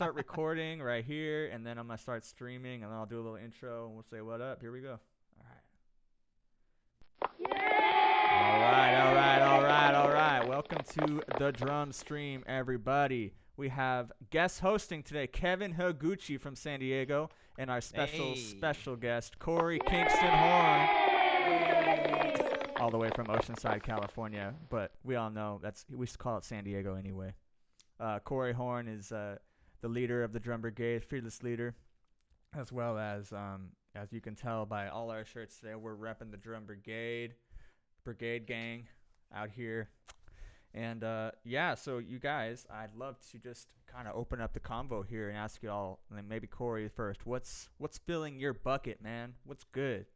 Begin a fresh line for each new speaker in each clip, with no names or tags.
start recording right here, and then I'm gonna start streaming, and then I'll do a little intro, and we'll say what up. Here we go. All right. All right, all right, all right, all right. Welcome to the drum stream, everybody. We have guest hosting today, Kevin Higuchi from San Diego, and our
Hey.
special guest, Korey Kingston Horn, all the way from Oceanside, California. But we all know we used to call it San Diego anyway. Korey Horn is the leader of the drum brigade, fearless leader, as well as you can tell by all our shirts today, we're repping the drum brigade gang out here. And yeah, so you guys, I'd love to just kind of open up the convo here and ask you all, and then maybe Korey first. What's filling your bucket, man? What's good?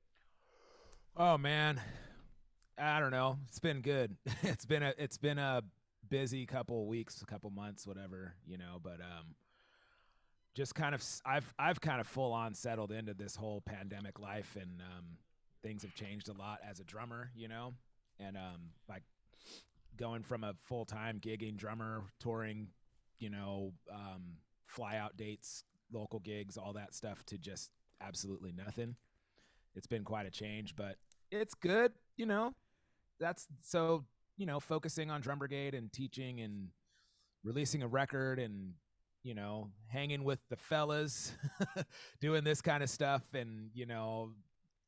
Oh man, I don't know. It's been good. It's been a busy couple weeks, a couple months, whatever, but just kind of I've kind of full on settled into this whole pandemic life, and things have changed a lot as a drummer, and like going from a full-time gigging drummer, touring, fly out dates, local gigs, all that stuff, to just absolutely nothing. It's been quite a change, but it's good, That's so, focusing on Drum Brigade and teaching and releasing a record and, hanging with the fellas, doing this kind of stuff, and,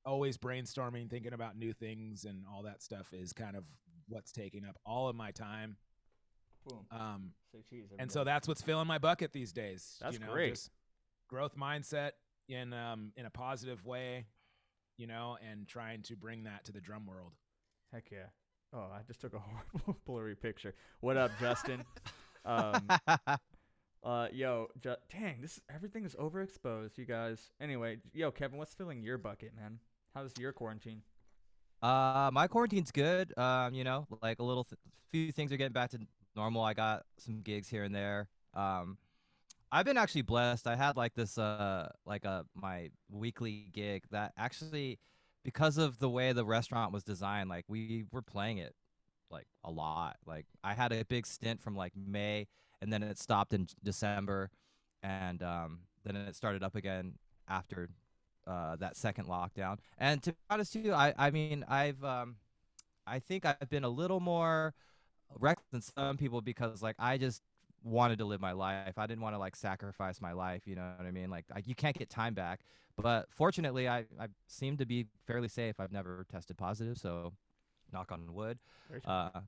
always brainstorming, thinking about new things and all that stuff is kind of what's taking up all of my time.
Boom. Say cheese.
And so that's what's filling my bucket these days.
That's great.
Just growth mindset in a positive way, and trying to bring that to the drum world.
Heck yeah. Oh, I just took a horrible blurry picture. What up, Justin? Dang, everything is overexposed, you guys. Anyway, yo, Kevin, what's filling your bucket, man? How's your quarantine?
My quarantine's good. Like few things are getting back to normal. I got some gigs here and there. I've been actually blessed. I had like this my weekly gig that actually, because of the way the restaurant was designed, like we were playing it like a lot. Like I had a big stint from like May, and then it stopped in December, and then it started up again after that second lockdown. And to be honest with you, I mean I think I've been a little more reckless than some people, because like I just wanted to live my life. I didn't want to like sacrifice my life, you know what I mean? Like you can't get time back. But fortunately, I seem to be fairly safe. I've never tested positive, so knock on wood.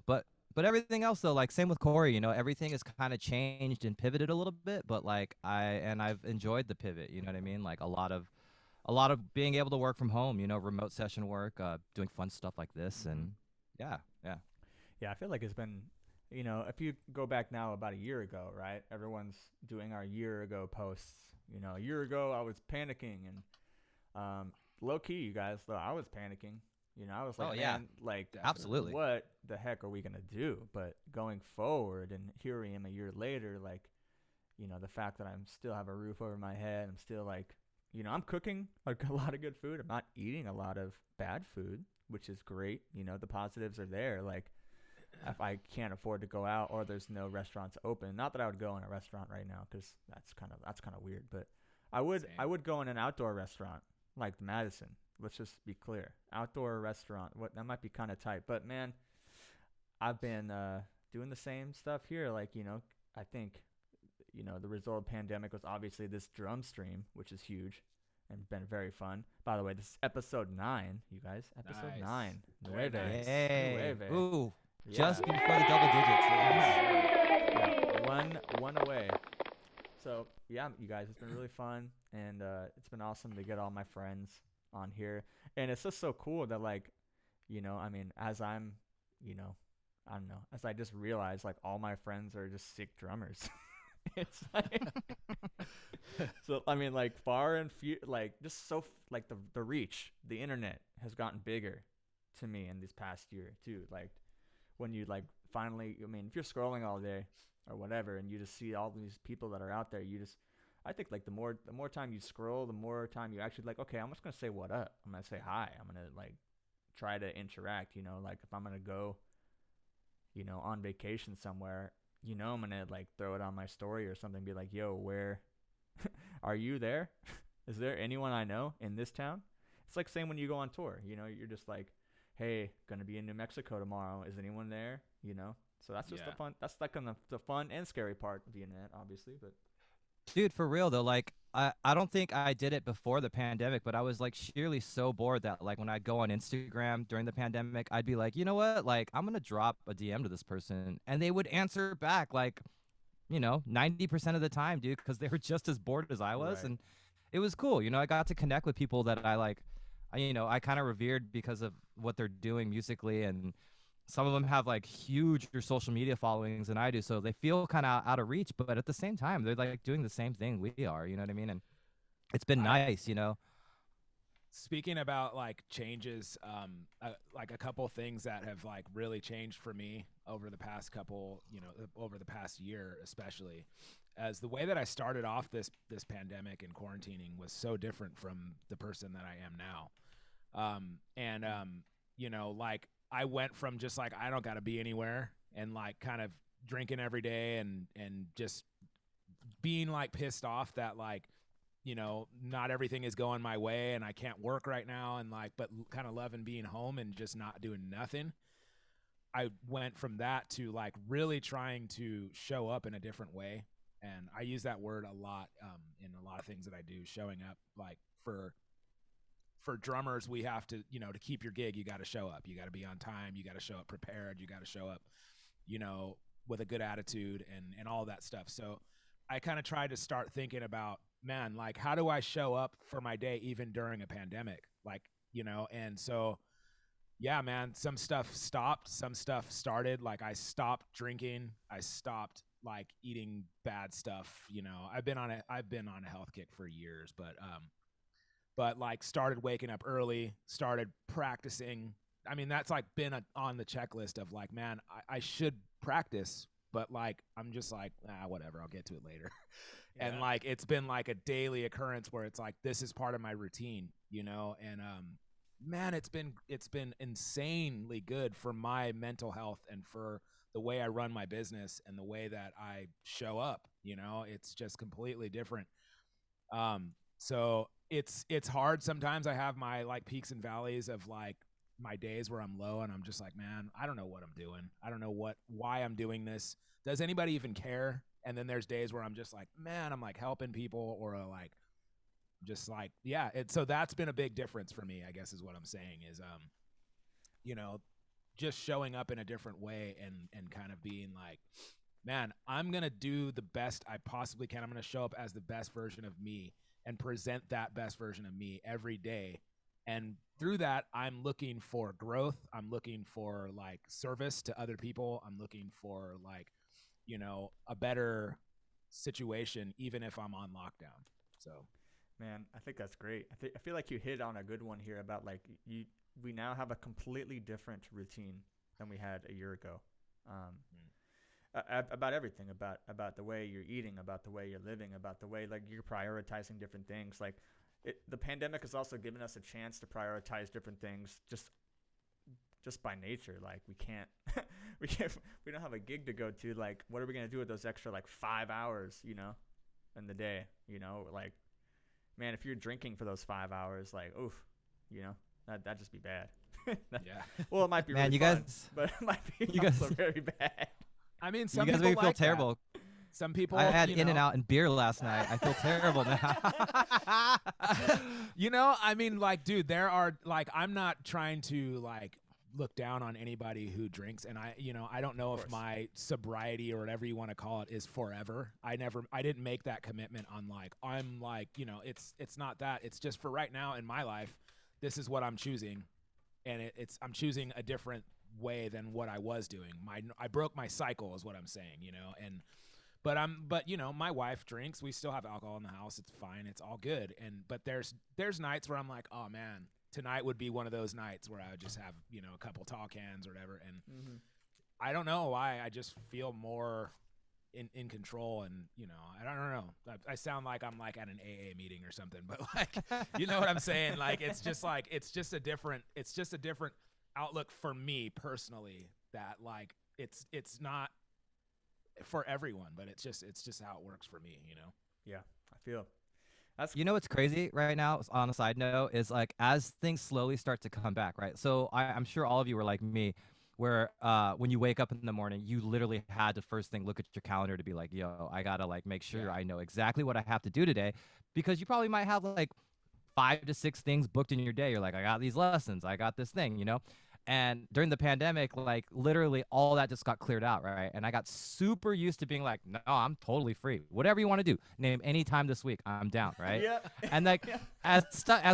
But everything else though, like same with Korey, everything has kind of changed and pivoted a little bit, but like I've enjoyed the pivot, you know what I mean? Like a lot of being able to work from home, remote session work, doing fun stuff like this. And yeah.
Yeah, I feel like it's been, if you go back now about a year ago, right? Everyone's doing our year ago posts. A year ago I was panicking, and low key, you guys, though, I was panicking. I was like,
Oh, yeah.
man, like,
Absolutely.
what the heck are we gonna do? But going forward, and here I am a year later, like, the fact that I'm still have a roof over my head, I'm still like, I'm cooking like a lot of good food. I'm not eating a lot of bad food, which is great. The positives are there. Like, if I can't afford to go out or there's no restaurants open, not that I would go in a restaurant right now, because that's kind of weird. But I would go in an outdoor restaurant like the Madison. Let's just be clear, outdoor restaurant. What that might be kind of tight, but man, I've been doing the same stuff here. Like, I think the result of the pandemic was obviously this drum stream, which is huge and been very fun. By the way, this is episode 9, you guys. Episode
Nice.
9.
Very nice.
Hey.
Nueve.
Ooh.
Yeah.
Just before the double digits. Yes.
Yeah, one away. So yeah, you guys, it's been really fun, and it's been awesome to get all my friends on here, and it's just so cool that, like, I mean, as I'm, I don't know, as I just realized, like, all my friends are just sick drummers. It's like, so I mean, like, far and few, like, just so like the reach, the internet has gotten bigger to me in this past year too. Like, when you like finally, I mean, if you're scrolling all day or whatever, and you just see all these people that are out there, I think, like, the more time you scroll, the more time you actually, like, okay, I'm just gonna say what up. I'm gonna say hi. I'm gonna, like, try to interact. Like, if I'm gonna go, on vacation somewhere, you know, I'm gonna like throw it on my story or something, be like, yo, where are you there? Is there anyone I know in this town? It's like same when you go on tour, you know, you're just like, hey, gonna be in New Mexico tomorrow. Is anyone there? You know? So that's just the
Yeah.
fun. That's like the fun and scary part of the internet, obviously. But
Dude, for real though, like I don't think I did it before the pandemic, but I was like sheerly so bored that like when I'd go on Instagram during the pandemic, I'd be like, you know what? Like I'm gonna drop a DM to this person, and they would answer back like, 90% of the time, dude, because they were just as bored as I was,
right,
and it was cool. I got to connect with people that I like, I kind of revered because of what they're doing musically, and some of them have like huger social media followings than I do, so they feel kind of out of reach, but at the same time, they're like doing the same thing we are. You know what I mean? And it's been
I
nice.
Speaking about like changes, like a couple things that have like really changed for me over the past couple, over the past year, especially, as the way that I started off this pandemic and quarantining was so different from the person that I am now. Like I went from just like I don't got to be anywhere and like kind of drinking every day and just being like pissed off that like not everything is going my way and I can't work right now and like, but kind of loving being home and just not doing nothing. I went from that to like really trying to show up in a different way. And I use that word a lot in a lot of things that I do, showing up. Like for drummers, we have to, to keep your gig, you got to show up. You got to be on time. You got to show up prepared. You got to show up, with a good attitude and all that stuff. So I kind of tried to start thinking about, man, like how do I show up for my day even during a pandemic? Like, and so yeah, man, some stuff stopped, some stuff started. Like I stopped drinking, I stopped like eating bad stuff. I've been on a health kick for years, but like started waking up early, started practicing. I mean, that's like been on the checklist of like, man, I should practice, but like I'm just like, whatever, I'll get to it later.
yeah,
And like it's been like a daily occurrence where it's like this is part of my routine, and man, it's been insanely good for my mental health and for the way I run my business and the way that I show up. It's just completely different. So it's hard sometimes. I have my like peaks and valleys of like my days where I'm low and I'm just like, man, I don't know what I'm doing. I don't know why I'm doing this. Does anybody even care? And then there's days where I'm just like, man, I'm like helping people or like just like, yeah. So that's been a big difference for me, I guess is what I'm saying is, just showing up in a different way and kind of being like, man, I'm going to do the best I possibly can. I'm going to show up as the best version of me and present that best version of me every day. And through that, I'm looking for growth. I'm looking for like service to other people. I'm looking for like, a better situation, even if I'm on lockdown. So,
man, I think that's great. I feel like you hit on a good one here about like we now have a completely different routine than we had a year ago. About everything, about the way you're eating, about the way you're living, about the way like you're prioritizing different things. Like the pandemic has also given us a chance to prioritize different things just by nature. Like we can't we don't have a gig to go to. Like what are we gonna do with those extra like 5 hours, in the day? Like man, if you're drinking for those 5 hours, like oof, that'd just be bad.
yeah.
Well, it might be
Man,
really
you
fun,
guys,
but it might be
you guys,
also very bad.
I mean,
you
some
guys
people
make me feel
like that.
terrible.
Some people,
I had In-N-Out and beer last night. I feel terrible now.
I mean, like, dude, there are like, I'm not trying to like look down on anybody who drinks, and I don't know if my sobriety or whatever you want to call it is forever. I didn't make that commitment on like, I'm like, it's not that. It's just for right now in my life, this is what I'm choosing, and I'm choosing a different way than what I was doing. I broke my cycle is what I'm saying, but my wife drinks. We still have alcohol in the house. It's fine. It's all good. But there's nights where I'm like, oh man, tonight would be one of those nights where I would just have, a couple tall cans or whatever. And I don't know why. I just feel more in control, and I don't know. I sound like I'm like at an AA meeting or something, but like, you know what I'm saying? Like, it's just a different outlook for me personally, that like, it's not, for everyone, but it's just how it works for me, you know.
Yeah, I feel. That's
You know what's crazy right now, on a side note, is like as things slowly start to come back, right? So I'm sure all of you were like me, where when you wake up in the morning, you literally had to first thing look at your calendar to be like, yo, I gotta like make sure I know exactly what I have to do today, because you probably might have like 5 to 6 things booked in your day. You're like, I got these lessons, I got this thing, you know? And during the pandemic, like literally all that just got cleared out, right? And I got super used to being like, no, I'm totally free. Whatever you want to do, name any time this week, I'm down, right?
yeah.
And like as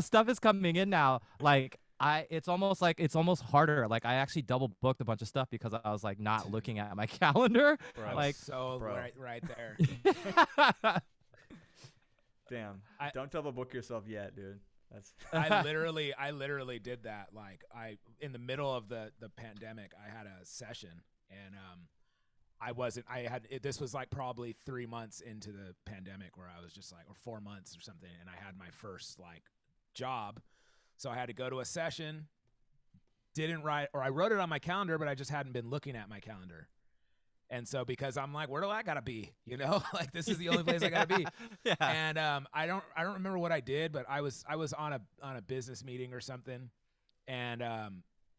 stuff is coming in now, like it's almost harder. Like I actually double booked a bunch of stuff because I was like not looking at my calendar.
Bro.
Like
So
bro.
right there.
Damn. Don't double book yourself yet, dude. That's
I literally did that. Like in the middle of the pandemic, I had a session, and this was like probably 3 months into the pandemic, where I was just like, or 4 months or something, and I had my first like job, so I had to go to a session. I wrote it on my calendar, but I just hadn't been looking at my calendar. And so because I'm like, where do I gotta be? You know, like this is the only place I gotta be.
yeah.
And I don't remember what I did, but I was on a business meeting or something, and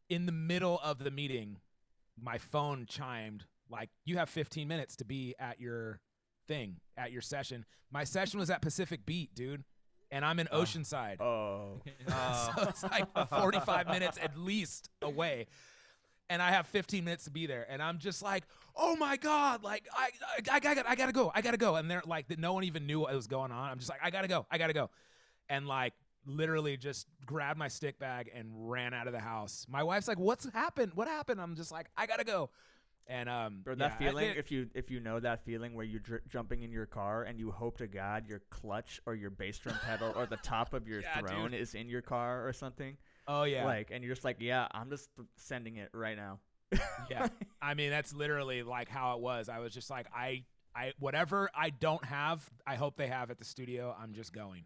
in the middle of the meeting, my phone chimed like, you have 15 minutes to be at your session. My session was at Pacific Beat, dude, and I'm in Oceanside.
oh.
So it's like 45 minutes at least away. And I have 15 minutes to be there, and I'm just like, oh my god, like I gotta go, and they're like, no one even knew what was going on. I'm just like, I gotta go, and like literally just grabbed my stick bag and ran out of the house. My wife's like, what's happened? What happened? I'm just like, I gotta go, and
Bro, that feeling, if you know that feeling where you're jumping in your car and you hope to God your clutch or your bass drum pedal or the top of your throne is in your car or something.
Oh yeah.
Like, and you're just like, yeah, I'm just sending it right now.
Yeah. I mean, that's literally like how it was. I was just like, I whatever I don't have, I hope they have at the studio. I'm just going.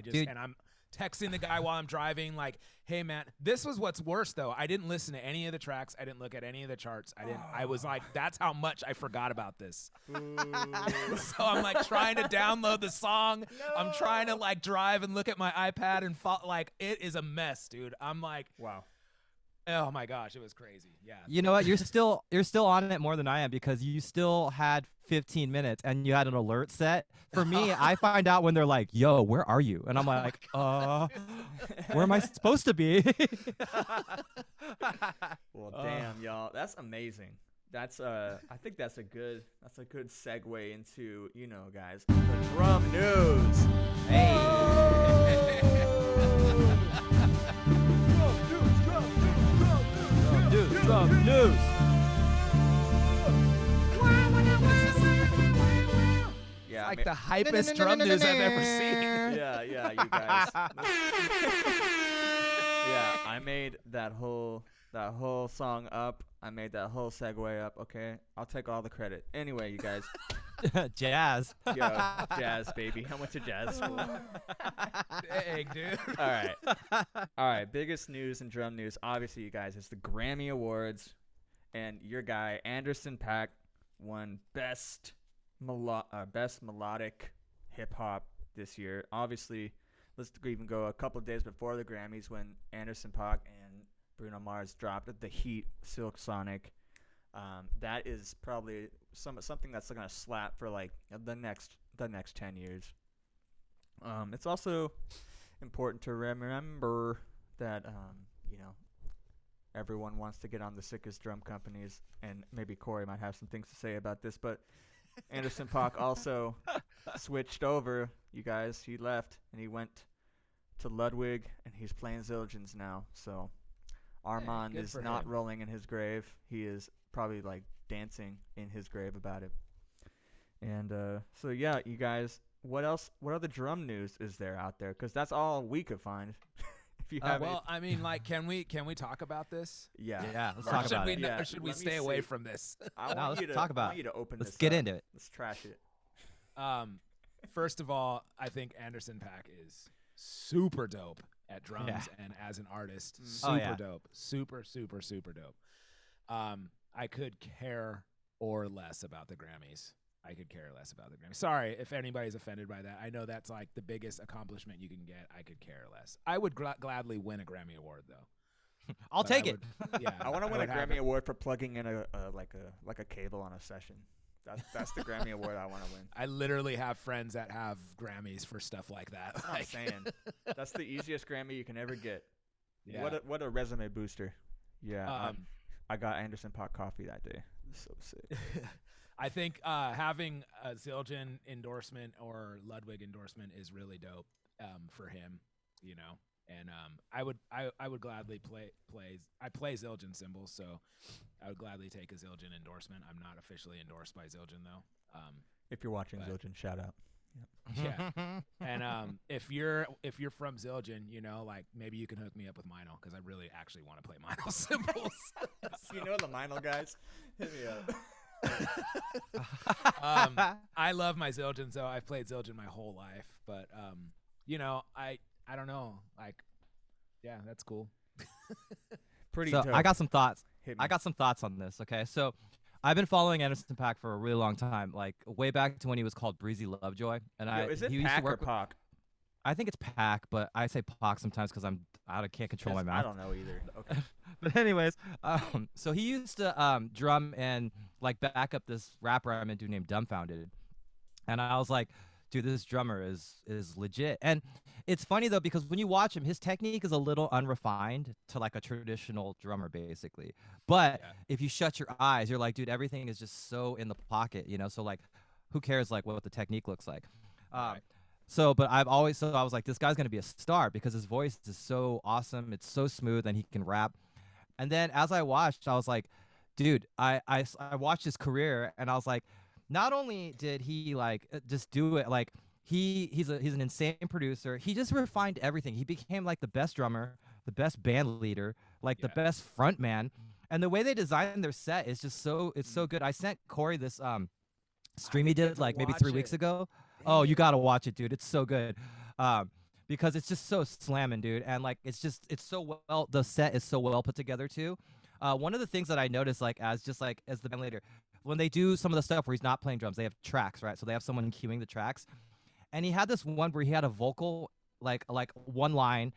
Dude.
And I'm texting the guy while I'm driving, like, hey man, this was what's worse though. I didn't listen to any of the tracks. I didn't look at any of the charts. I was like, that's how much I forgot about this. So I'm like trying to download the song. No. I'm trying to like drive and look at my iPad and like, it is a mess, dude. I'm like,
wow.
Oh my gosh, it was crazy. Yeah.
You know what? You're still on it more than I am, because you still had 15 minutes and you had an alert set. For me, I find out when they're like, "Yo, where are you?" And I'm like, where am I supposed to be?"
Well, damn, y'all, that's amazing. That's I think that's a good segue into, you know, guys, the drum news.
Hey. Drum news.
Yeah,
Like the hypest drum news I've ever seen.
Yeah, you guys. Yeah, I made that whole song up. I made that whole segue up. Okay, I'll take all the credit. Anyway, you guys.
Jazz.
Yo, jazz, baby. I went to jazz school.
Dang, dude.
All right. Biggest news and drum news, obviously, you guys, is the Grammy Awards, and your guy Anderson .Paak won best melodic hip hop this year. Obviously, let's even go a couple of days before the Grammys when Anderson .Paak and Bruno Mars dropped the Heat Silk Sonic. That is probably something that's gonna slap for like the next 10 years. It's also important to remember that you know, everyone wants to get on the sickest drum companies, and maybe Korey might have some things to say about this, but Anderson .Paak also switched over. You guys, he left and he went to Ludwig, and he's playing Zildjians now. So Armand is not rolling in his grave. He is probably like dancing in his grave about it. And so yeah, you guys, what other drum news is there out there? Because that's all we could find. If you have
I mean, like, can we talk about this?
Yeah,
let's talk about it.
Or should we stay away from this?
Let's talk about it. I want you to open
Let's
this
get
up.
into it.
Let's trash it.
First of all, I think Anderson .Paak is super dope at drums and as an artist. Super dope. Super, super, super dope. I could care or less about the Grammys. I could care less about the Grammys. Sorry if anybody's offended by that. I know that's like the biggest accomplishment you can get. I could care less. I would gladly win a Grammy award though.
I'll take it.
Yeah,
I want to win a
would have
Grammy
it.
award for plugging in a cable on a session. That's the Grammy award I want to win.
I literally have friends that have Grammys for stuff like that.
That's what I'm saying. That's the easiest Grammy you can ever get.
Yeah.
What a resume booster. Yeah. I got Anderson Pot coffee that day. So sick.
I think having a Zildjian endorsement or Ludwig endorsement is really dope for him, you know. And I would gladly play Zildjian cymbals, so I would gladly take a Zildjian endorsement. I'm not officially endorsed by Zildjian though.
If you're watching Zildjian, shout out.
Yeah. And if you're from Zildjian, you know, like maybe you can hook me up with Meinl because I really actually want to play Meinl cymbals.
You know the Meinl guys? Hit me up.
I love my Zildjian, so I've played Zildjian my whole life. But you know, I don't know, like, yeah, that's cool.
Pretty
So
dope.
I got some thoughts.
Hit me.
I got some thoughts on this. Okay, so I've been following Anderson .Paak for a really long time, like way back to when he was called Breezy Lovejoy. And
Yo, is it
he used to
Pack or
work with-
Pac?
I think it's .Paak, but I say Pac sometimes because I can't control my mouth.
I don't know either. Okay.
But anyways, so he used to drum and like back up this rapper I'm into named Dumbfounded, and I was like, dude, this drummer is legit. And it's funny though because when you watch him, his technique is a little unrefined to like a traditional drummer basically. But if you shut your eyes, you're like, dude, everything is just so in the pocket, you know. So like, who cares like what the technique looks like?
Right.
So, but I was like, this guy's gonna be a star because his voice is so awesome. It's so smooth, and he can rap. And then as I watched, I was like, dude, I watched his career, and I was like, not only did he like just do it, like he's an insane producer. He just refined everything. He became like the best drummer, the best band leader, like the best front man. And the way they designed their set is just so good. I sent Korey this stream he did like maybe 3 weeks ago. Oh, you gotta watch it, dude. It's so good. Because it's just so slamming, dude. And like it's so well, the set is so well put together too. One of the things that I noticed, like as the band leader, when they do some of the stuff where he's not playing drums, they have tracks, right? So they have someone cueing the tracks. And he had this one where he had a vocal, like one line,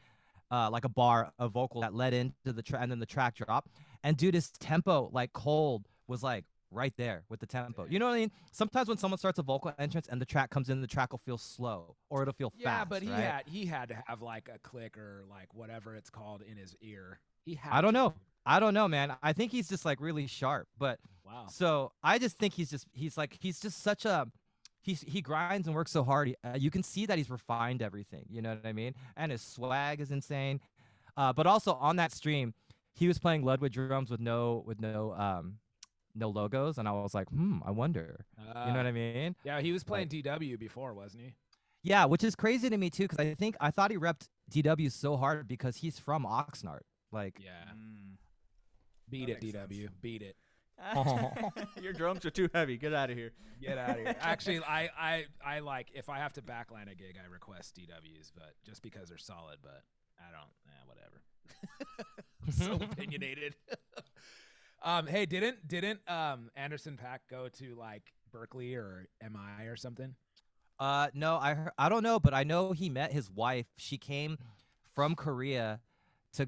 like a bar of vocal that led into the track, and then the track dropped. And dude, his tempo, like Cold, was like right there with the tempo. You know what I mean? Sometimes when someone starts a vocal entrance and the track comes in, the track will feel slow or it'll feel fast.
Yeah, but
right?
he had to have like a click or like whatever it's called in his ear. He had.
I don't know, man. I think he's just like really sharp. But
Wow.
So I just think he's just such a he grinds and works so hard. You can see that he's refined everything. You know what I mean? And his swag is insane. But also on that stream, he was playing Ludwig drums with no logos, and I was like, I wonder. You know what I mean?
Yeah, he was playing DW before, wasn't he?
Yeah, which is crazy to me too, because I thought he repped DW so hard because he's from Oxnard. Like,
yeah. Beat it, DW.
sense.
Beat it.
Your drums are too heavy. Get out of here.
Get out of here. Actually, I like if I have to backline a gig, I request DWs, but just because they're solid. But I don't. Whatever. So opinionated. Hey, didn't Anderson .Paak go to like Berkeley or MI or something?
No, I don't know, but I know he met his wife. She came from Korea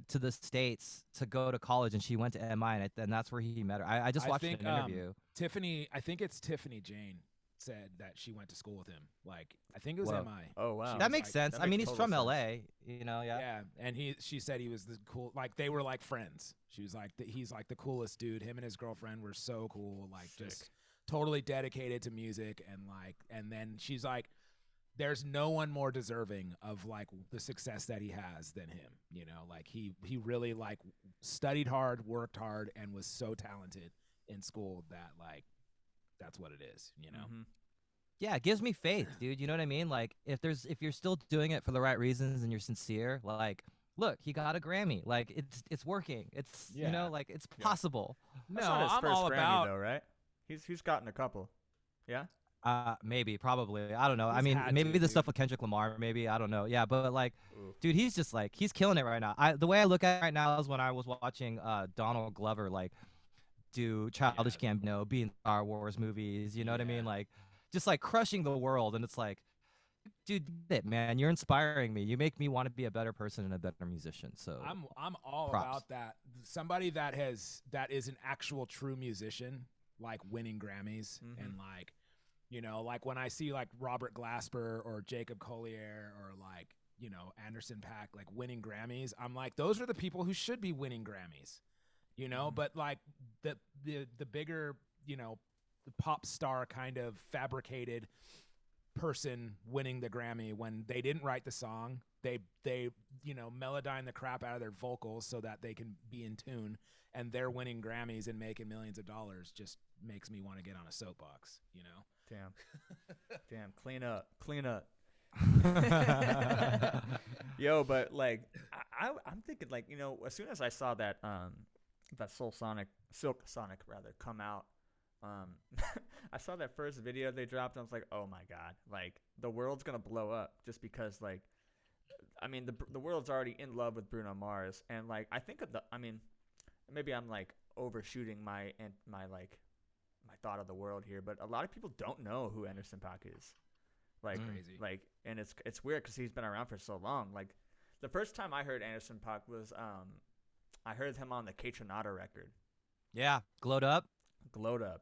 to the States to go to college, and she went to MI, and that's where he met her. I just watched an interview.
Tiffany, I think it's Tiffany Jane said that she went to school with him. Like, I think it was
Whoa.
MI.
Oh wow.
That makes sense.
that
I mean,
makes
he's
total
from
sense.
LA, you know, yeah.
Yeah, and she said he was the cool, like they were like friends. She was like, he's like the coolest dude. Him and his girlfriend were so cool, like just totally dedicated to music, and then she's like, there's no one more deserving of like the success that he has than him. You know, like he really like studied hard, worked hard, and was so talented in school that like that's what it is. You know.
Mm-hmm.
Yeah, it gives me faith, dude. You know what I mean? Like, if you're still doing it for the right reasons and you're sincere, like, look, he got a Grammy. Like, it's working. It's you know, like it's possible.
No,
That's not his
I'm
first
all
Grammy,
about.
though, right? He's gotten a couple. Yeah.
Maybe, probably. I don't know. I
He's
mean,
had
maybe
to,
the
dude.
stuff with Kendrick Lamar. Maybe I don't know. Yeah, but like,
Ooh.
dude, he's just like he's killing it right now. The way I look at it right now is when I was watching Donald Glover. Like, do Childish Gambino, be in Star Wars movies. You know what I mean? Like, just like crushing the world. And it's like, dude, get it, man. You're inspiring me. You make me want to be a better person and a better musician. So
I'm all
props.
about that. Somebody that is an actual true musician, like winning Grammys and like, you know, like when I see like Robert Glasper or Jacob Collier or like, you know, Anderson .Paak like winning Grammys, I'm like, those are the people who should be winning Grammys, you know. But like the bigger, you know, the pop star kind of fabricated person winning the Grammy when they didn't write the song, they you know, melodyne the crap out of their vocals so that they can be in tune, and they're winning Grammys and making millions of dollars, just makes me want to get on a soapbox, you know.
Damn, clean up. Yo, but like I'm thinking, like, you know, as soon as I saw that that Silk Sonic come out, I saw that first video they dropped and I was like, oh my god, like the world's gonna blow up just because, like, I mean, the world's already in love with Bruno Mars, and like I think I mean, maybe I'm like overshooting my thought of the world here, but a lot of people don't know who Anderson .Paak is. Like,
Crazy.
Like, and it's weird because he's been around for so long. Like, the first time I heard Anderson .Paak was I heard him on the Kaytranada record.
Yeah, Glowed Up,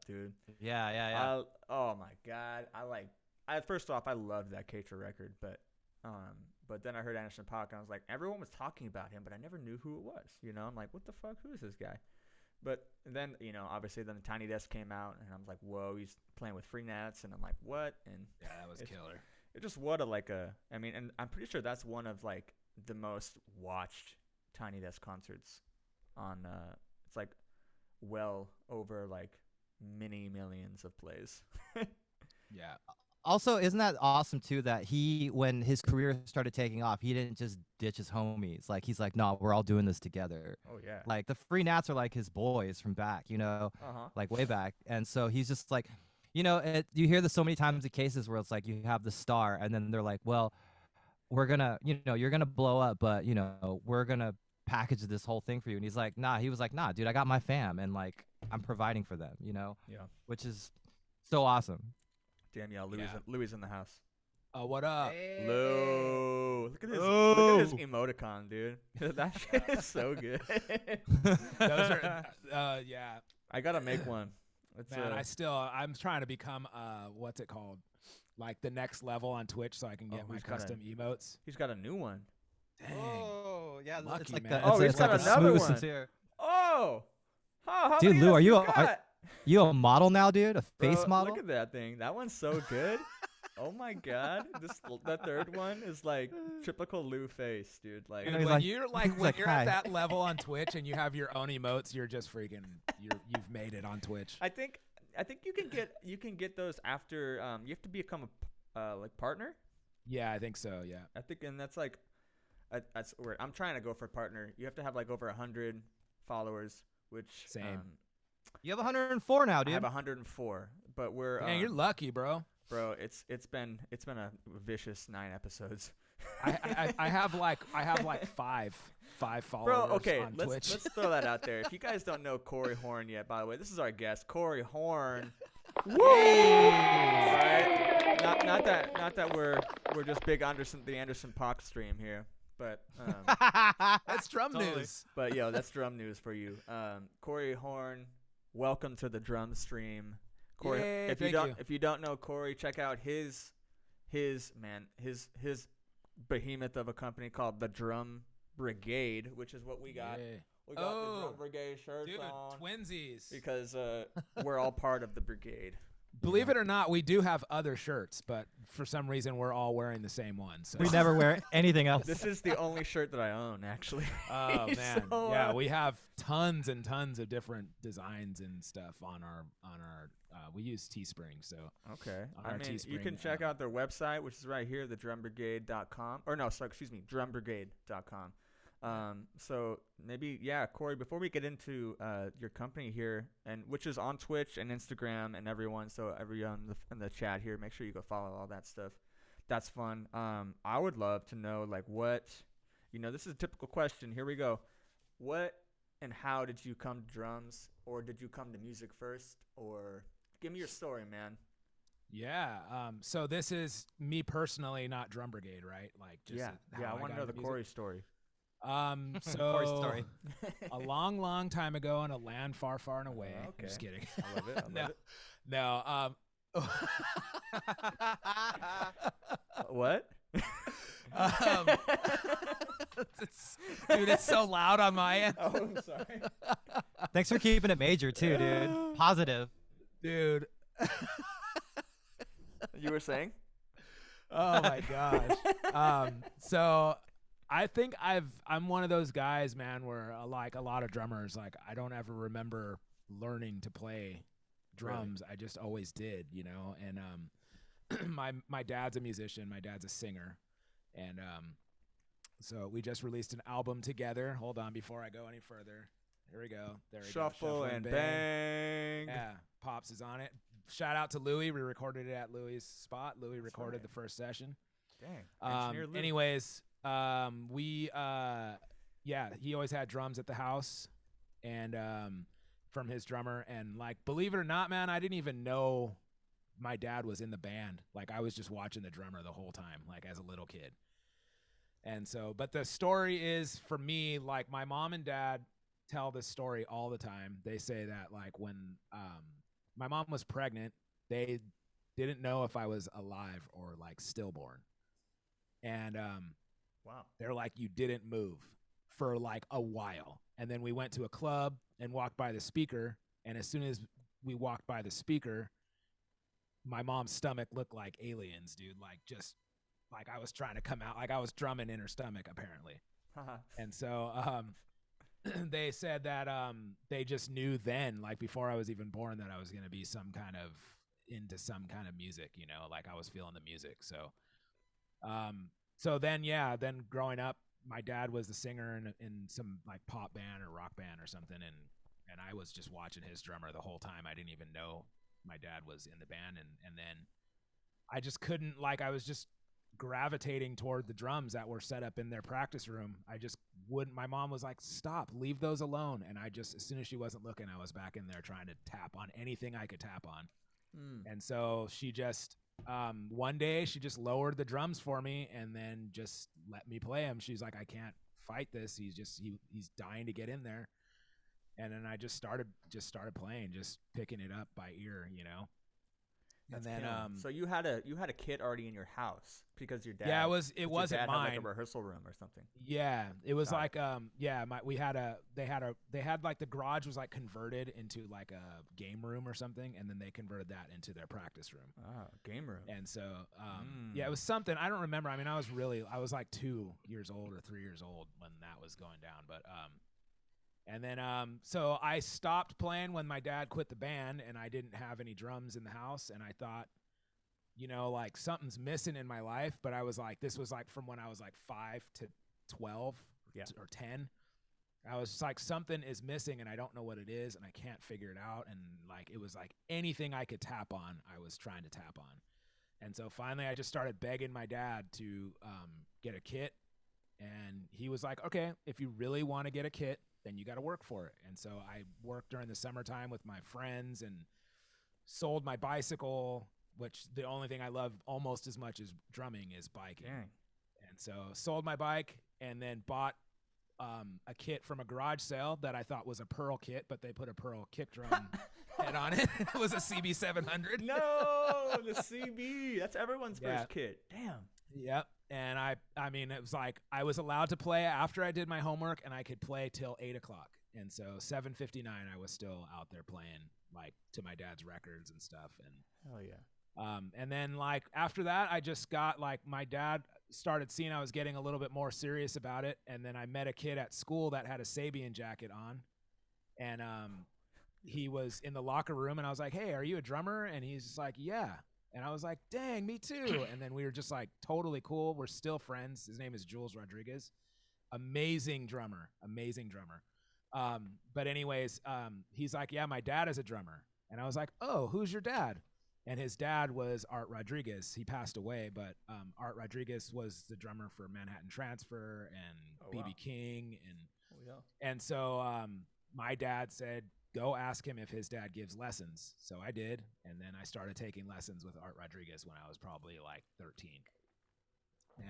dude.
Yeah.
Oh my god, first off, I loved that Kaytra record, but then I heard Anderson .Paak and I was like, everyone was talking about him, but I never knew who it was. You know, I'm like, what the fuck? Who is this guy? But then, you know, obviously then the Tiny Desk came out, and I'm like, whoa, he's playing with Free Nats, and I'm like, what? And
yeah, that was killer.
It just I mean, and I'm pretty sure that's one of like the most watched Tiny Desk concerts on. It's like well over like many millions of plays.
Yeah.
Also, isn't that awesome too that when his career started taking off, he didn't just ditch his homies. Like, he's like, no, we're all doing this together.
Oh yeah.
Like, the Free Nats are like his boys from back, you know, like way back. And so he's just like, you know, you hear this so many times in cases where it's like you have the star and then they're like, well, we're gonna, you know, you're gonna blow up, but you know, we're gonna package this whole thing for you. And he's like, nah, dude, I got my fam and like I'm providing for them, you know.
Yeah.
Which is so awesome.
Damn, yeah, Louis in the house.
Oh, what up?
Hey. Lou. Look at this emoticon, dude. That shit is so good.
Those are yeah.
I gotta make one.
Man, I'm trying to become what's it called? Like the next level on Twitch so I can get my custom emotes.
He's got a new one.
Dang.
Oh, yeah,
Lucky,
it's like
man.
He's got
like
another one.
sincere.
Oh. How
dude,
many
Lou, are you you a model now, dude? A face model?
Look at that thing. That one's so good. Oh my god. The third one is like typical Lou face, dude. Like,
dude, when you're at that level on Twitch and you have your own emotes, you're just freaking you've made it on Twitch.
I think you can get those after you have to become a like partner.
Yeah, I think so. Yeah,
I think, and that's like that's weird. I'm trying to go for partner. You have to have like over 100 followers, which
same.
You have 104 now, dude.
I have 104, but we're.
Man, you're lucky, bro.
Bro, it's been a vicious 9 episodes.
I have like 5 followers.
Bro, okay,
on Twitch.
Let's throw that out there. If you guys don't know Korey Horn yet, by the way, this is our guest, Korey Horn. Woo! All right. Not that we're just big the Anderson .Paak stream here, but
that's drum news.
But yo, that's drum news for you. Korey Horn, welcome to the drum stream. Korey,
Yay,
if you don't know Korey, check out his behemoth of a company called the Drum Brigade, which is what we got.
Yeah.
We got the Drum Brigade shirts on.
Twinsies.
Because we're all part of the brigade.
Believe it or not, we do have other shirts, but for some reason we're all wearing the same one. So.
We never wear anything else.
This is the only shirt that I own, actually.
Oh man,
So,
yeah, we have tons and tons of different designs and stuff on our. We use Teespring, so
okay.
on our
you
Teespring,
can check out their website, which is right here, thedrumbrigade.com. Or no, sorry, excuse me, drumbrigade.com. So maybe, yeah, Korey, before we get into your company here, and which is on Twitch and Instagram and everyone, so everyone in the chat here, make sure you go follow all that stuff. That's fun. I would love to know, like, what, this is a typical question. Here we go. What and how did you come to drums, or did you come to music first, or give me your story, man.
Yeah. So this is me personally, not Drum Brigade, right? Like just
Yeah,
how
I want to
got
know the
into music.
Korey story.
Corey
So
story.
a long, long time ago in a land far, far and away.
Okay.
I'm just kidding.
I love it. I love it.
No.
What?
um, dude, it's so loud on my end.
Oh, I'm sorry.
Thanks for keeping it major too, dude. Positive.
Dude.
You were saying?
Oh my gosh. So I think I'm one of those guys, man, where like a lot of drummers, like I don't ever remember learning to play drums. Really? I just always did, you know. And my dad's a musician, my dad's a singer, and so we just released an album together. Hold on, before I go any further. Here we go. There we go.
Shuffle and bang.
Yeah, Pops is on it. Shout out to Louis. We recorded it at Louis' spot. Louis recorded the first session.
Dang.
Anyways, he always had drums at the house, and from his drummer. And like, believe it or not, man, I didn't even know my dad was in the band. Like, I was just watching the drummer the whole time, like as a little kid. And so, but the story is, for me, like my mom and dad tell this story all the time. They say that like when my mom was pregnant, they didn't know if I was alive or like stillborn. And
wow.
They're like, you didn't move for like a while. And then we went to a club and walked by the speaker. And as soon as we walked by the speaker, my mom's stomach looked like aliens, dude. Like just like I was trying to come out, like I was drumming in her stomach, apparently. And so they said that they just knew then, like before I was even born, that I was going to be some kind of into some kind of music, you know, like I was feeling the music. So then growing up, my dad was the singer in some like pop band or rock band or something. And I was just watching his drummer the whole time. I didn't even know my dad was in the band. And then I just couldn't, like, I was just gravitating toward the drums that were set up in their practice room. I just wouldn't. My mom was like, stop, leave those alone. And I just, as soon as she wasn't looking, I was back in there trying to tap on anything I could tap on. And so she just one day she just lowered the drums for me and then just let me play him. She's like, I can't fight this. He's dying to get in there. And then I just started playing, just picking it up by ear, you know. And then
so you had a kit already in your house because your dad.
Yeah, it wasn't
dad
mine.
Had like a rehearsal room or something.
Yeah, it was like they had like the garage was like converted into like a game room or something, and then they converted that into their practice room.
Ah, game room.
And so yeah, it was something I don't remember. I mean, I was like 2 years old or 3 years old when that was going down, but and then so I stopped playing when my dad quit the band, and I didn't have any drums in the house, and I thought, you know, like something's missing in my life. But I was like, this was like from when I was like 5 to 12 or 10. I was just like, something is missing and I don't know what it is and I can't figure it out. And like, it was like anything I could tap on, I was trying to tap on. And so finally I just started begging my dad to get a kit. And he was like, okay, if you really want to get a kit, then you got to work for it. And so I worked during the summertime with my friends and sold my bicycle, which the only thing I love almost as much as drumming is biking.
Dang.
And so sold my bike and then bought a kit from a garage sale that I thought was a Pearl kit, but they put a Pearl kick drum head on it. It was a CB700.
No, the CB. That's everyone's first kit. Damn.
Yep. And I mean, it was like I was allowed to play after I did my homework, and I could play till 8 o'clock. And so 7:59, I was still out there playing like to my dad's records and stuff. And
hell yeah.
And then like after that, I just got like my dad started seeing I was getting a little bit more serious about it. And then I met a kid at school that had a Sabian jacket on, and he was in the locker room, and I was like, "Hey, are you a drummer?" And he's just like, "Yeah." And I was like, dang, me too. And then we were just like totally cool. We're still friends. His name is Jules Rodriguez. Amazing drummer. But anyways, he's like, yeah, my dad is a drummer. And I was like, oh, who's your dad? And his dad was Art Rodriguez. He passed away, but Art Rodriguez was the drummer for Manhattan Transfer and B.B. King. And And so my dad said, go ask him if his dad gives lessons. So I did. And then I started taking lessons with Art Rodriguez when I was probably like 13.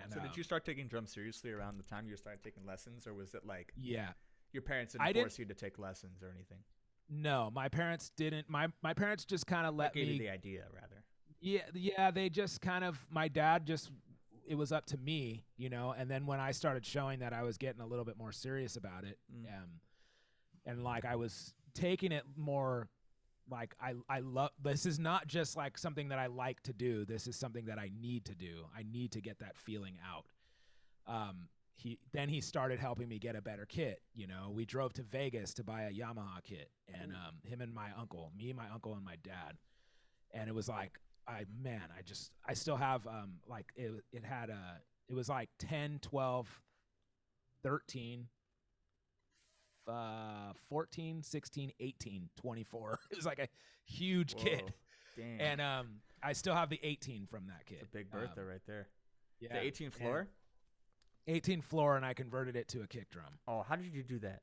And,
so did you start taking drums seriously around the time you started taking lessons, or was it like your parents didn't force you to take lessons or anything?
No, my parents didn't. My parents just kind of let me.
Gave you the idea, rather.
Yeah. They just kind of. My dad just. It was up to me, you know. And then when I started showing that I was getting a little bit more serious about it, and like I was taking it more. Like I love. This is not just like something that I like to do. This is something that I need to do. I need to get that feeling out. He started helping me get a better kit. You know, we drove to Vegas to buy a Yamaha kit, and him and my uncle, my uncle, and my dad, and it was like, I still have like it had it was like 10, 12, 13, 14, 16, 18, 24. It was like a huge kit.
Damn.
And I still have the 18 from that kit.
It's a big Bertha right there.
Yeah.
The 18 floor?
18 floor, and I converted it to a kick drum.
Oh, how did you do that?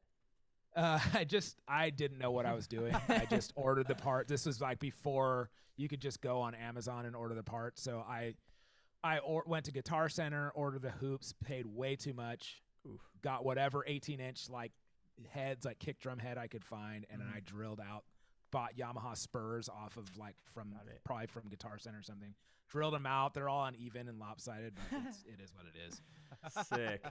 I didn't know what I was doing. I just ordered the part. This was like before you could just go on Amazon and order the part. So I went to Guitar Center, ordered the hoops, paid way too much, got whatever 18-inch like heads, like kick drum head I could find, and then I drilled out, bought Yamaha spurs off of like probably from Guitar Center or something. Drilled them out. They're all uneven and lopsided, but it is what it is.
Sick.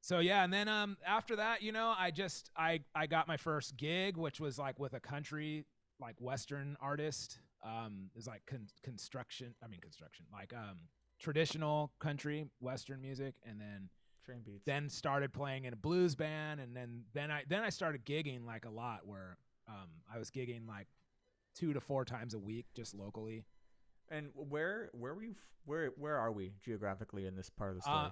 So yeah, and then after that, you know, I got my first gig, which was like with a country like Western artist. It was like construction, like traditional country Western music, and then
Train beats.
Then started playing in a blues band, and then I started gigging like a lot, where I was gigging like 2 to 4 times a week just locally.
And where were you? Where are we geographically in this part of the story?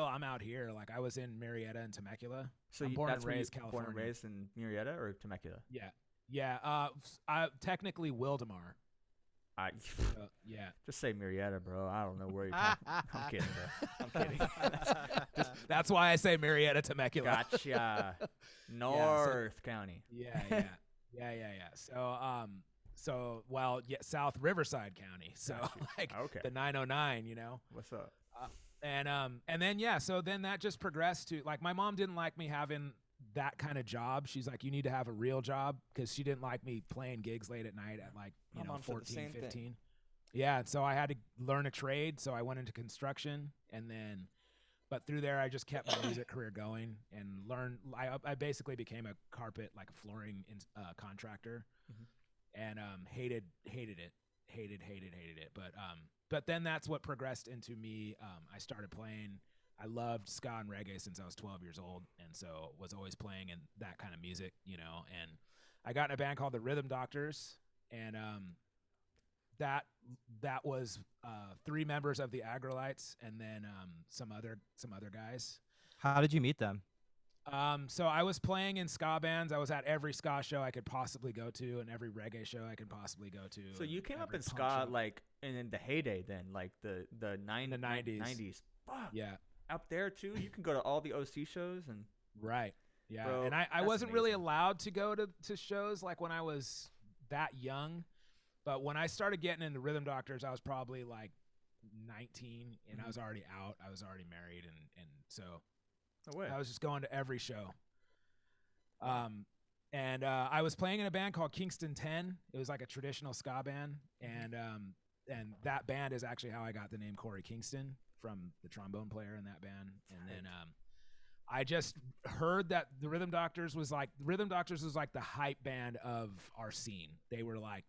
I'm out here. Like I was in Marietta and Temecula.
So
I'm born and raised California.
Born and raised in Marietta or Temecula?
Yeah. I technically Wildemar. Yeah.
Just say Marietta, bro. I don't know where you're talking. I'm kidding, bro. I'm kidding.
That's why I say Marietta, Temecula.
Gotcha. North County.
Yeah. South Riverside County. So like the 909, you know.
What's up?
And then so then that just progressed to like my mom didn't like me having that kind of job. She's like, you need to have a real job, because she didn't like me playing gigs late at night at like 14, 15. Yeah, so I had to learn a trade. So I went into construction, but through there I just kept my music career going and learned. I basically became a carpet, like a flooring contractor. And hated it. But then that's what progressed into me. I started playing. I loved ska and reggae since I was 12 years old, and so was always playing in that kind of music, you know. And I got in a band called the Rhythm Doctors, and that was 3 members of the Agrolites, and then some other guys.
How did you meet them?
So I was playing in ska bands. I was at every ska show I could possibly go to, and every reggae show I could possibly go to.
So you came up in ska like in the heyday then, like the 90s. Fuck.
Yeah.
Up there too. You can go to all the OC shows and
right. Yeah.
Bro,
and I wasn't really allowed to go to shows like when I was that young. But when I started getting into Rhythm Doctors, I was probably like 19, and I was already out. I was already married, and so I was just going to every show. And I was playing in a band called Kingston 10. It was like a traditional ska band, and that band is actually how I got the name Korey Kingston, from the trombone player in that band. And then I just heard that the Rhythm Doctors was like the hype band of our scene. They were like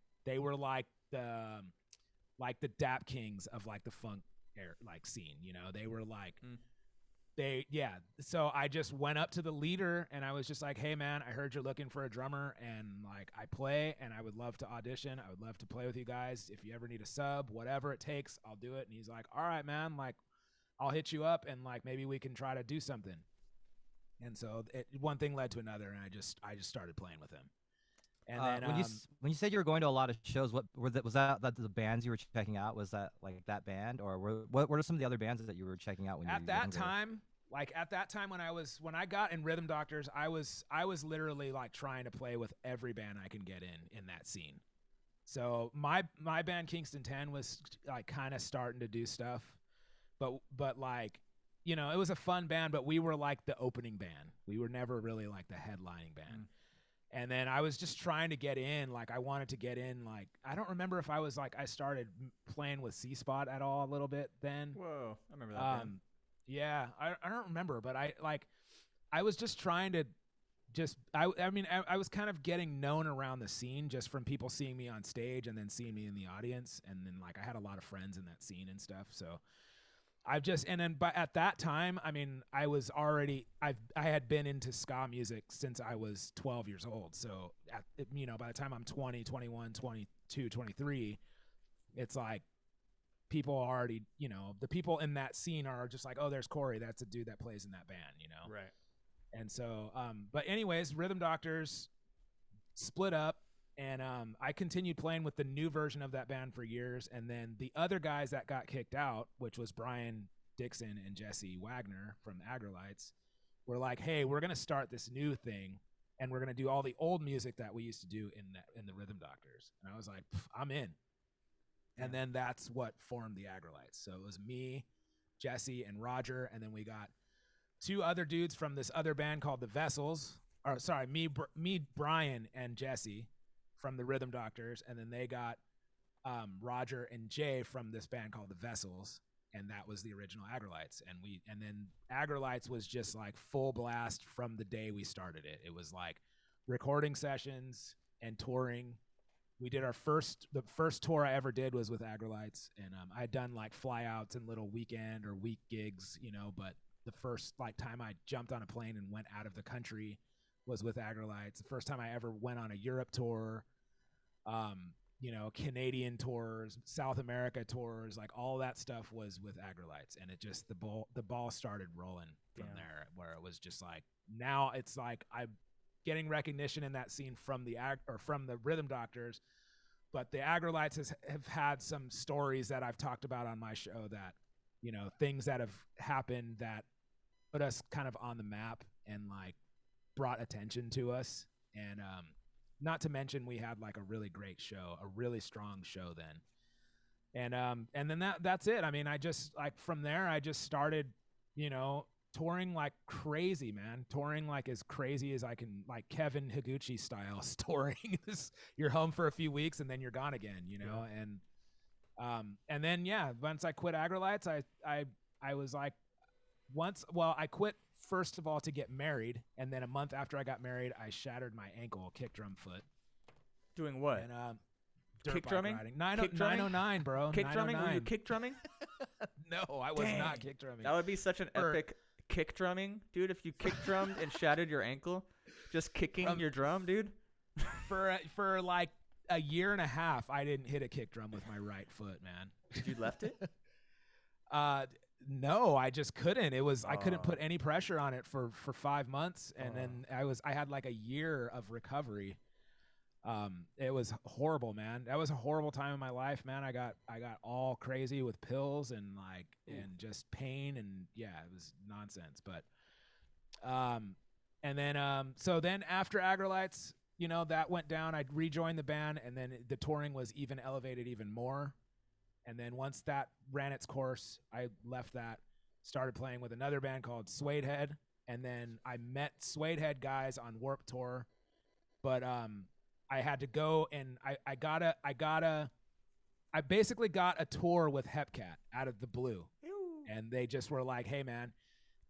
the Dap Kings of like the funk like scene, you know. They were like so I just went up to the leader and I was just like, hey man, I heard you're looking for a drummer, and like I play, and I would love to audition. I would love to play with you guys. If you ever need a sub, whatever it takes, I'll do it. And he's like, all right man, like I'll hit you up, and like maybe we can try to do something. And so one thing led to another, and I just started playing with him. And then
when you said you were going to a lot of shows, what was that the bands you were checking out? Was that like that band, or what were some of the other bands that you were checking out when you were
at that
younger?
time? Like at that time when I got in Rhythm Doctors, I was literally like trying to play with every band I can get in that scene. So my band Kingston 10 was like kind of starting to do stuff, but like, you know, it was a fun band, but we were like the opening band. We were never really like the headlining band. And then I was just trying to get in. Like I wanted to get in. Like I don't remember if I was like I started playing with C Spot at all a little bit then.
Whoa, I remember that band.
Yeah, I don't remember, but I was just trying to I was kind of getting known around the scene just from people seeing me on stage and then seeing me in the audience, and then like I had a lot of friends in that scene and stuff. So but at that time, I mean, I had been into ska music since I was 12 years old. So by the time I'm 20, 21, 22, 23, it's like people are already, you know, the people in that scene are just like, oh, there's Korey. That's a dude that plays in that band, you know?
Right.
And so, but anyways, Rhythm Doctors split up, and I continued playing with the new version of that band for years. And then the other guys that got kicked out, which was Brian Dixon and Jesse Wagner from the Agrolites, were like, hey, we're going to start this new thing, and we're going to do all the old music that we used to do in the Rhythm Doctors. And I was like, I'm in. And then that's what formed the Agrolites. So it was me, Jesse, and Roger, and then we got two other dudes from this other band called the Vessels. Or sorry, me, Brian, and Jesse from the Rhythm Doctors, and then they got Roger and Jay from this band called the Vessels, and that was the original Agrolites. And then Agrolites was just like full blast from the day we started it. It was like recording sessions and touring. We did the first tour I ever did was with Agrolites, and I had done like flyouts and little weekend or week gigs, you know, but the first like time I jumped on a plane and went out of the country was with Agrolites. The first time I ever went on a Europe tour, you know, Canadian tours, South America tours, like all that stuff was with Agrolites. And it just, the ball started rolling from there, where it was just like, now it's like I'm getting recognition in that scene from the Rhythm Doctors, but the Agrolites have had some stories that I've talked about on my show that, you know, things that have happened that put us kind of on the map and like brought attention to us. And not to mention we had like a really great show, a really strong show then. And then that's it. I mean, I just like from there I just started, you know, touring like crazy, man. Touring like as crazy as I can, like Kevin Higuchi style touring. You're home for a few weeks and then you're gone again, you know. And then once I quit Agrolites, I was like, I quit first of all to get married, and then a month after I got married, I shattered my ankle, kick drum foot.
Doing what?
And
kick drumming?
909, bro.
Kick drumming? Were you kick drumming?
No, I was not kick drumming.
That would be such an epic kick drumming, dude. If you kick drummed and shattered your ankle, just kicking your drum, dude.
For like a year and a half, I didn't hit a kick drum with my right foot, man.
Did you left it?
No, I just couldn't. It was I couldn't put any pressure on it for 5 months, and then I had like a year of recovery. It was horrible, man. That was a horrible time in my life, man. I got all crazy with pills and like and just pain, and it was nonsense. But and then so then after Agrolites, you know, that went down. I rejoined the band, and then the touring was even elevated even more. And then once that ran its course, I left that, started playing with another band called Suede Head, and then I met Suede Head guys on Warped Tour, but I had to go and I basically got a tour with Hepcat out of the blue. Ew. And they just were like, hey man,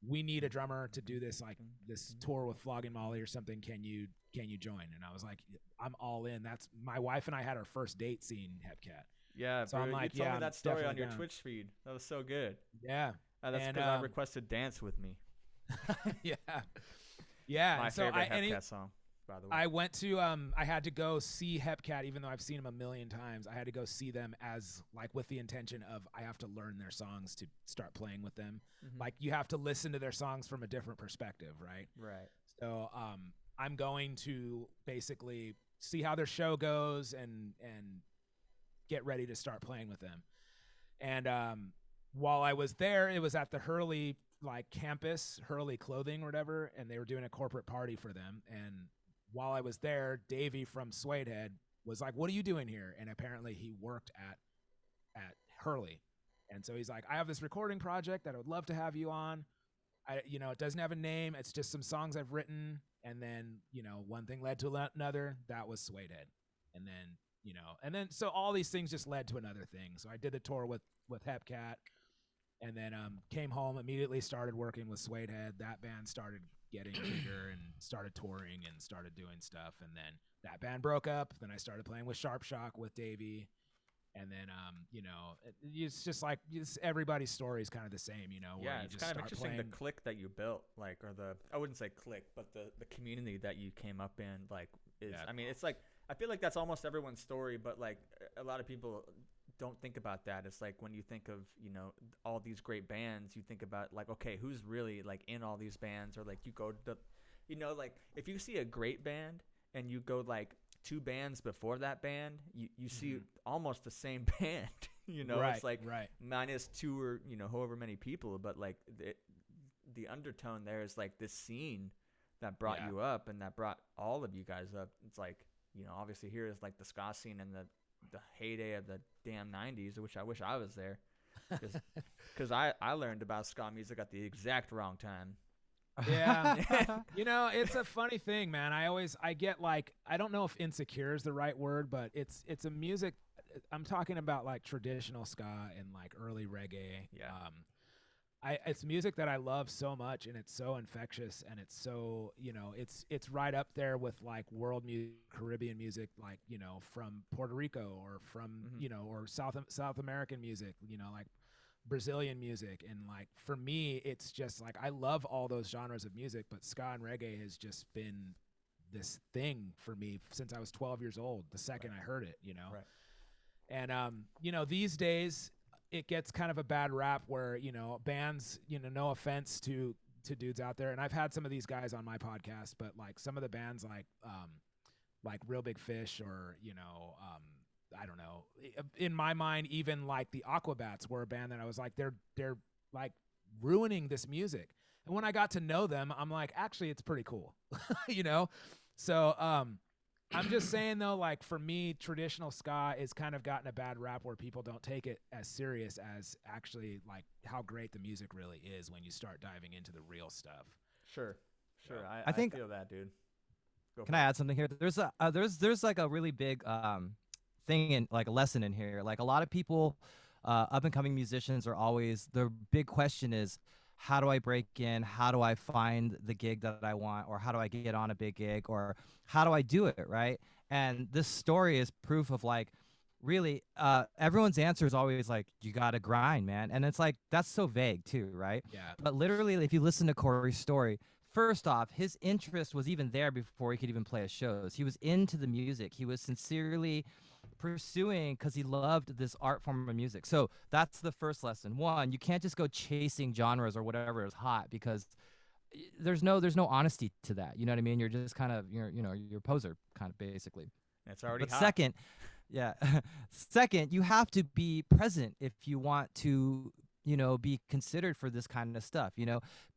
we need a drummer to do this tour with Flogging Molly or something. Can you join? And I was like, I'm all in. That's my wife and I had our first date seeing Hepcat.
Yeah,
so
bro,
I'm like,
you told me that story on your
down.
Twitch feed. That was so good.
Yeah.
That's because I requested Dance With Me.
Yeah.
My
so
favorite Hepcat song, by the way.
I went to, I had to go see Hepcat, even though I've seen them a million times. I had to go see them as, like, with the intention of I have to learn their songs to start playing with them. Mm-hmm. Like, you have to listen to their songs from a different perspective, right?
Right.
So I'm going to basically see how their show goes and get ready to start playing with them. And while I was there, it was at the Hurley like campus, Hurley Clothing or whatever, and they were doing a corporate party for them. And while I was there, Davey from Suedehead was like, "What are you doing here?" And apparently he worked at Hurley. And so he's like, "I have this recording project that I would love to have you on. It doesn't have a name. It's just some songs I've written." And then, one thing led to another. That was Suedehead. And then, so all these things just led to another thing. So I did the tour with Hepcat, and then came home, immediately started working with Suedehead. That band started getting bigger and started touring and started doing stuff. And then that band broke up. Then I started playing with Sharp Shock with Davey. And then, it's just like everybody's story is kind of the same, where
Yeah,
you
it's
just
kind of
start
interesting
playing.
the clique that you built, like, or I wouldn't say clique, but the community that you came up in, like, is,
Yeah.
I mean, it's like, I feel like that's almost everyone's story, but like a lot of people don't think about that. It's like when you think of, all these great bands, you think about like, okay, who's really like in all these bands, or like you go to the, like if you see a great band and you go like 2 bands before that band, you see almost the same band,
Right,
it's like
right.
minus 2 or, however many people, but like the undertone there is like this scene that brought
Yeah.
you up and that brought all of you guys up. It's like, obviously here is like the ska scene and the heyday of the damn 90s, which I wish I was there, because I learned about ska music at the exact wrong time.
Yeah. It's a funny thing, man. I get like, I don't know if insecure is the right word, but it's a music. I'm talking about like traditional ska and like early reggae.
Yeah.
It's music that I love so much, and it's so infectious, and it's so, it's right up there with like world music, Caribbean music, like, from Puerto Rico or from, or South American music, like Brazilian music. And like, for me, it's just like, I love all those genres of music, but ska and reggae has just been this thing for me since I was 12 years old, the second I heard it,
Right.
And, these days it gets kind of a bad rap where, bands, no offense to dudes out there. And I've had some of these guys on my podcast, but like some of the bands like Real Big Fish or, I don't know, in my mind, even like the Aquabats were a band that I was like, they're like ruining this music. And when I got to know them, I'm like, actually, it's pretty cool, So, I'm just saying though, like for me, traditional ska is kind of gotten a bad rap where people don't take it as serious as actually like how great the music really is when you start diving into the real stuff.
Sure.
Yeah.
I think-
I feel that, dude. Go
Can
for
I
it.
add something here? There's like a really big thing in like a lesson in here. Like a lot of people, up and coming musicians are always, their big question is, how do I break in? How do I find the gig that I want? Or how do I get on a big gig? Or how do I do it? Right. And this story is proof of like, really, everyone's answer is always like, you got to grind, man. And it's like, that's so vague too. Right.
Yeah.
But literally, if you listen to Korey's story, first off, his interest was even there before he could even play at shows. He was into the music. He was sincerely pursuing because he loved this art form of music. So that's the first lesson. One, you can't just go chasing genres or whatever is hot, because there's no honesty to that. You know what I mean? You're just kind of you're a poser kind of basically.
It's already
But
hot.
second, yeah, second, you have to be present if you want to, be considered for this kind of stuff.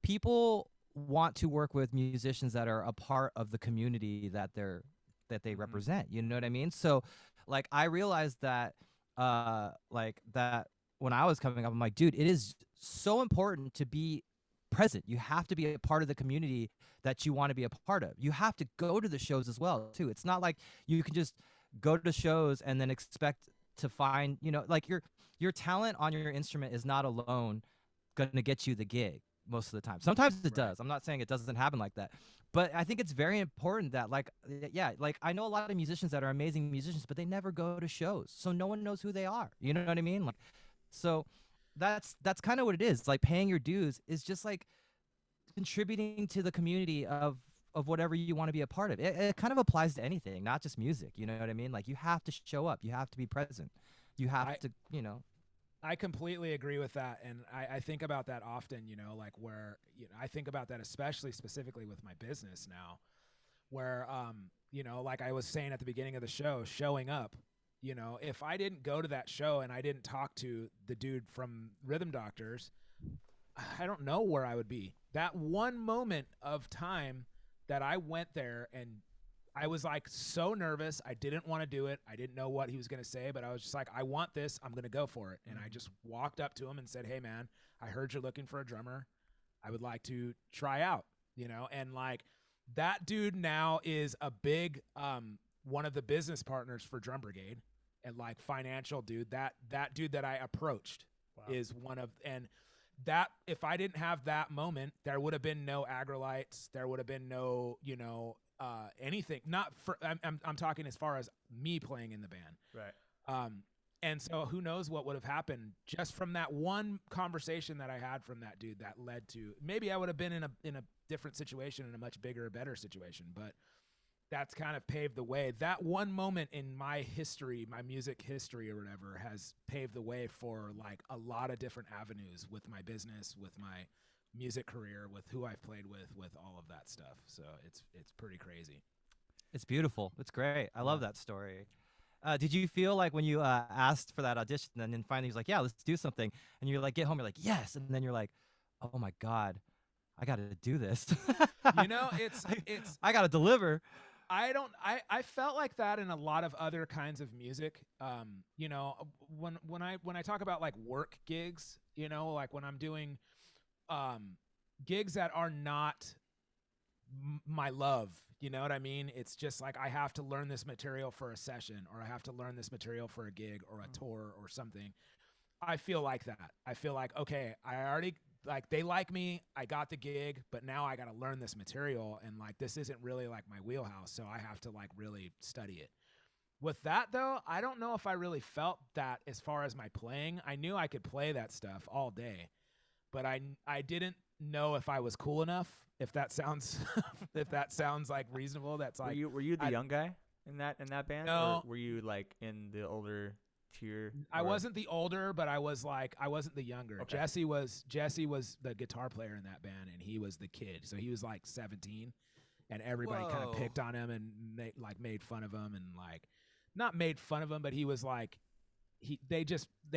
People want to work with musicians that are a part of the community that they represent. You know what I mean? So, like, I realized that, like that when I was coming up, I'm like, dude, it is so important to be present. You have to be a part of the community that you want to be a part of. You have to go to the shows as well, too. It's not like you can just go to shows and then expect to find, like your talent on your instrument is not alone going to get you the gig most of the time. Sometimes it does. I'm not saying it doesn't happen like that. But I think it's very important that, like, yeah, like I know a lot of musicians that are amazing musicians, but they never go to shows. So no one knows who they are. You know what I mean? Like, so that's kind of what it is. Like paying your dues is just like contributing to the community of whatever you want to be a part of. It kind of applies to anything, not just music. You know what I mean? Like you have to show up. You have to be present. You have to,
I completely agree with that. And I think about that often, like where, I think about that especially specifically with my business now, where, like I was saying at the beginning of the show, showing up, You know, if I didn't go to that show and I didn't talk to the dude from Rhythm Doctors, I don't know where I would be. That one moment of time that I went there and I was like so nervous. I didn't want to do it. I didn't know what he was going to say, but I was just like, I want this. I'm going to go for it. And I just walked up to him and said, hey, man, I heard you're looking for a drummer. I would like to try out, you know, and like that dude now is a big one of the business partners for Drum Brigade and like financial dude. That dude that I approached is one of, and that if I didn't have that moment, there would have been no Agrolites. There would have been no, you know, anything. Not for I'm talking as far as me playing in the band.
Right.
And so who knows what would have happened just from that one conversation that I had from that dude that led to maybe I would have been in a different situation, in a much bigger, better situation, but that's kind of paved the way. That one moment in my history, my music history or whatever, has paved the way for like a lot of different avenues with my business, with my music career, with who I've played with all of that stuff. So it's pretty crazy.
It's beautiful. It's great. I love that story. Did you feel like when you asked for that audition and then finally he was like, yeah, let's do something, and you like get home, you're like, yes, and then you're like, oh my God, I got to do this.
You know, it's
I got to deliver.
I felt like that in a lot of other kinds of music. You know, when I talk about like work gigs, you know, like when I'm doing gigs that are not my love, you know what I mean? It's just like I have to learn this material for a session, or I have to learn this material for a gig or a tour or something. I feel like that. I feel like, okay, I already, like, they like me, I got the gig, but now I got to learn this material, and like this isn't really like my wheelhouse, so I have to like really study it. With that though, I don't know if I really felt that as far as my playing. I knew I could play that stuff all day, but I didn't know if I was cool enough. If that sounds if that sounds like reasonable, that's like,
were you the young guy in that band?
No.
Or were you like in the older tier?
I wasn't the older, but I wasn't the younger.
Okay.
Jesse was the guitar player in that band, and he was the kid. So he was like 17, and everybody kind of
Whoa.
picked on him and made fun of him, and like not made fun of him, but he was like they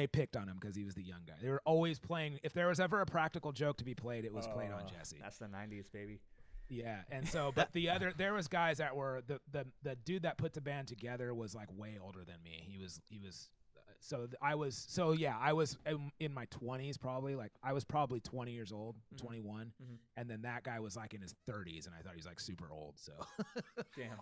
picked on him because he was the young guy. They were always playing. If there was ever a practical joke to be played, it was played on Jesse.
That's the 90s, baby.
Yeah, and so, but there was guys that were the dude that put the band together was like way older than me. He was I was in my 20s probably. Like I was probably 20 years old, 21, and then that guy was like in his 30s, and I thought he was like super old. So
Damn.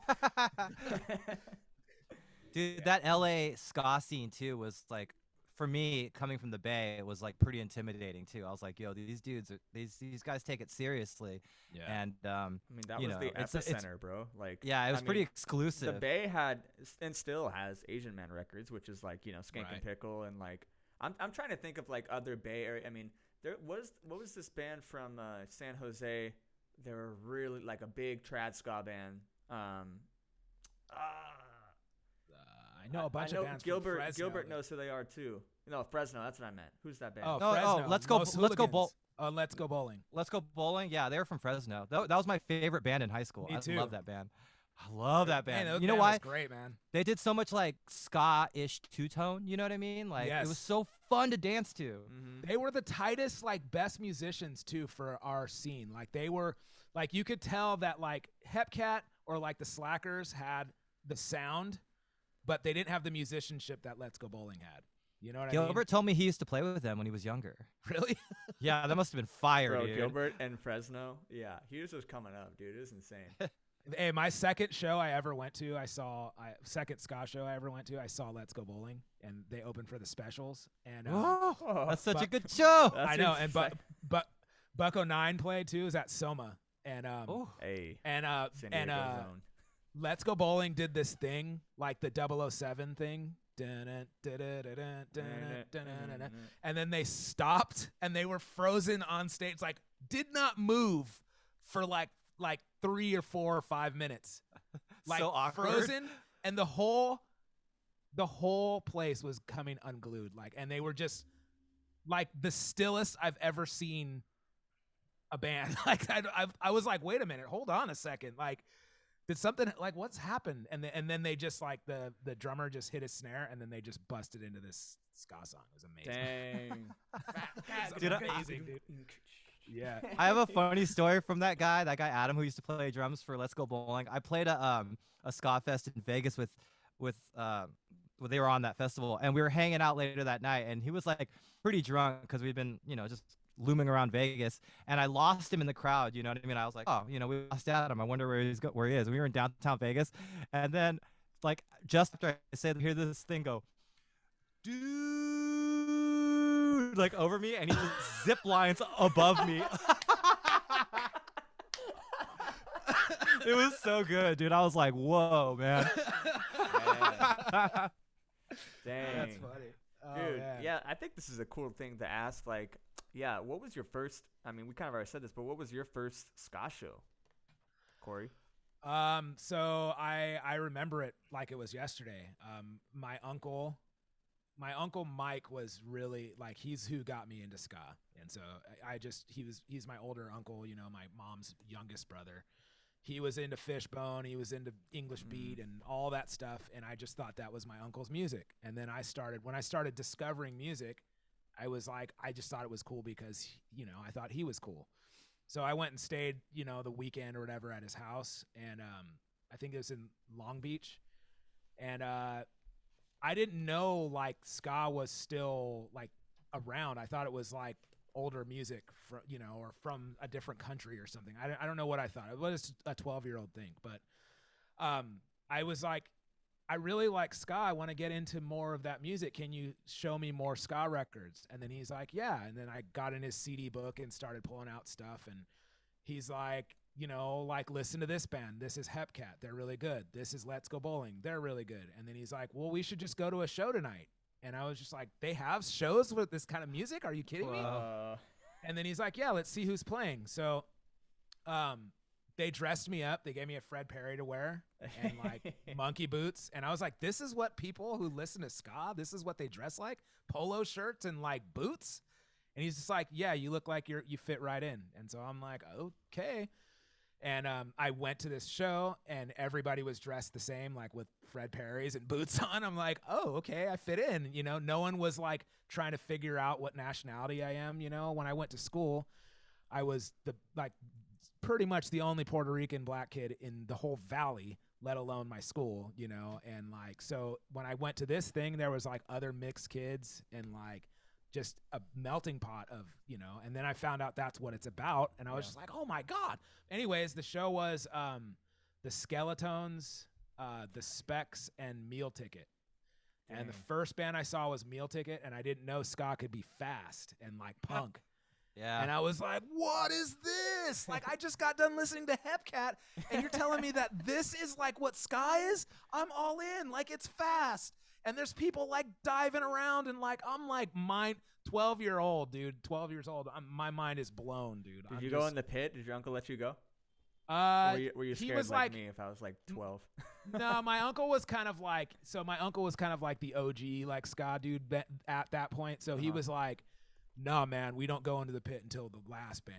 Dude, that LA ska scene too was like, for me, coming from the Bay, it was like pretty intimidating too. I was like, yo, these dudes, these guys take it seriously.
yeah,
And
I mean, that was the epicenter, bro. Like,
yeah, it was pretty
mean,
exclusive.
The Bay had and still has Asian Man Records, which is like, you know, Skank and Pickle, and like I'm trying to think of like other Bay Area. I mean, what was this band from San Jose? They were really like a big trad ska band.
I know a bunch of bands.
Gilbert
from Fresno.
Gilbert knows who they are too. No, Fresno. That's what I meant. Who's that band?
Oh,
Oh,
Fresno.
let's go.
Most
Let's go.
Hooligans. Let's go bowling.
Let's Go Bowling. Yeah, they were from Fresno. That was my favorite band in high school.
Me
I
too.
love that band. I love that band.
Man,
you know
band
why?
was great, man.
They did so much like ska-ish two-tone. You know what I mean? Like it was
Yes.
so fun to dance to.
Mm-hmm.
They were the tightest, like, best musicians too for our scene. Like they were, like, you could tell that like Hepcat or like the Slackers had the sound, but they didn't have the musicianship that Let's Go Bowling had. You know what I
Gilbert told me he used to play with them when he was younger.
mean? Really?
Yeah, that must have been fire,
Bro,
dude.
Gilbert and Fresno. Yeah, he was just coming up, dude. It was insane.
Hey, my second show I ever went to, second ska show I ever went to, I saw Let's Go Bowling, and they opened for the Specials. And
Oh, that's such a
but-
good show.
That's
I know, and
insane.
but Bucko 9 played too. Is at Soma, and
Oh,
Hey,
and
San
and
Diego zone.
Let's Go Bowling did this thing, like the 007 thing. And then they stopped and they were frozen on stage, like did not move for like 3 or 4 or 5 minutes. Like
so awkward.
frozen, and the whole place was coming unglued. Like, and they were just like the stillest I've ever seen a band. Like I was like, wait a minute, hold on a second. Like did something like what's happened? And then they just like the drummer just hit a snare and then they just busted into this ska song. It was amazing.
Dang.
Dude,
amazing, dude. Yeah.
I have a funny story from that guy Adam, who used to play drums for Let's Go Bowling. I played a ska fest in Vegas with well, they were on that festival, and we were hanging out later that night, and he was like pretty drunk because we'd been, just looming around Vegas, and I lost him in the crowd. You know what I mean? I was like, oh, we lost Adam. I wonder where he is. We were in downtown Vegas, and then like just after I hear this thing go, dude, like over me, and he just zip lines above me. It was so good, dude. I was like, whoa, man.
Dang.
That's funny. Oh,
Dude,
man.
yeah, I think this is a cool thing to ask. Like, yeah, what was your first? I mean, we kind of already said this, but what was your first ska show, Korey?
So I remember it like it was yesterday. My uncle Mike was really like, he's who got me into ska, and so he's my older uncle. My mom's youngest brother. He was into Fishbone, he was into English beat and all that stuff, and I just thought that was my uncle's music. And then when I started discovering music, I was like, I just thought it was cool because, I thought he was cool. So I went and stayed, the weekend or whatever at his house, and I think it was in Long Beach. And I didn't know, like, ska was still, like, around. I thought it was, like, older music from or from a different country or something. I don't know what I thought. It was a 12-year-old thing, but I was like, I really like ska. I want to get into more of that music. Can you show me more ska records? And then he's like, yeah. And then I got in his CD book and started pulling out stuff, and he's like, like, listen to this band. This is Hepcat. They're really good. This is Let's Go Bowling. They're really good. And then he's like, well, we should just go to a show tonight. And I was just like, they have shows with this kind of music? Are you kidding me? And then he's like, yeah, let's see who's playing. So they dressed me up. They gave me a Fred Perry to wear and like monkey boots. And I was like, this is what people who listen to ska, this is what they dress like? Polo shirts and like boots? And he's just like, yeah, you look like you fit right in. And so I'm like, okay. And I went to this show, and everybody was dressed the same, like with Fred Perry's and boots on. I'm like, oh, okay, I fit in. No one was like trying to figure out what nationality I am. When I went to school, I was pretty much the only Puerto Rican black kid in the whole valley, let alone my school. And like, so when I went to this thing, there was like other mixed kids and like just a melting pot of, and then I found out that's what it's about. And I was just like, oh my God. Anyways, the show was the Skeletones, the Specs, and Meal Ticket. Dang. And the first band I saw was Meal Ticket, and I didn't know ska could be fast and like punk.
Yeah.
And I was like, what is this? Like, I just got done listening to Hepcat, and you're telling me that this is like what ska is? I'm all in. Like, it's fast. And there's people like diving around, and like, I'm like 12-year-old, dude, 12 years old. My mind is blown, dude.
Did you go in the pit? Did your uncle let you go? Were you scared
was
like me if I was like 12?
No, my uncle was kind of like, the OG like ska dude at that point. So he was like, no, man, we don't go into the pit until the last band,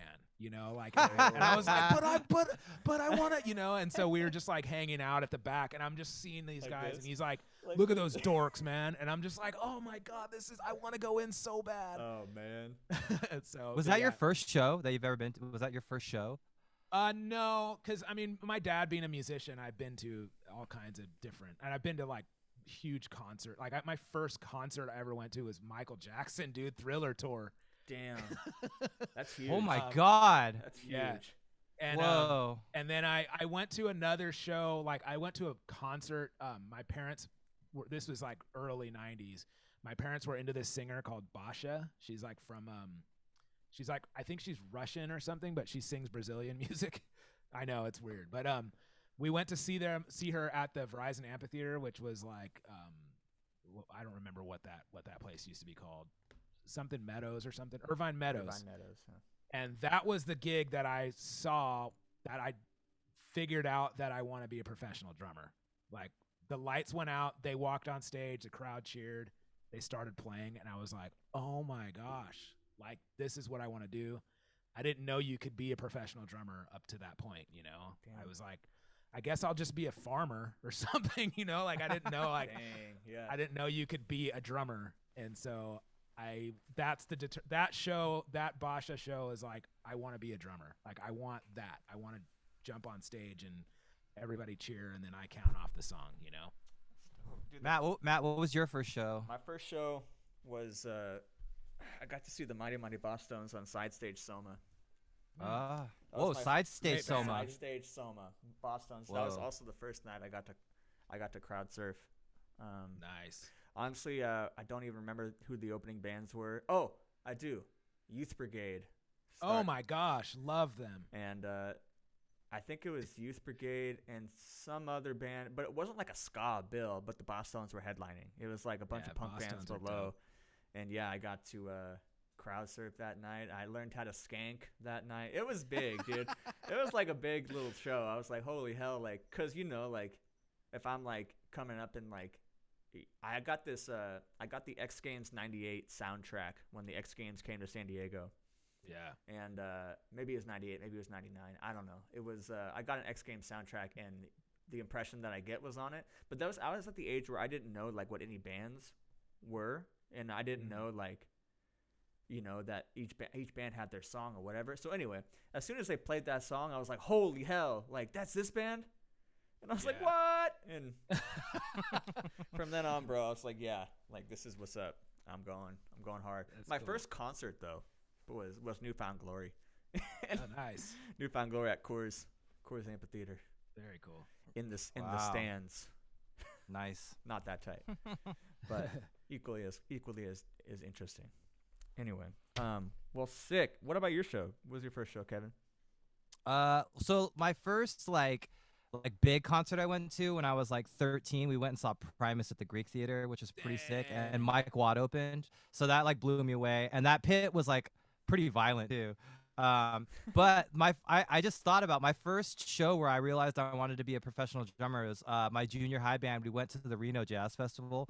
like, and I was like, but I want to, and so we were just like hanging out at the back, and I'm just seeing these guys, and he's like, look at those dorks, man. And I'm just like, oh my God, I want to go in so bad.
Oh man.
So
was that your first show that you've ever been to? Was that your first show?
No, because I mean, my dad being a musician, I've been to all kinds of different, and I've been to like huge concert. Like my first concert I ever went to was Michael Jackson, dude, Thriller tour.
Damn. That's huge.
Oh my God.
That's huge.
Yeah. And
whoa.
And then I went to another show. Like I went to a concert. My parents were, this was like early 90s. My parents were into this singer called Basha. She's like from she's like, I think she's Russian or something, but she sings Brazilian music. I know, it's weird. But we went to see her at the Verizon Amphitheater, which was like I don't remember what that place used to be called. Something Meadows or something. Irvine Meadows.
Irvine Meadows. Huh.
And that was the gig that I saw that I figured out that I want to be a professional drummer. Like the lights went out, they walked on stage, the crowd cheered, they started playing, and I was like, oh my gosh, like this is what I want to do. I didn't know you could be a professional drummer up to that point, you know.
Damn.
I was like, I guess I'll just be a farmer or something, you know, like I didn't know like
Dang, yeah.
I didn't know you could be a drummer. And so that Basha show is like, I want to be a drummer. Like I want that. I want to jump on stage and everybody cheer and then I count off the song, you know.
Dude,
Matt, what was your first show?
my first show was I got to see the Mighty Mighty Boss Stones on Side Stage Soma.
Ah,
That was my
Side Stage
great band.
Soma.
Side Stage Soma, Boston. That was
Whoa.
also the first night I got to crowd surf.
Nice.
Honestly, I don't even remember who the opening bands were. Oh, I do. Youth Brigade.
Oh my gosh, love them.
And I think it was Youth Brigade and some other band, but it wasn't like a ska bill. But the Boston's were headlining. It was like a bunch
Yeah,
of punk bands
Boston's are
below.
dope.
And yeah, I got to crowd surf that night. I learned how to skank that night. It was big, dude. It was like a big little show. I was like, holy hell, like, cause you know, like, if I'm like coming up and like, I got this, I got the X Games '98 soundtrack when the X Games came to San Diego,
Yeah.
and maybe it was '98, maybe it was '99. I don't know. It was I got an X Games soundtrack, and the impression that I get was on it. But I was at the age where I didn't know like what any bands were, and I didn't know like, you know, that each band had their song or whatever. So anyway, as soon as they played that song, I was like, holy hell, like that's this band. And I was like,
Yeah.
what? And from then on, bro, I was like, yeah, like this is what's up. I'm going hard.
That's
My
cool.
first concert though was Newfound Glory.
Oh, nice.
Newfound Glory at Coors Amphitheater
Very cool.
in the
Wow.
stands.
Nice.
Not that tight, but equally as interesting. Anyway, well, sick. What about your show? What was your first show, Kevin?
So my first like big concert I went to when I was like 13, we went and saw Primus at the Greek Theater, which was pretty sick, and
Dang.
Mike Watt opened, so that like blew me away, and that pit was like pretty violent too. But I just thought about my first show where I realized I wanted to be a professional drummer was my junior high band. We went to the Reno Jazz Festival,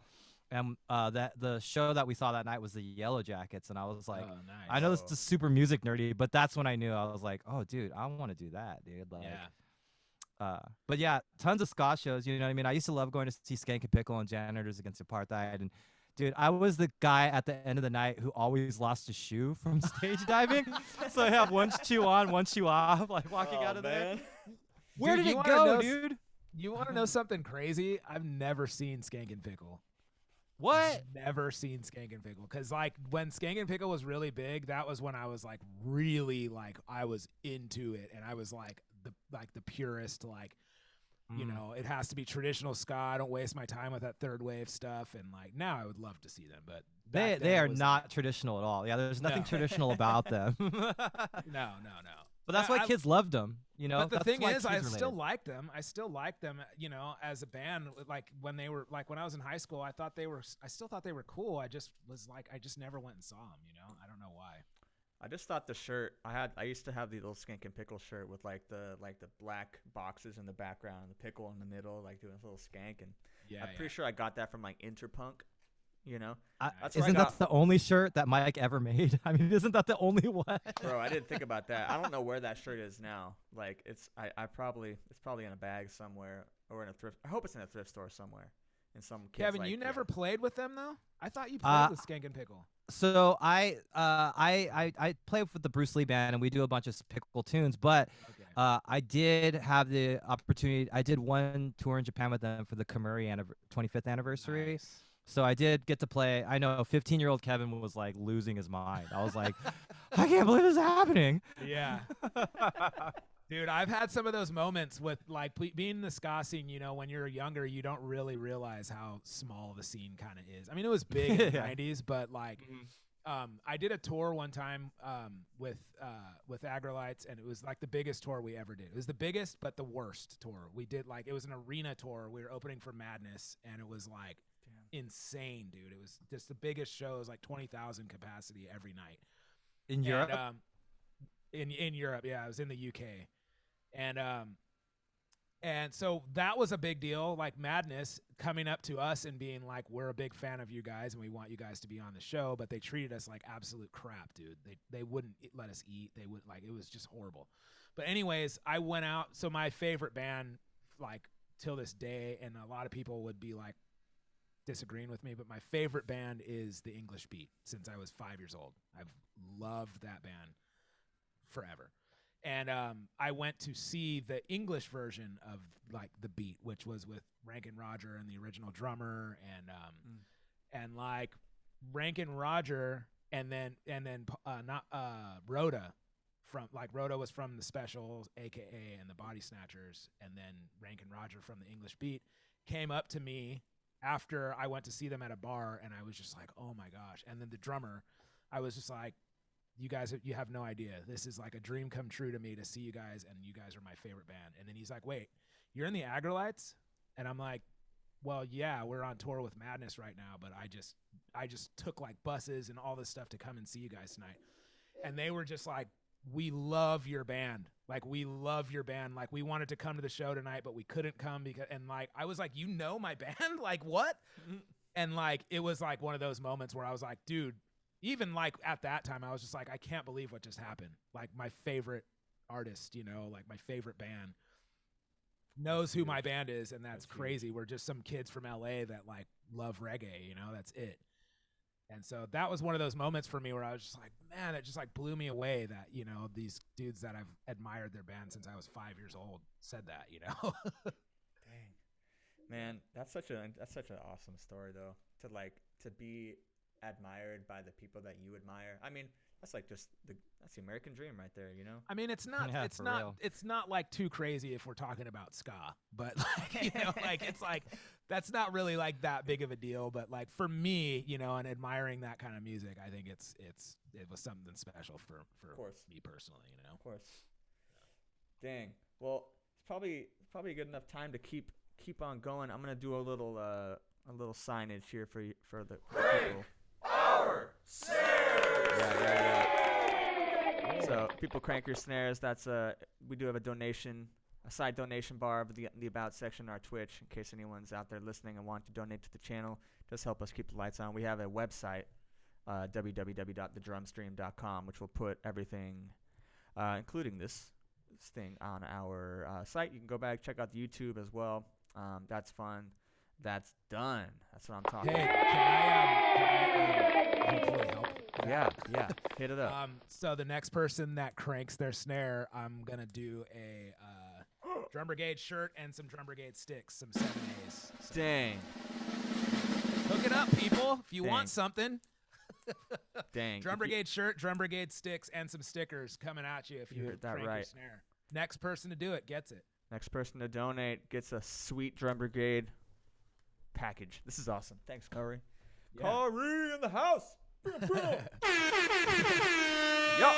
and the show that we saw that night was the Yellow Jackets, and I was like,
oh, nice.
I know this is super music nerdy, but that's when I knew I was like, oh dude, I want to do that, dude. Like,
Yeah.
but yeah, tons of ska shows. You know what I mean? I used to love going to see Skank and Pickle and Janitors Against Apartheid. And dude, I was the guy at the end of the night who always lost his shoe from stage diving. So I have one shoe on, one shoe off, like walking out of there. Where
Dude,
did
you
it
wanna
go,
know
dude?
You want to know something crazy? I've never seen Skank and Pickle.
What?
Never seen Skank and Pickle. Because, like, when Skank and Pickle was really big, that was when I was, like, really, like, I was into it. And I was, like, the purist, like, you know, it has to be traditional ska. I don't waste my time with that third wave stuff. And, like, now I would love to see them. But back
They
then
are
it was
not traditional at all. Yeah, there's nothing
No.
traditional about them.
Like, no.
But that's why
I-
kids loved them. You know,
But the
That's
thing
why
is, I
kids
still
related.
like them. I still like them, you know, as a band. Like when they were, like when I was in high school, I still thought they were cool. I just never went and saw them, you know? I don't know why.
I just thought the shirt I used to have the little Skink and Pickle shirt with like the black boxes in the background and the pickle in the middle, like doing this little skank, and
Yeah.
I'm pretty sure I got that from like Interpunk, you know.
I-
That's where I
Isn't
got-
that the only shirt that Mike ever made? I mean, isn't that the only one?
Bro, I didn't think about that. I don't know where that shirt is now. Like it's probably in a bag somewhere or in a thrift. I hope it's in a thrift store somewhere. In some kid's,
Kevin,
like,
you never
yeah.
played with them though? I thought you played with Skank and Pickle.
So I play with the Bruce Lee band and we do a bunch of pickle tunes, but
Okay.
I did have the opportunity. I did one tour in Japan with them for the Kamuri 25th anniversary.
Nice.
So I did get to play. I know 15-year-old Kevin was like losing his mind. I was like, I can't believe this is happening.
Yeah. Dude, I've had some of those moments with like being in the ska scene, you know, when you're younger, you don't really realize how small the scene kind of is. I mean, it was big in the
Yeah.
90s, but like I did a tour one time with Agrolites, and it was like the biggest tour we ever did. It was the biggest but the worst tour. We did like, it was an arena tour. We were opening for Madness, and it was like insane, dude. It was just the biggest show. It was like 20,000 capacity every night.
In Europe?
And, in Europe, yeah, I was in the UK, and so that was a big deal. Like Madness coming up to us and being like, "We're a big fan of you guys, and we want you guys to be on the show," but they treated us like absolute crap, dude. They wouldn't let us eat. They would, like, it was just horrible. But anyways, I went out. So my favorite band like till this day, and a lot of people would be like disagreeing with me, but my favorite band is the English Beat since I was 5 years old. I've loved that band forever. And I went to see the English version of like the Beat, which was with Rankin Roger and the original drummer, and like Rankin Roger, and then not Rhoda from like Rhoda was from the Specials, AKA, and the Body Snatchers, and then Rankin Roger from the English Beat came up to me after I went to see them at a bar, and I was just like, oh my gosh. And then the drummer, I was just like, you guys, you have no idea. This is like a dream come true to me to see you guys, and you guys are my favorite band. And then he's like, wait, you're in the Agrolites? And I'm like, well, yeah, we're on tour with Madness right now, but I just took like buses and all this stuff to come and see you guys tonight. And they were just like, we love your band. Like, we love your band. Like, we wanted to come to the show tonight, but we couldn't come because, and like, I was like, you know my band? Like, what? And like, it was like one of those moments where I was like, dude, even like at that time, I was just like, I can't believe what just happened. Like, my favorite artist, you know, like my favorite band knows who my band is. And that's crazy. We're just some kids from LA that like love reggae, you know, that's it. And so that was one of those moments for me where I was just like, man, it just like blew me away that, you know, these dudes that I've admired their band since I was 5 years old said that, you know.
Dang, man, that's such an awesome story though, to be admired by the people that you admire. I mean, that's like that's the American dream right there, you know.
I mean, it's not like too crazy if we're talking about ska, but like, you know, like it's like that's not really like that big of a deal. But like for me, you know, and admiring that kind of music, I think it was something special for me personally, you know.
Of course. Dang. Well, it's probably a good enough time to keep on going. I'm gonna do a little signage here for the people.
Our snares.
Yeah. So people crank your snares. That's we do have a side donation bar of the about section on our Twitch in case anyone's out there listening and want to donate to the channel. Just help us keep the lights on. We have a website, www.thedrumstream.com, which will put everything, including this thing, on our site. You can go back, check out the YouTube as well. That's fun. That's done. That's what I'm talking about.
Hey, can I hopefully help?
Yeah. Hit it up.
So the next person that cranks their snare, I'm going to do a Drum Brigade shirt and some Drum Brigade sticks, some 7As. So
Dang.
Hook it up, people, if you want something.
Dang.
Drum Brigade shirt, Drum Brigade sticks, and some stickers coming at you if you
heard that
crank
right.
your snare. Next person to do it gets it.
Next person to donate gets a sweet Drum Brigade package. This is awesome. Thanks, Korey.
Yeah.
Korey in the house. Yo.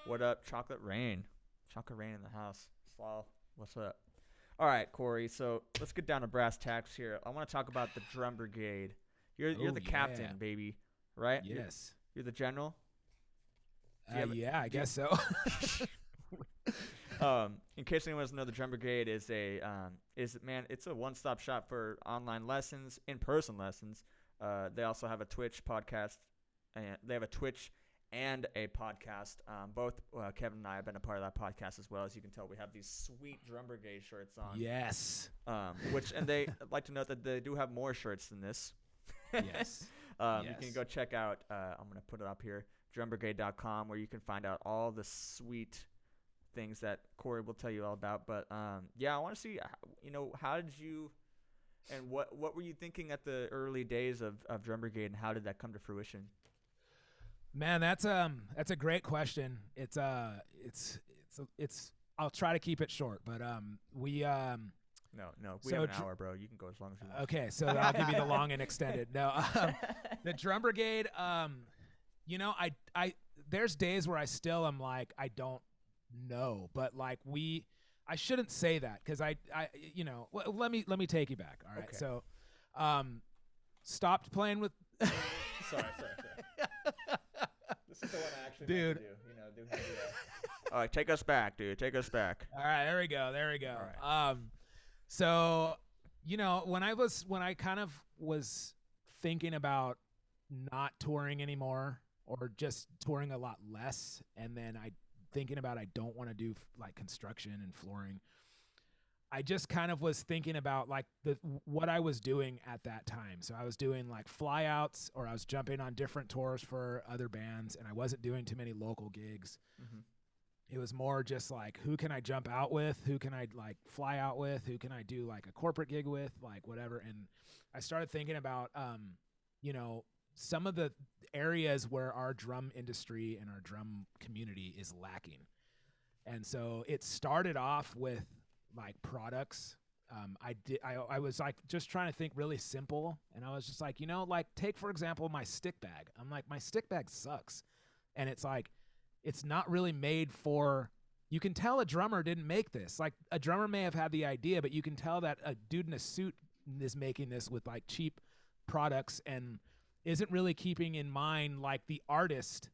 What up, Chocolate Rain? Chocolate Rain in the house. Slaw, what's up? All right, Korey. So let's get down to brass tacks here. I want to talk about the Drum Brigade. You're the captain, baby, right?
Yes.
You're the general.
I guess so.
In case anyone doesn't know, the Drum Brigade is it's a one-stop shop for online lessons, in-person lessons. They also have a Twitch podcast, and they have a Twitch and a podcast. Both Kevin and I have been a part of that podcast as well. As you can tell, we have these sweet Drum Brigade shirts on.
Yes.
And they like to note that they do have more shirts than this.
Yes.
You can go check out. I'm gonna put it up here, drumbrigade.com, where you can find out all the sweet things that Korey will tell you all about. But I want to see, how did you, and what were you thinking at the early days of Drum Brigade, and how did that come to fruition?
Man, that's a great question. It's I'll try to keep it short, but we
No, we have an hour, bro. You can go as long as you want.
Okay, so I'll give you the long and extended. No, the Drum Brigade, I there's days where I still am like, I don't know, but like I shouldn't say that because let me take you back. All right.
Okay.
So, stopped playing with.
Sorry. This is the one I actually
Dude.
Do. All right, take us back, dude. Take us back.
All right, there we go.
All right.
So, when I kind of was thinking about not touring anymore or just touring a lot less, and then thinking about I don't want to do like construction and flooring, I just kind of was thinking about like what I was doing at that time. So I was doing like flyouts, or I was jumping on different tours for other bands, and I wasn't doing too many local gigs.
Mm-hmm.
It was more just like, who can I jump out with? Who can I like fly out with? Who can I do like a corporate gig with? Like whatever. And I started thinking about, you know, some of the areas where our drum industry and our drum community is lacking. And so it started off with like products. I was like just trying to think really simple, and I was just like, you know, like take for example my stick bag. I'm like, my stick bag sucks, and it's like, it's not really made for. You can tell a drummer didn't make this. Like a drummer may have had the idea, but you can tell that a dude in a suit is making this with like cheap products and isn't really keeping in mind like the artist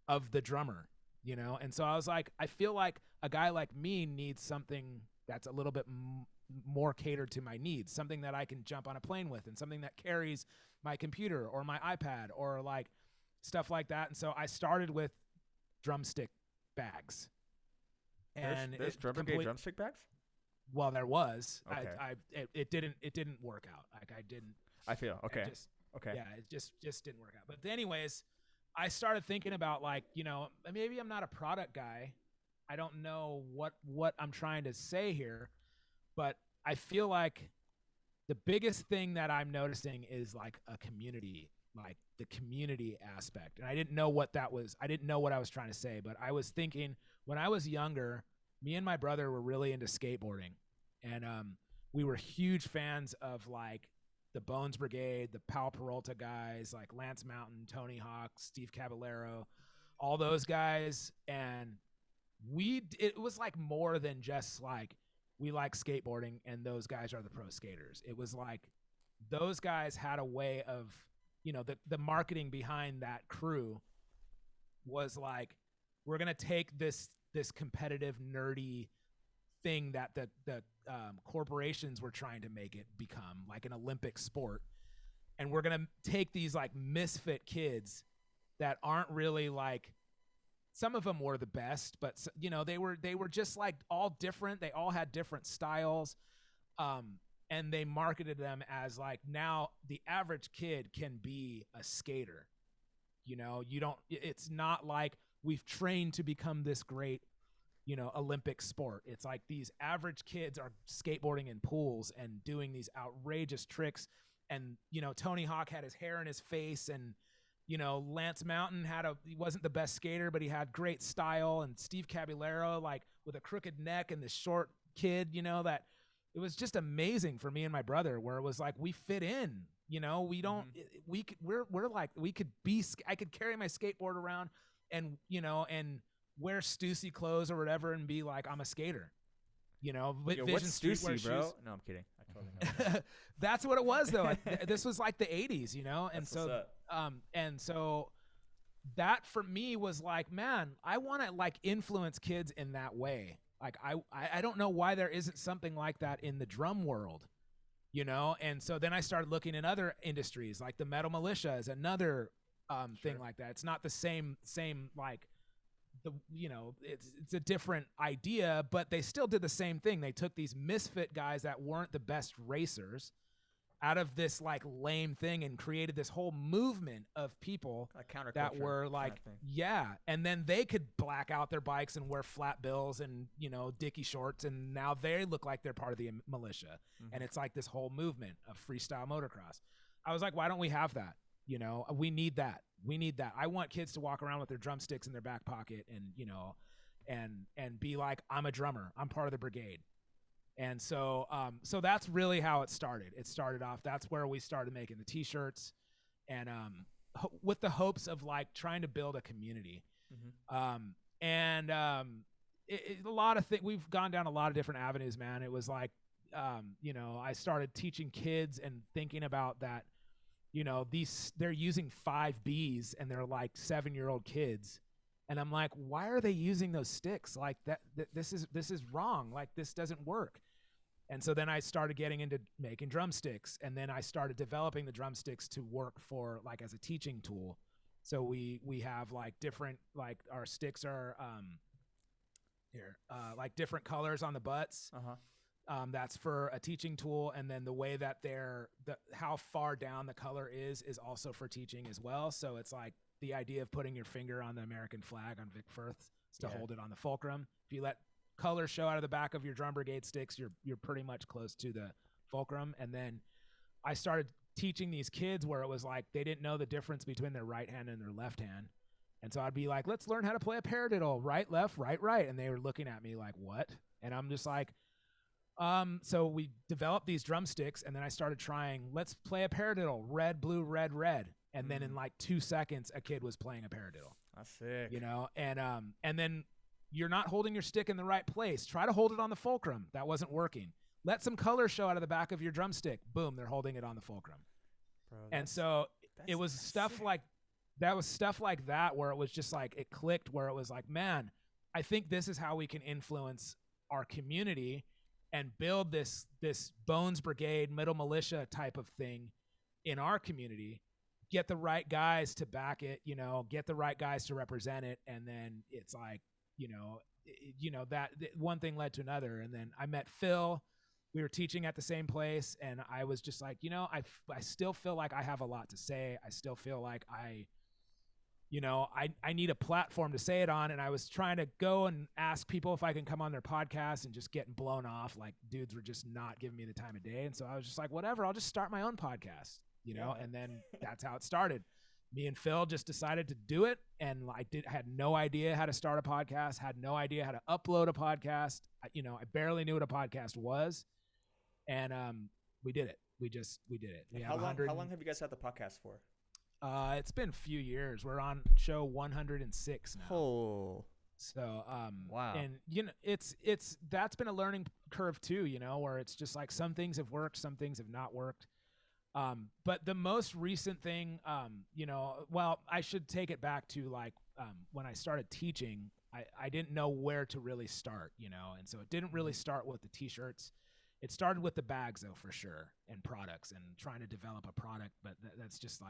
of the drummer, you know? And so I was like, I feel like a guy like me needs something that's a little bit more catered to my needs, something that I can jump on a plane with, and something that carries my computer or my iPad or like stuff like that. And so I started with drumstick bags. And
there's drum brigade drumstick bags?
Well, there was.
Okay.
It didn't work out. Like I didn't.
I feel okay. Okay.
Yeah, it just didn't work out. But anyways, I started thinking about like, you know, maybe I'm not a product guy. I don't know what I'm trying to say here, but I feel like the biggest thing that I'm noticing is like a community, like the community aspect. And I didn't know what that was. I didn't know what I was trying to say, but I was thinking when I was younger, me and my brother were really into skateboarding, and we were huge fans of like the Bones Brigade, the Pal Peralta guys, like Lance Mountain, Tony Hawk, Steve Caballero, all those guys. And it was like more than just like, we like skateboarding and those guys are the pro skaters. It was like those guys had a way of, you know, the marketing behind that crew was like, we're going to take this competitive nerdy thing that the corporations were trying to make it become like an Olympic sport, and we're gonna take these like misfit kids that aren't really like, some of them were the best, but you know, they were just like all different. They all had different styles, and they marketed them as like, now the average kid can be a skater. You know, it's not like we've trained to become this great, you know, Olympic sport. It's like these average kids are skateboarding in pools and doing these outrageous tricks. And, you know, Tony Hawk had his hair in his face, and, you know, Lance Mountain he wasn't the best skater, but he had great style. And Steve Caballero, like with a crooked neck and this short kid, you know, that it was just amazing for me and my brother, where it was like, we fit in, you know, we don't, we're like, I could carry my skateboard around and, you know, and wear Stussy clothes or whatever and be like, I'm a skater, you know.
Yo, what's Stussy, bro? No, I'm kidding. I totally know.
That's what it was though. This was like the 80s, you know. And
That's
so that for me was like, man, I want to like influence kids in that way. Like I don't know why there isn't something like that in the drum world, you know. And so then I started looking in other industries, like the Metal Militia is another thing like that. It's not the same like, you know, it's a different idea, but they still did the same thing. They took these misfit guys that weren't the best racers out of this like lame thing and created this whole movement of people that were like, yeah. And then they could black out their bikes and wear flat bills and, you know, dicky shorts. And now they look like they're part of the militia. Mm-hmm. And it's like this whole movement of freestyle motocross. I was like, why don't we have that? You know, we need that. We need that. I want kids to walk around with their drumsticks in their back pocket and, you know, and be like, I'm a drummer. I'm part of the brigade. And so so that's really how it started. It started off, that's where we started making the T-shirts, and with the hopes of like trying to build a community. Mm-hmm. A lot of things, we've gone down a lot of different avenues, man. It was like, you know, I started teaching kids and thinking about that, you know, they're using 5Bs and they're like 7-year-old kids. And I'm like, why are they using those sticks? Like this is wrong. Like this doesn't work. And so then I started getting into making drumsticks, and then I started developing the drumsticks to work for like as a teaching tool. So we have like different, like our sticks are like different colors on the butts.
Uh-huh.
That's for a teaching tool, and then the way that how far down the color is also for teaching as well. So it's like the idea of putting your finger on the American flag on Vic Firth's to hold it on the fulcrum. If you let color show out of the back of your drum brigade sticks, you're pretty much close to the fulcrum. And then I started teaching these kids where it was like they didn't know the difference between their right hand and their left hand. And so I'd be like, let's learn how to play a paradiddle, right, left, right, right. And they were looking at me like, what? And I'm just like, so we developed these drumsticks, and then I started trying, let's play a paradiddle, red, blue, red, red. And then in like 2 seconds, a kid was playing a paradiddle.
That's sick.
You know, and then you're not holding your stick in the right place. Try to hold it on the fulcrum. That wasn't working. Let some color show out of the back of your drumstick. Boom, they're holding it on the fulcrum.
Bro,
and so it was stuff like that. Was stuff like that where it was just like it clicked. Where it was like, man, I think this is how we can influence our community and build this Bones Brigade, middle militia type of thing in our community. Get the right guys to back it, you know, get the right guys to represent it. And then it's like, that one thing led to another. And then I met Phil. We were teaching at the same place. And I was just like, I still feel like I have a lot to say. I still feel like I need a platform to say it on. And I was trying to go and ask people if I can come on their podcast, and just getting blown off. Like dudes were just not giving me the time of day. And so I was just like, whatever, I'll just start my own podcast. And then that's how it started. Me and Phil just decided to do it. And I had no idea how to start a podcast, had no idea how to upload a podcast. I barely knew what a podcast was. And we did it. We did it.
How long have you guys had the podcast for?
It's been a few years. We're on show 106 now.
Oh.
So,
wow.
And that's been a learning curve too, where it's just like some things have worked, some things have not worked. But the most recent thing, I should take it back to like, when I started teaching, I didn't know where to really start, and so it didn't really start with the t-shirts. It started with the bags though, for sure, and products, and trying to develop a product, but that's just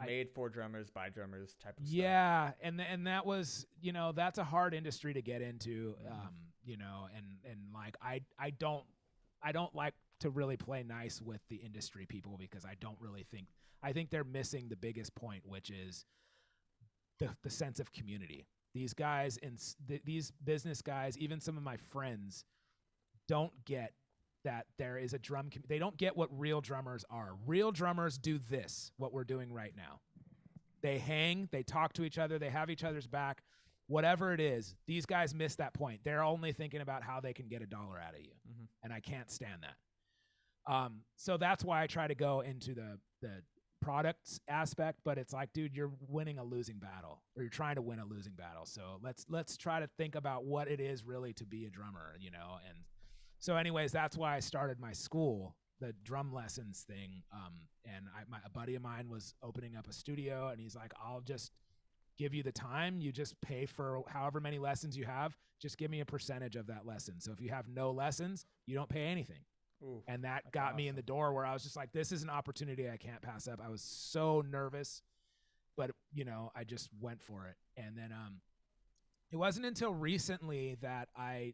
made for drummers by drummers type of stuff.
Yeah. And that was, that's a hard industry to get into, and like, I don't like to really play nice with the industry people, because I think they're missing the biggest point, which is the sense of community. These guys these business guys, even some of my friends, don't get that there is a drum. They don't get what real drummers are. Real drummers do this, what we're doing right now. They hang, they talk to each other, they have each other's back, whatever it is. These guys miss that point. They're only thinking about how they can get $1 out of you. Mm-hmm. And I can't stand that. So that's why I try to go into the products aspect, but it's like, dude, you're winning a losing battle, or you're trying to win a losing battle. So let's try to think about what it is really to be a drummer, and so anyways, that's why I started my school, the drum lessons thing. And a buddy of mine was opening up a studio, and he's like, I'll just give you the time. You just pay for however many lessons you have. Just give me a percentage of that lesson. So if you have no lessons, you don't pay anything.
Ooh,
and that got me in the door, where I was just like, this is an opportunity I can't pass up. I was so nervous, but I just went for it. And then it wasn't until recently that I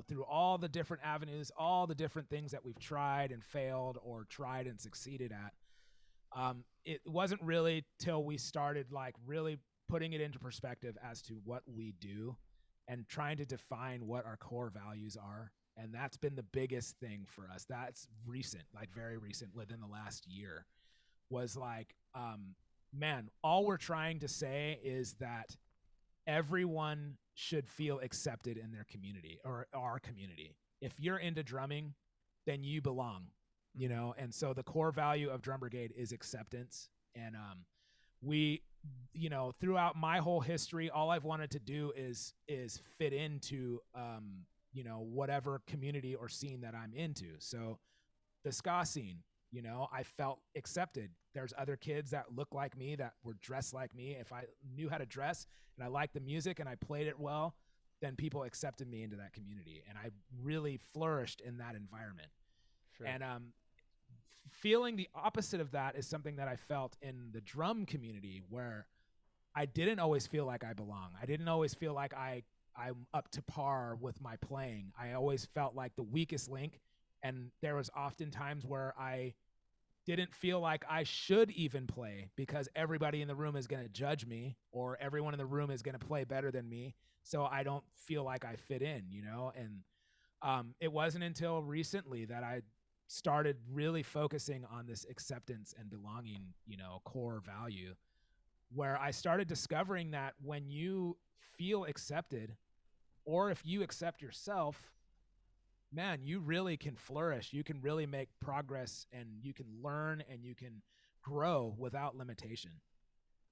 through all the different avenues, all the different things that we've tried and failed, or tried and succeeded at, it wasn't really till we started like really putting it into perspective as to what we do, and trying to define what our core values are. And that's been the biggest thing for us. That's recent, like very recent, within the last year, was like, man, all we're trying to say is that everyone should feel accepted in their community, or our community. If you're into drumming, then you belong, and so the core value of Drum Brigade is acceptance. And we, throughout my whole history, all I've wanted to do is fit into whatever community or scene that I'm into. So the ska scene, I felt accepted. There's other kids that look like me, that were dressed like me. If I knew how to dress and I liked the music and I played it well, then people accepted me into that community. And I really flourished in that environment. Sure. And feeling the opposite of that is something that I felt in the drum community, where I didn't always feel like I belong. I didn't always feel like I I'm up to par with my playing. I always felt like the weakest link, and there was often times where I didn't feel like I should even play because everybody in the room is going to judge me, or everyone in the room is going to play better than me. So I don't feel like I fit in, you know? And it wasn't until recently that I started really focusing on this acceptance and belonging, you know, core value, where I started discovering that when you feel accepted, or if you accept yourself, man, you really can flourish. You can really make progress, and you can learn and you can grow without limitation.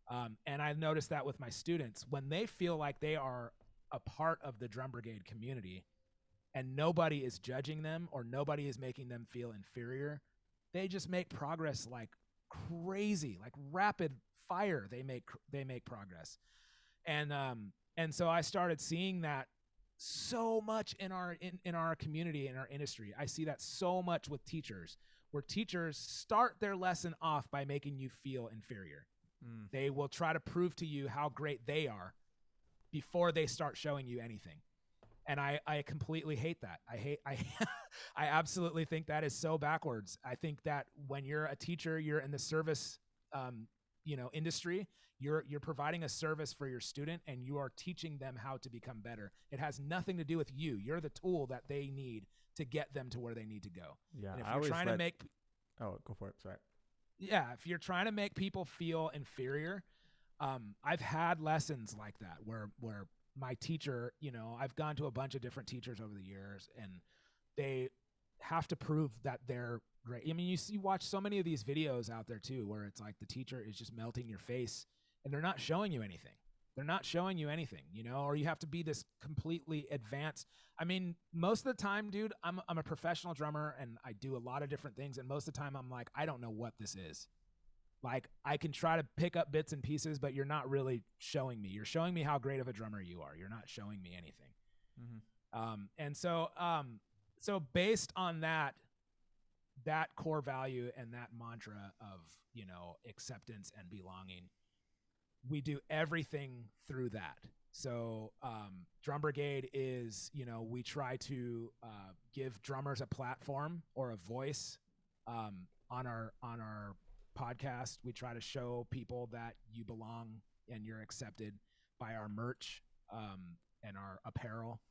And I've noticed that with my students, when they feel like they are a part of the drum brigade community and nobody is judging them or nobody is making them feel inferior, they just make progress like crazy, like rapid fire. They make progress. And so I started seeing that so much in our community, in our industry. I see that so much with teachers, where teachers start their lesson off by making you feel inferior. They will try to prove to you how great they are before they start showing you anything. And I completely hate that. I absolutely think that is so backwards. I think that when you're a teacher, you're in the service industry. You're providing a service for your student, and you are teaching them how to become better. It has nothing to do with you. You're the tool that they need to get them to where they need to go.
Yeah,
and if you're trying to make
Oh, go for it. Sorry.
Yeah, if you're trying to make people feel inferior, I've had lessons like that where my teacher, you know, I've gone to a bunch of different teachers over the years, and they have to prove that they're great. I mean, you watch so many of these videos out there too, where it's like the teacher is just melting your face, and they're not showing you anything. They're not showing you anything, you know, or you have to be this completely advanced. I mean, most of the time, dude, I'm a professional drummer, and I do a lot of different things. And most of the time I'm like, I don't know what this is. Like, I can try to pick up bits and pieces, but you're not really showing me. You're showing me how great of a drummer you are. You're not showing me anything. And so based on that core value and that mantra of, you know, acceptance and belonging, we do everything through that. So Drum Brigade is, you know, we try to give drummers a platform or a voice on our podcast. We try to show people that you belong and you're accepted by our merch and our apparel.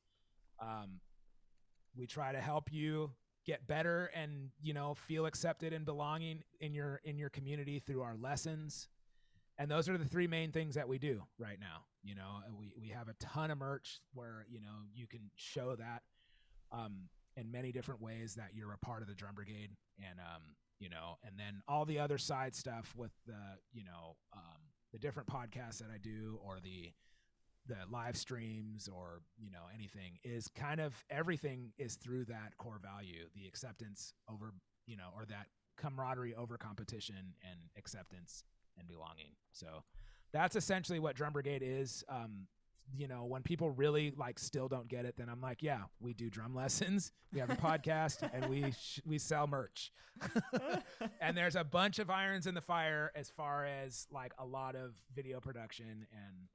We try to help you get better and, you know, feel accepted and belonging in your community through our lessons. And those are the three main things that we do right now. You know, we have a ton of merch where, you know, you can show that in many different ways that you're a part of the Drum Brigade. And, you know, and then all the other side stuff with the, you know, the different podcasts that I do, or the live streams, or, you know, anything, is kind of everything is through that core value, the acceptance over, you know, or that camaraderie over competition, and acceptance and belonging. So that's essentially what Drum Brigade is. You know, when people really like still don't get it, then I'm like, yeah, we do drum lessons, we have a podcast, and we sell merch. And there's a bunch of irons in the fire as far as like a lot of video production and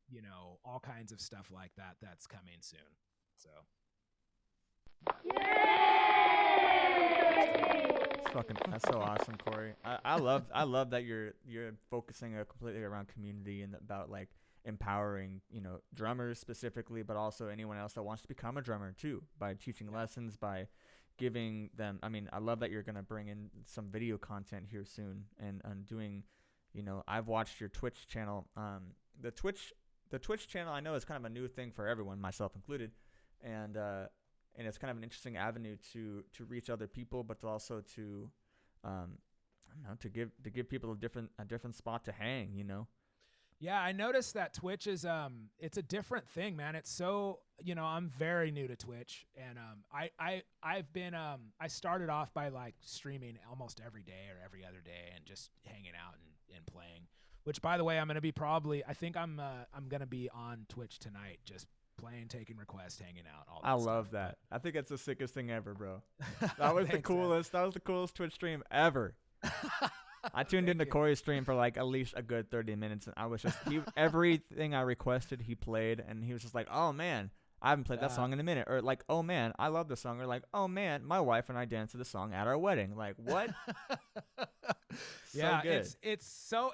you know, all kinds of stuff like that that's coming soon. So
That's so awesome, Korey. I love that you're focusing completely around community and about like empowering, you know, drummers specifically, but also anyone else that wants to become a drummer too, by teaching lessons, by giving them. I mean, I love that you're gonna bring in some video content here soon, and doing, you know, I've watched your Twitch channel. The Twitch channel, I know, is kind of a new thing for everyone, myself included, and it's kind of an interesting avenue to reach other people, but to also to I don't know, to give people a different spot to hang, you know.
Yeah, I noticed that Twitch is it's a different thing, man. It's so, you know, I'm very new to Twitch, and I've been I started off by like streaming almost every day or every other day and just hanging out and playing. Which, by the way, I'm gonna be on Twitch tonight, just playing, taking requests, hanging out. All that
I love
stuff.
that. I think it's the sickest thing ever, bro. That was
Thanks,
the coolest. Man. That was the coolest Twitch stream ever. I tuned into Korey's stream for like at least a good 30 minutes, and I was just everything I requested he played, and he was just like, "Oh man, I haven't played that song in a minute," or like, "Oh man, I love this song," or like, "Oh man, my wife and I danced to the song at our wedding." Like, what?
Yeah,
good.
it's so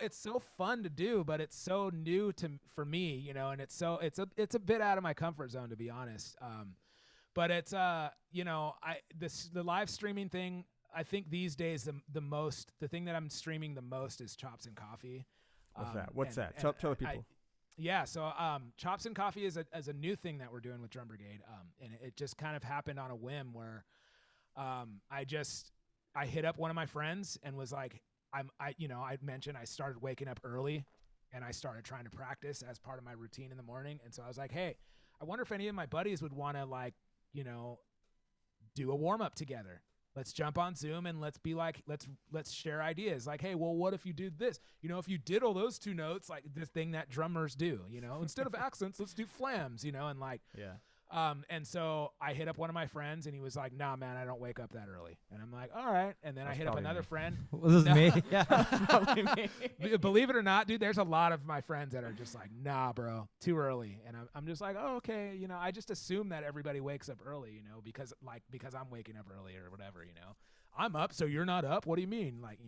fun to do, but it's so new for me, you know, and it's a bit out of my comfort zone, to be honest. But it's you know, the live streaming thing. I think these days the thing that I'm streaming the most is Chops and Coffee.
What's that? Tell the people.
Yeah, so Chops and Coffee is a new thing that we're doing with Drum Brigade, and it just kind of happened on a whim where I hit up one of my friends and was like, I mentioned I started waking up early, and I started trying to practice as part of my routine in the morning, and so I was like, hey, I wonder if any of my buddies would want to do a warm up together. Let's jump on Zoom and let's share ideas. Like, hey, well, what if you did this? If you diddle those two notes, like this thing that drummers do, instead of accents, let's do flams, and like,
yeah.
And so I hit up one of my friends and he was like, nah, man, I don't wake up that early. And I'm like, all right. And then I hit up another friend.
This is me. Yeah.
Probably me.
Believe it or not, dude, there's a lot of my friends that are just like, nah, bro, too early. And I'm just like, oh, okay. I just assume that everybody wakes up early, because I'm waking up early or whatever, I'm up. So you're not up. What do you mean? Like,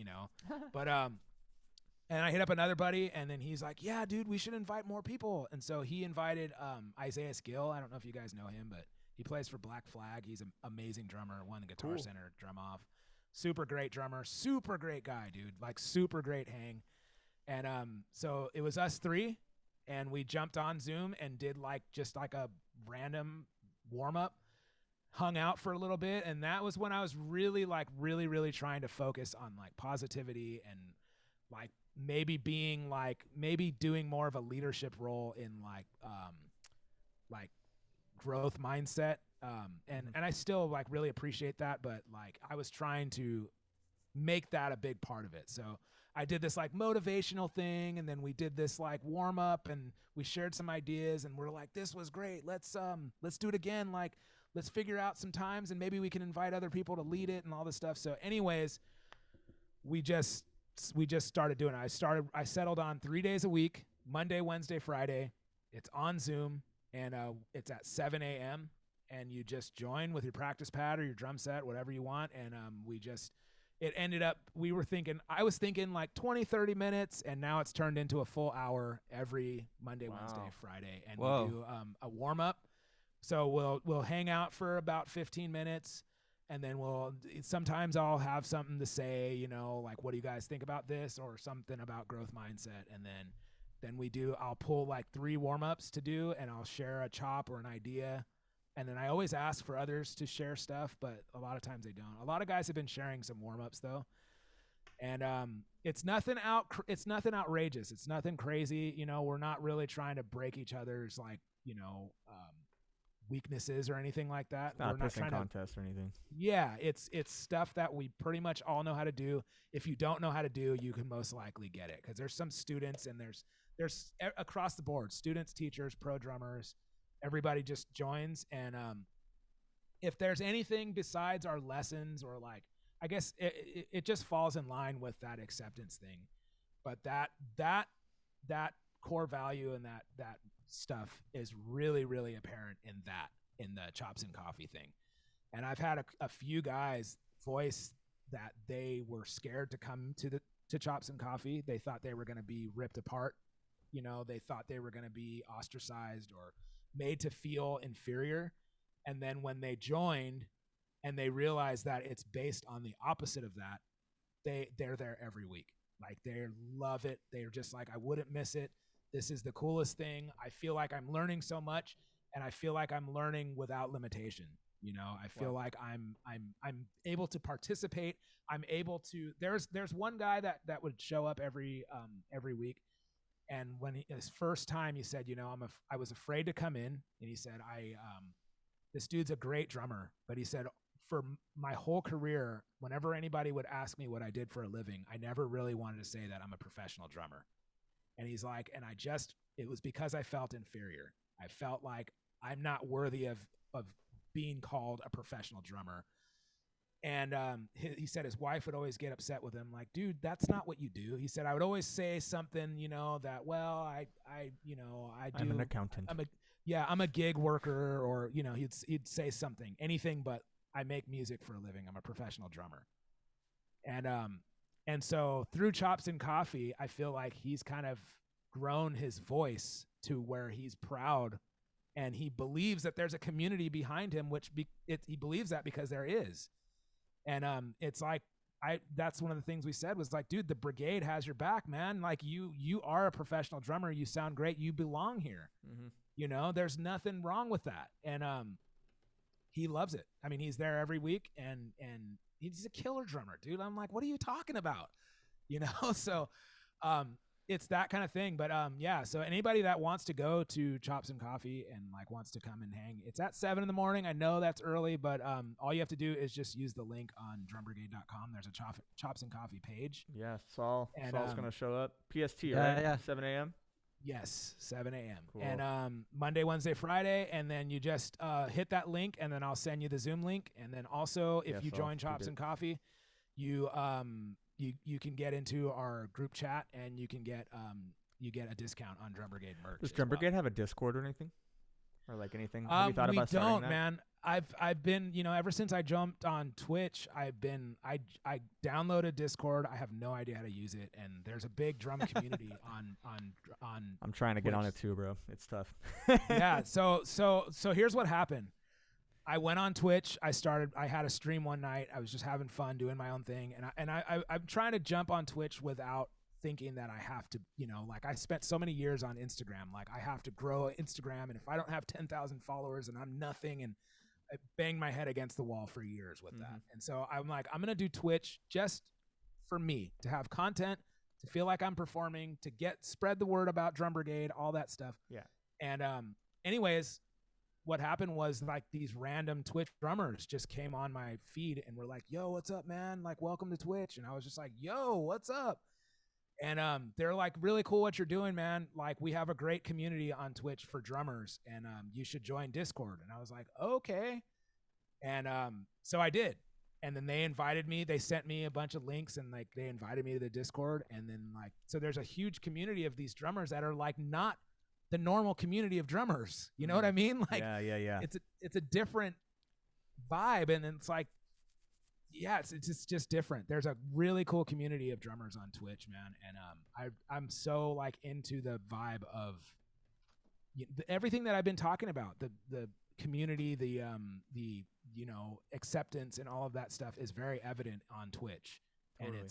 but, and I hit up another buddy, and then he's like, yeah, dude, we should invite more people. And so he invited Isaiah Skill. I don't know if you guys know him, but he plays for Black Flag. He's an amazing drummer, won the Guitar Center drum off. Super great drummer, super great guy, dude. Like, super great hang. And so it was us three, and we jumped on Zoom and did just a random warm-up, hung out for a little bit, and that was when I was really trying to focus on positivity and maybe doing more of a leadership role in growth mindset. And I still really appreciate that, but I was trying to make that a big part of it. So I did this motivational thing, and then we did this warm up, and we shared some ideas, and we're like, this was great. Let's do it again. Let's figure out some times, and maybe we can invite other people to lead it and all this stuff. So anyways, we just started doing it. I settled on 3 days a week, Monday, Wednesday, Friday. It's on Zoom, and it's at 7 a.m. And you just join with your practice pad or your drum set, whatever you want. And it ended up, I was thinking 20, 30 minutes, and now it's turned into a full hour every Monday, Wednesday, Friday. And we do a warm up. So we'll hang out for about 15 minutes. And then sometimes I'll have something to say, what do you guys think about this, or something about growth mindset. And then I'll pull 3 warm-ups to do, and I'll share a chop or an idea. And then I always ask for others to share stuff, but a lot of times they don't. A lot of guys have been sharing some warm-ups though. And it's nothing outrageous. It's nothing crazy. We're not really trying to break each other's weaknesses or anything like that.
We're not trying contest or anything.
Yeah, it's stuff that we pretty much all know how to do. If you don't know how to do, you can most likely get it, because there's some students, and there's across the board, students, teachers, pro drummers, everybody just joins. And if there's anything besides our lessons, or I guess it just falls in line with that acceptance thing. But that core value and that stuff is really, really apparent in the Chops and Coffee thing. And I've had a few guys voice that they were scared to come to Chops and Coffee. They thought they were going to be ripped apart. They thought they were going to be ostracized or made to feel inferior. And then when they joined and they realized that it's based on the opposite of that, they're there every week. They love it. They're just I wouldn't miss it. This is the coolest thing. I feel like I'm learning so much, and I feel like I'm learning without limitation. I feel like I'm able to participate. I'm able to. There's one guy that would show up every week, and when his first time, he said, I was afraid to come in, and he said, this dude's a great drummer, but he said, for my whole career, whenever anybody would ask me what I did for a living, I never really wanted to say that I'm a professional drummer. And he's like, and it was because I felt inferior. I felt like I'm not worthy of being called a professional drummer. And he said his wife would always get upset with him, like, dude, that's not what you do. He said, I would always say something, that, well, I do.
I'm an accountant.
I'm a gig worker, or, he'd say something, anything but I make music for a living. I'm a professional drummer. And so through Chops and Coffee, I feel like he's kind of grown his voice to where he's proud, and he believes that there's a community behind him, he believes that because there is. And it's like, that's one of the things we said was like, dude, the brigade has your back, man. Like you are a professional drummer. You sound great. You belong here. Mm-hmm. There's nothing wrong with that. And he loves it. I mean, he's there every week, and he's a killer drummer, dude. I'm like, what are you talking about? So it's that kind of thing. But yeah, so anybody that wants to go to Chops and Coffee and like wants to come and hang, it's at 7 a.m. I know that's early, but all you have to do is just use the link on drumbrigade.com. There's a Chops and Coffee page.
Yeah, Saul's gonna show up. PST,
yeah,
right?
yeah.
7 a.m.
Yes, 7 a.m.
Cool.
And Monday, Wednesday, Friday, and then you just hit that link, and then I'll send you the Zoom link. And then also, if you join Chops and Coffee, you can get into our group chat, and you can get a discount on Drum Brigade merch.
Does Drum Brigade have a Discord or anything, or like anything? Have you thought about starting that?
We don't, man. I've been, ever since I jumped on Twitch, I downloaded Discord. I have no idea how to use it, and there's a big drum community on.
I'm trying to
Twitch.
get on it too, bro. It's tough.
Yeah. So here's what happened. I went on Twitch. I had a stream one night. I was just having fun doing my own thing, and I'm trying to jump on Twitch without thinking that I have to, like I spent so many years on Instagram, like I have to grow Instagram, and if I don't have 10,000 followers and I'm nothing, and I banged my head against the wall for years with that. And so I'm like, I'm gonna do Twitch just for me, to have content, to feel like I'm performing, to spread the word about Drum Brigade, all that stuff.
Yeah.
And anyways, what happened was like these random Twitch drummers just came on my feed and were like, yo, what's up, man? Like, welcome to Twitch. And I was just like, yo, what's up? And they're like, really cool what you're doing, man. Like, we have a great community on Twitch for drummers, and you should join Discord. And I was like, okay. And so I did. And then they invited me. They sent me a bunch of links, and like they invited me to the Discord. And then like, so there's a huge community of these drummers that are like not the normal community of drummers. You know what I mean? Like,
yeah.
It's a different vibe, and it's like, yeah, it's just different. There's a really cool community of drummers on Twitch, man, and I'm so like into the vibe of everything that I've been talking about. The community, the acceptance, and all of that stuff is very evident on Twitch. Totally. And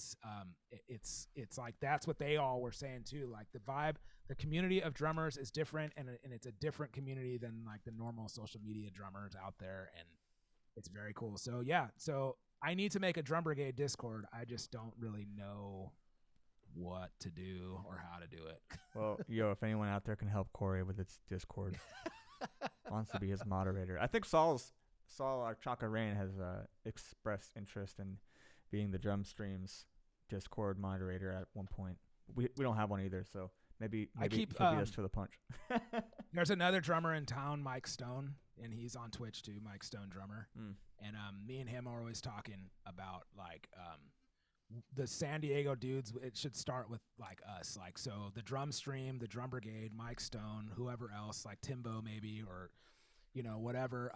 it's like that's what they all were saying too. Like the vibe, the community of drummers is different, and it's a different community than like the normal social media drummers out there, and it's very cool. So yeah, so I need to make a Drum Brigade Discord. I just don't really know what to do or how to do it.
Well, if anyone out there can help Korey with its Discord, wants to be his moderator. I think Saul, our Chaka Rain, has expressed interest in being the Drum Streams Discord moderator at one point. We don't have one either, so maybe he'll beat us to the punch.
There's another drummer in town, Mike Stone, and he's on Twitch too, Mike Stone Drummer. And me and him are always talking about like the San Diego dudes. It should start with like us, like so the Drum Stream, the Drum Brigade, Mike Stone, whoever else, like Timbo maybe, or whatever,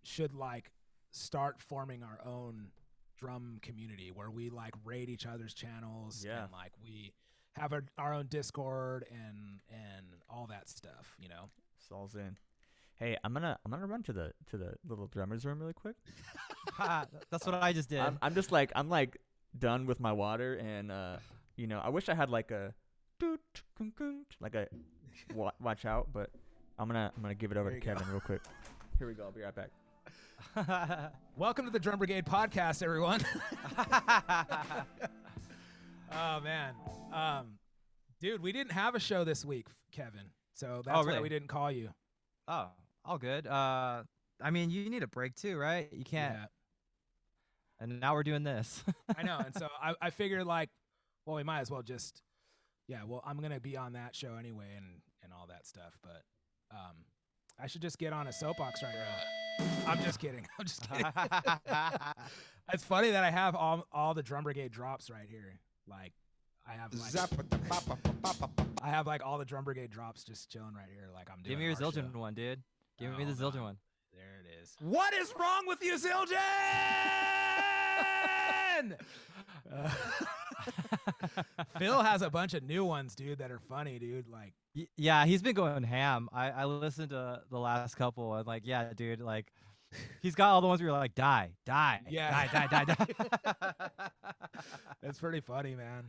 should like start forming our own drum community where we like raid each other's channels, and like we have our own Discord and all that stuff.
Saul's in. Hey, I'm gonna run to the little drummers room really quick.
That's what I just did.
I'm done with my water, and I wish I had like a watch out, but I'm gonna give it over to Kevin real quick. Here we go. I'll be right back.
Welcome to the Drum Brigade podcast, everyone. Oh man, dude, we didn't have a show this week, Kevin. So that's why we didn't call you.
Oh, all good. I mean, you need a break too, right? You can't.
Yeah.
And now we're doing this.
I know. And so I figured like, well, we might as well just, I'm going to be on that show anyway and all that stuff. But I should just get on a soapbox right now. I'm just kidding. I'm just kidding. It's funny that I have all the Drum Brigade drops right here. Like, I have like all the Drum Brigade drops just chilling right here. Like I'm doing.
Give me your
our
Zildjian
show.
one, dude. Give me the
Hold
Zildjian
on.
one.
There it is. What is wrong with you, Zildjian? Phil has a bunch of new ones, dude, that are funny, dude. Like,
Yeah, he's been going ham. I listened to the last couple and like, yeah, dude, like he's got all the ones where you're like, die,
Yeah.
die.
That's pretty funny, man.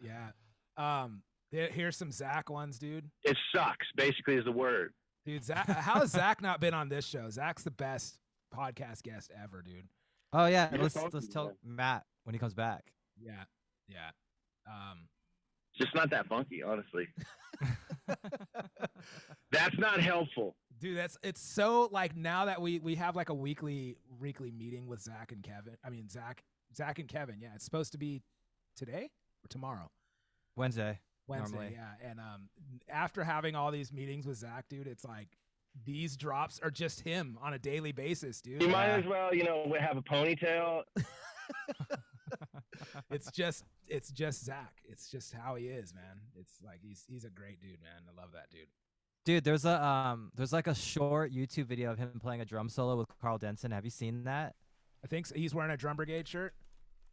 Yeah. Here's some Zach ones, dude.
It sucks, basically, is the word.
Dude, Zach, how has Zach not been on this show? Zach's the best podcast guest ever, dude.
Oh yeah,
You're
let's
talking,
tell
man.
Matt when he comes back.
Yeah. Yeah.
Just not that funky, honestly. That's not helpful.
Dude, it's so like now that we have like a weekly meeting with Zach and Kevin. I mean Zach and Kevin. Yeah, it's supposed to be today or tomorrow.
Wednesday.
Wednesday,
Normally.
yeah. And after having all these meetings with Zach, dude, it's like these drops are just him on a daily basis, dude.
You might as well, have a ponytail.
It's just Zach. It's just how he is, man. It's like he's a great dude, man. I love that dude.
Dude, there's like a short YouTube video of him playing a drum solo with Carl Denson. Have you seen that?
I think so. He's wearing a Drum Brigade shirt.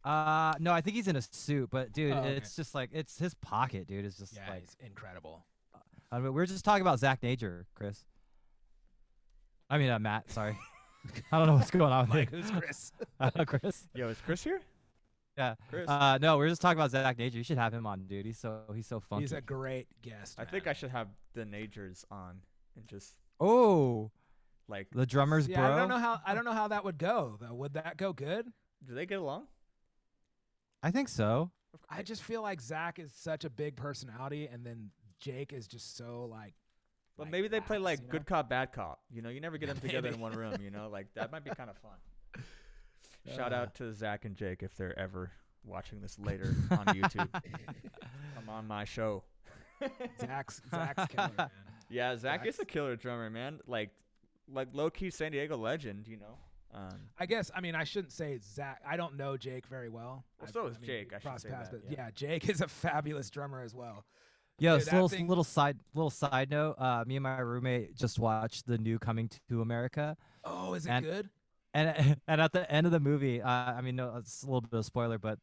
No, I think he's in a suit, but dude,
Oh, okay.
it's just like it's his pocket, dude. It's just
Yeah,
like
he's incredible.
I mean, we're just talking about Zach Nager, Chris. I mean, Matt. Sorry, I don't know what's going on.
Like,
here.
who's Chris?
Chris.
Yo, is Chris here?
Yeah.
Chris.
No, we're just talking about Zach Nager. You should have him on, dude. He's so funky.
He's a great guest.
I think I should have the Nagers on and just
Oh,
like,
the drummers,
Yeah,
bro.
I don't know how that would go though. Would that go good?
do they get along?
I think so.
I just feel like Zach is such a big personality, and then Jake is just so like.
Well, maybe they play
lax,
like
you know?
good cop, bad cop. You never get them together in
Maybe.
one room. Like that might be kind of fun. Shout out to Zach and Jake if they're ever watching this later on YouTube. Come on my show.
Zach's killer, man.
Yeah, Zach is
Zach's-
a killer drummer, man. Like low key San Diego legend.
I guess I shouldn't say Zach. I don't know Jake very well.
Well, so is Jake, I should
crossed
say
paths,
that,
but
yeah.
Jake is a fabulous drummer as well.
Yo,
Dude,
so
that thing-
little side note. Me and my roommate just watched the new Coming to America,
Oh, is it
And-
good?
and at the end of the movie, I mean, no, it's a little bit of spoiler, but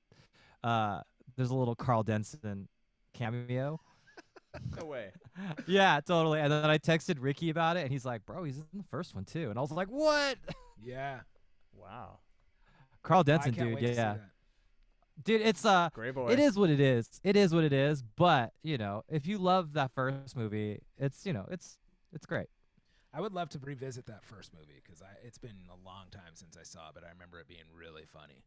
there's a little Carl Denson cameo.
No way.
Yeah, totally. And then I texted Ricky about it, and he's like, "Bro, he's in the first one too." And I was like, "What?"
Yeah.
Wow.
Carl
I
Denson,
can't
dude.
wait to see
Yeah,
that.
dude. It's
Gray boy.
it is what it is. It is what it is. But if you love that first movie, it's it's great.
I would love to revisit that first movie because it's been a long time since I saw it, but I remember it being really funny.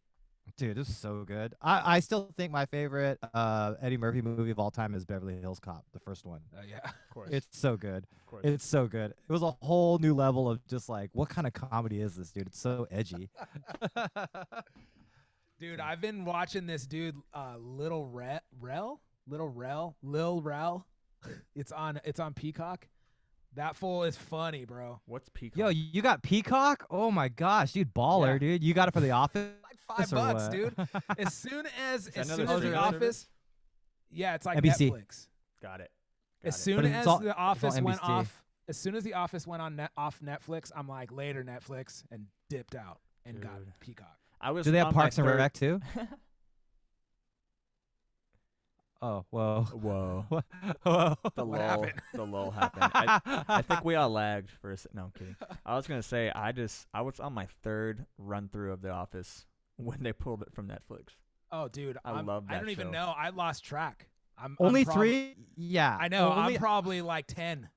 Dude, this is so good. I still think my favorite Eddie Murphy movie of all time is Beverly Hills Cop, the first one.
Yeah.
Of course.
It's so good.
Of course.
It's so good. It was a whole new level of just like, what kind of comedy is this, dude? It's so edgy.
Dude, I've been watching this dude, Lil Rel. It's on Peacock. That fool is funny, bro.
What's Peacock?
Yo, you got Peacock? Oh my gosh, dude, baller,
Yeah.
dude. You got it for The Office?
Like $5,
or what?
dude. As soon as
another
The
streaming
Office,
service?
yeah, it's like
NBC.
Netflix.
Got it.
As
Got it.
soon
But it's
as
all-
The
it's all
Office went
NBC.
off, as soon as The Office went on off Netflix, I'm like later Netflix and dipped out and got
Dude.
Peacock.
I was
Do they have
on my
Parks and
third-
Rec too? Oh, whoa.
Whoa.
Whoa.
The
What
lull.
happened?
The lull happened. I think we all lagged for a second. No, I'm kidding. I was gonna say I was on my third run through of The Office when they pulled it from Netflix.
Oh, dude,
I love
I
that
don't even
show.
know. I lost track. I'm
Only
prob-
3? Yeah.
I know.
Only,
I'm probably like 10.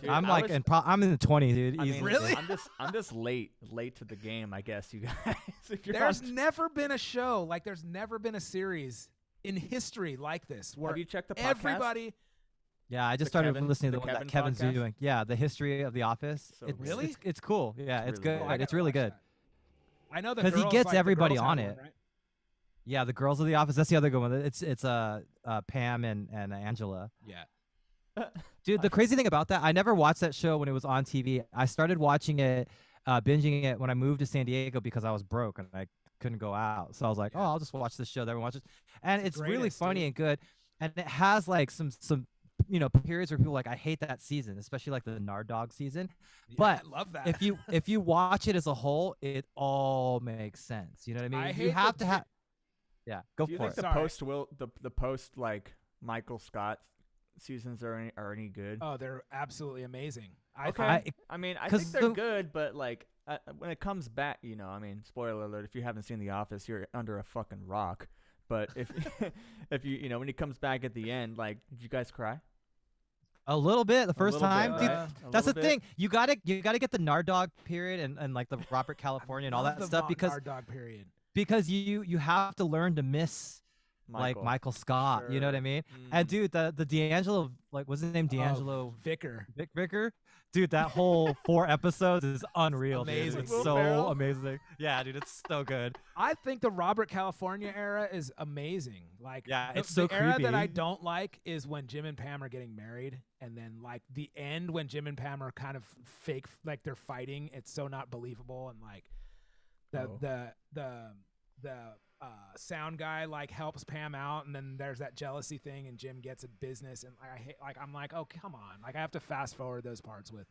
Dude,
I'm
I
like
was-
I'm in the 20s, dude.
I
easily.
mean,
Really?
I'm just late to the game, I guess, you guys. If you're
There's
on-
never been a show there's never been a series in history like this where
have you checked the podcast?
everybody.
Yeah, I just
The
started
Kevin-
listening to
the
the one that
Kevin
Kevin's
podcast?
doing. Yeah, the history of The Office.
So
It's,
good.
Really?
It's cool. Yeah,
It's
it's
really
good.
good.
It's really good.
I know the
'Cause he
girls,
gets
like, the
everybody
girls have
on
one,
it.
right?
Yeah, the girls of The Office. That's the other good one. It's Pam and Angela.
Yeah.
Dude, the crazy thing about that, I never watched that show when it was on TV. I started watching it binging it when I moved to San Diego because I was broke and I couldn't go out. So I was like, oh, I'll just watch this show that everyone watches, and it's really
greatest,
funny
dude.
and good, and it has like some periods where people are like, I hate that season, especially like the Nard Dog season.
Yeah,
But
I love that.
if you watch it as a whole, it all makes sense. You know what I mean?
I
You
hate
have
the
to have. Yeah, go
Do you
for
think
it.
the post like Michael Scott seasons are any good?
Oh, they're absolutely amazing.
Okay. I mean, I
'cause
think they're good, but like when it comes back, I mean, spoiler alert: if you haven't seen The Office, you're under a fucking rock. But if if when he comes back at the end, like, did you guys cry?
A little bit the first
little bit,
time. Dude,
right? A
that's the
little bit?
thing. You gotta get the Nard Dog period and like the Robert California and all
Love
that
the
stuff
Nard Dog period.
because you have to learn to miss like Michael Scott. You know what I
Sure.
mean? And dude, the D'Angelo, like, what's his name? D'Angelo
Vicar.
Vicar. Dude, that whole 4 episodes is unreal. Dude.
Amazing.
It's
Will
so
Ferrell?
amazing. Yeah, dude, it's so good.
I think the Robert California era is amazing. Like,
Yeah,
the,
it's so
the era that I
creepy.
don't like is when Jim and Pam are getting married, and then like the end when Jim and Pam are kind of fake, like they're fighting. It's so not believable, and like the sound guy like helps Pam out, and then there's that jealousy thing, and Jim gets a business, and I hate, like, I'm like, oh, come on, like I have to fast forward those parts with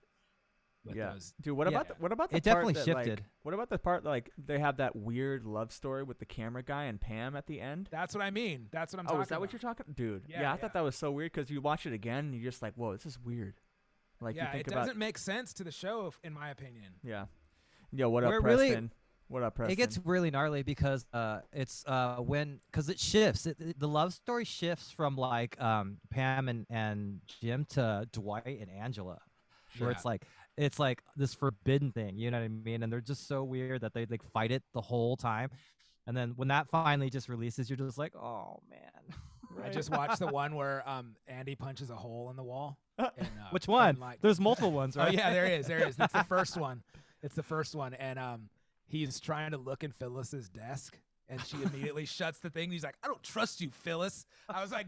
those.
Dude, what about the
It
part
definitely
that,
shifted.
Like, what about the part like they have that weird love story with the camera guy and Pam at the end?
That's what I mean. That's what I'm
Oh,
talking
is that
about.
what you're talking? Dude,
Yeah,
I thought that was so weird because you watch it again and you're just like, whoa, this is weird. Like, you
Yeah,
think
it
about
doesn't make sense to the show, in my opinion.
Yeah. Yo, what up,
Where
Preston?
really-
What up, Preston?
It gets really gnarly because it's because it shifts. The love story shifts from like Pam and Jim to Dwight and Angela, where
Yeah.
it's like this forbidden thing. You know what I mean? And they're just so weird that they like fight it the whole time. And then when that finally just releases, you're just like, oh man.
I just watched the one where Andy punches a hole in the wall. And,
Which one?
and, like,
There's multiple ones, right?
Oh yeah, there is. It's the first one. It's the first one, and he's trying to look in Phyllis's desk, and she immediately shuts the thing. He's like, "I don't trust you, Phyllis." I was like,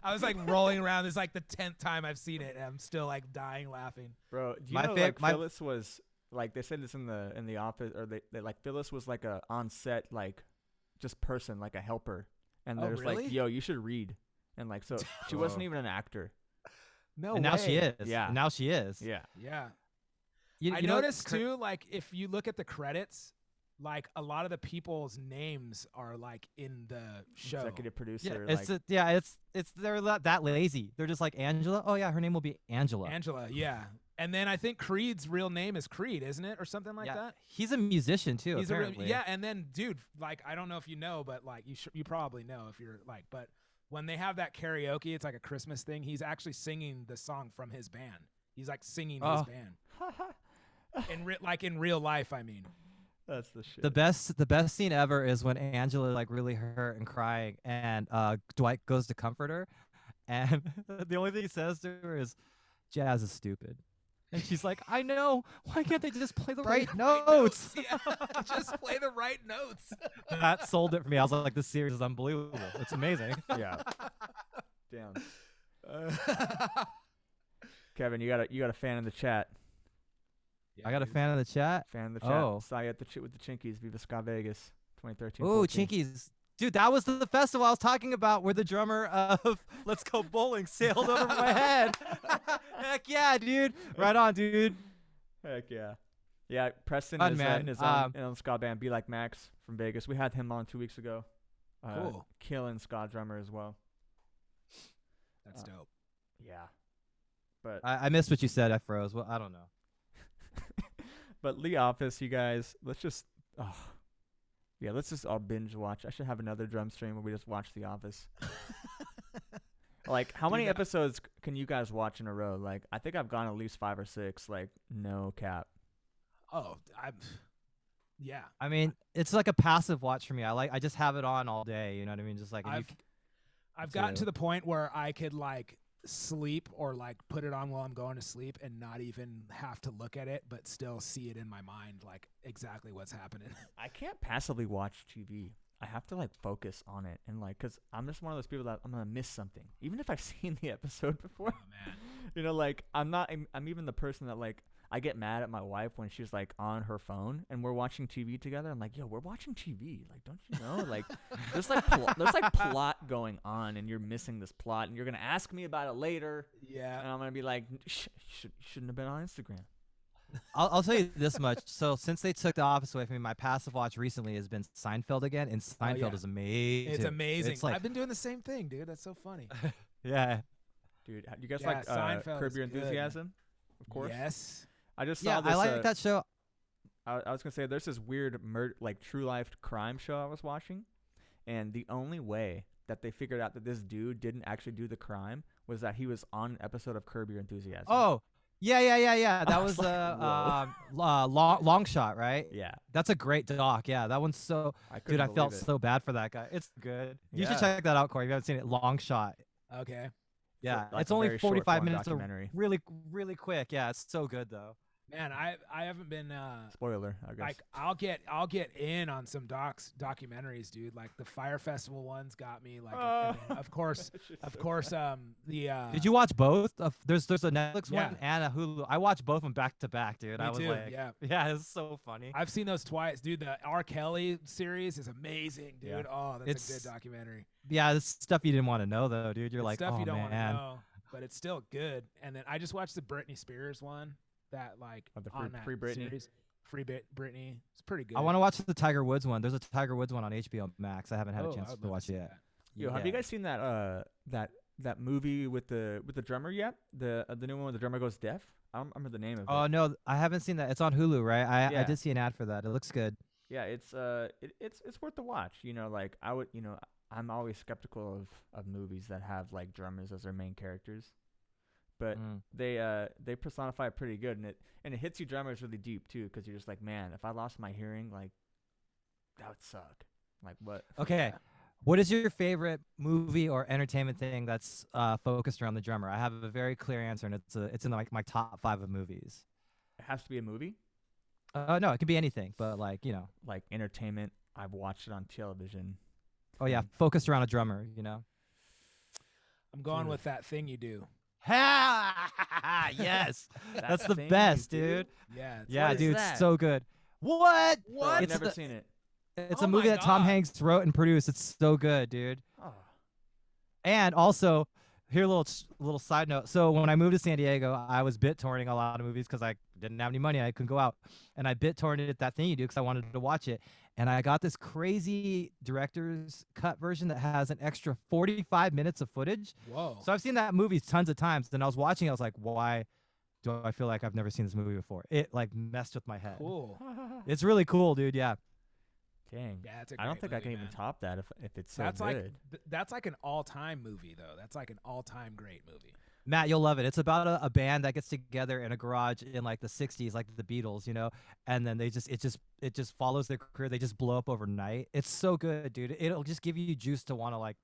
I was like rolling around. It's like the 10th time I've seen it, and I'm still like dying laughing.
Bro, do you
My
know
fa-
like
my-
Phyllis was like they said this in the office, or they like Phyllis was like a on set like just person, like a helper, and
Oh,
there's
really?
like, yo, you should read, and like so she wasn't even an actor.
No
And now she
way.
is.
Yeah.
And now she is.
Yeah.
Yeah.
You
I
know,
noticed too, like if you look at the credits, like a lot of the people's names are like in the show.
Executive
Yeah,
producer.
it's they're not that lazy. They're just like Angela. Oh yeah, her name will be Angela.
Angela, yeah. And then I think Creed's real name is Creed, isn't it, or something like
yeah,
that?
he's a musician too.
He's
apparently.
yeah. And then, dude, like I don't know if you know, but like you probably know if you're like, but when they have that karaoke, it's like a Christmas thing. He's actually singing the song from his band. He's like singing his band. Like in real life, I mean.
That's the shit.
The best scene ever is when Angela like really hurt and crying, and Dwight goes to comfort her, and the only thing he says to her is, "Jazz is stupid," and she's like, "I know. Why can't they just play the right notes?"
Yeah, just play the right notes.
That sold it for me. I was like, "This series is unbelievable. It's amazing."
Yeah. Damn. Kevin, you got a fan in the chat.
I got a fan in the chat.
Fan in the chat.
Oh.
Saw you at the with the Chinkies, Viva Ska Vegas, 2013.
Oh, Chinkies. Dude, that was the festival I was talking about where the drummer of Let's Go Bowling sailed over my head. Heck yeah, dude. Right on, dude.
Heck yeah. Yeah, Preston
Fun,
is
man.
in his own ska band, Be Like Max from Vegas. We had him on 2 weeks ago.
Cool.
Killing ska drummer as well.
That's dope.
Yeah. But
I missed what you said. I froze. Well, I don't know.
but Lee Office, you guys, let's just let's just all binge watch. I should have another drum stream where we just watch The Office. Like, how many episodes can you guys watch in a row? Like, I think I've gone at least 5 or 6. Like, no cap.
Oh, yeah.
I mean, it's like a passive watch for me. I just have it on all day. You know what I mean? Just like
I've gotten to the point where I could like sleep or like put it on while I'm going to sleep and not even have to look at it, but still see it in my mind, like exactly what's happening.
I can't passively watch TV. I have to like focus on it, and like, cause I'm just one of those people that I'm gonna miss something, even if I've seen the episode before.
Oh man.
You know, like I'm even the person that like I get mad at my wife when she's like on her phone and we're watching TV together. I'm like, yo, we're watching TV. Like, don't you know? Like, there's like plot going on, and you're missing this plot, and you're gonna ask me about it later.
Yeah.
And I'm gonna be like, shouldn't have been on Instagram.
I'll tell you this much. So since they took The Office away from me, my passive watch recently has been Seinfeld again, and Seinfeld is amazing.
It's amazing.
It's like,
I've been doing the same thing, dude. That's so funny.
yeah.
Dude, you guys
Yeah,
like
Seinfeld
Curb
is
Your
good.
Enthusiasm? Of course.
Yes.
I just saw
Yeah,
this.
I like that show.
I was gonna say there's this weird like true life crime show I was watching, and the only way that they figured out that this dude didn't actually do the crime was that he was on an episode of Curb Your Enthusiasm.
Oh, yeah. That was
like,
long shot, right?
Yeah.
That's a great doc. Yeah, that one's so. Dude, I felt so bad for that guy. It's good. You should check that out, Corey. If you haven't seen it, Long Shot.
Okay.
Yeah,
Like
it's
a
only
very
45
short-form
minutes.
documentary.
Really quick. Yeah, it's so good though.
Man, I haven't been
Spoiler, I guess.
like I'll get in on some documentaries, dude. Like the Fire Festival ones got me. Like, and then, of course, the.
Did you watch both? There's a Netflix
Yeah.
one and a Hulu. I watched both of them back to back, dude.
Me
I was
too,
like,
yeah.
it's so funny.
I've seen those twice, dude. The R. Kelly series is amazing, dude.
Yeah.
Oh, that's a
It's-
good documentary.
Yeah, this stuff you didn't want to know though, dude. You're
It's
like,
stuff
oh
you don't want to
man.
know, but it's still good. And then I just watched the Britney Spears one. That like
Oh, the
on that
Free Britney?
series. Britney. It's pretty good.
I want to watch the Tiger Woods one. There's a Tiger Woods one on HBO Max. I haven't had
Oh,
a chance
I would
to
love
watch
see
it yet.
that.
Yo, have you
Yeah.
guys seen that movie with the drummer yet? The new one where the drummer goes deaf? I don't remember the name of
Oh
it.
no, I haven't seen that. It's on Hulu, right? I
Yeah.
did see an ad for that. It looks good.
Yeah, it's worth the watch. You know, like I'm always skeptical of movies that have like drummers as their main characters, but
Mm.
they personify it pretty good, and it hits you drummers really deep too, because you're just like, man, if I lost my hearing, like that would suck. Like what?
Okay. What is your favorite movie or entertainment thing that's focused around the drummer? I have a very clear answer, and it's in like my top 5 of movies.
It has to be a movie,
No, it could be anything, but like
like entertainment. I've watched it on television.
oh yeah, focused around a drummer.
I'm going
Dude.
with That Thing You Do.
Yes, that's
That
the
Thing You
best,
Do?
dude.
Yeah. It's
Yeah,
What is
dude,
that?
it's so good. What?
I've
It's
never
the-
seen it.
It's
Oh
a movie
my
that Tom
God.
Hanks wrote and produced. It's so good, dude.
Oh,
And also, here a little side note. So when I moved to San Diego, I was BitTorrenting a lot of movies because I didn't have any money. I couldn't go out, and I BitTorrented That Thing You Do because I wanted to watch it. And I got this crazy director's cut version that has an extra 45 minutes of footage.
Whoa.
So I've seen that movie tons of times. Then I was watching it, I was like, why do I feel like I've never seen this movie before? It like messed with my head.
Cool.
It's really cool, dude. Yeah.
dang.
Yeah, it's a
I don't
great
think I
movie,
can even
man.
top that if it's so
That's
good.
that's like an all-time movie though. That's like an all-time great movie.
Matt, you'll love it. It's about a band that gets together in a garage in like the 60s, like the Beatles, and then it just follows their career. They just blow up overnight. It's so good, dude. It'll just give you juice to want to like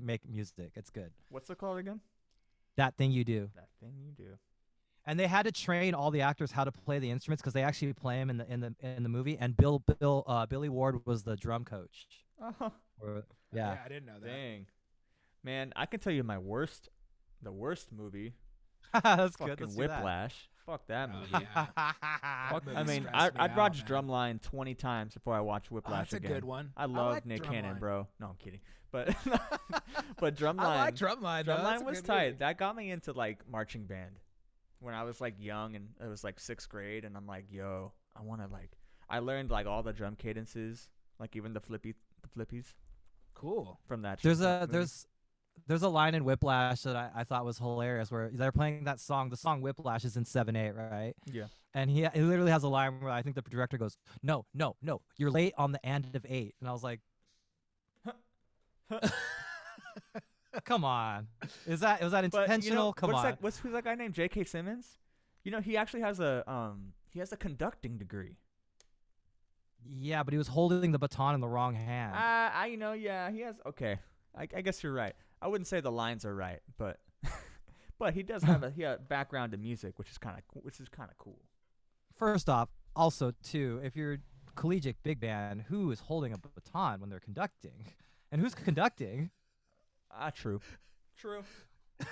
make music. It's good.
What's it called again?
That Thing You Do.
That Thing You Do.
And they had to train all the actors how to play the instruments because they actually play them in the movie. And Billy Ward was the drum coach.
Oh,
Yeah.
I didn't know that.
dang. Man, I can tell you the worst movie.
That's good.
Fucking
Let's do that.
Whiplash. Fuck that
Oh,
movie.
yeah.
Fuck,
movie
I mean,
stressed me
I'd
out,
watch
man.
Drumline 20 times before I watch
Oh,
Whiplash
that's a
again.
good one.
I love
like
Nick Cannon,
Drumline.
bro. No, I'm kidding. But but Drumline,
I like Drumline. though. That's
Drumline
a
was
good
tight.
movie.
That got me into like marching band when I was like young, and it was like 6th grade, and I'm like, yo, I want to like. I learned like all the drum cadences, like even the flippies
Cool.
from that.
There's
movie.
there's a line in Whiplash that I thought was hilarious where they're playing that song. The song Whiplash is in 7/8, right?
Yeah.
And he literally has a line where I think the director goes, "No, you're late on the end of 8." And I was like, "Come on, was that
But,
intentional? Come
what's
on."
That, who's that guy named J.K. Simmons? He actually has a conducting degree.
Yeah, but he was holding the baton in the wrong hand.
Yeah, he has. Okay, I guess you're right. I wouldn't say the lines are right, but but he does have a background in music, which is kind of cool.
First off, also too, if you're collegiate big band, who is holding a baton when they're conducting, and who's conducting?
True. True.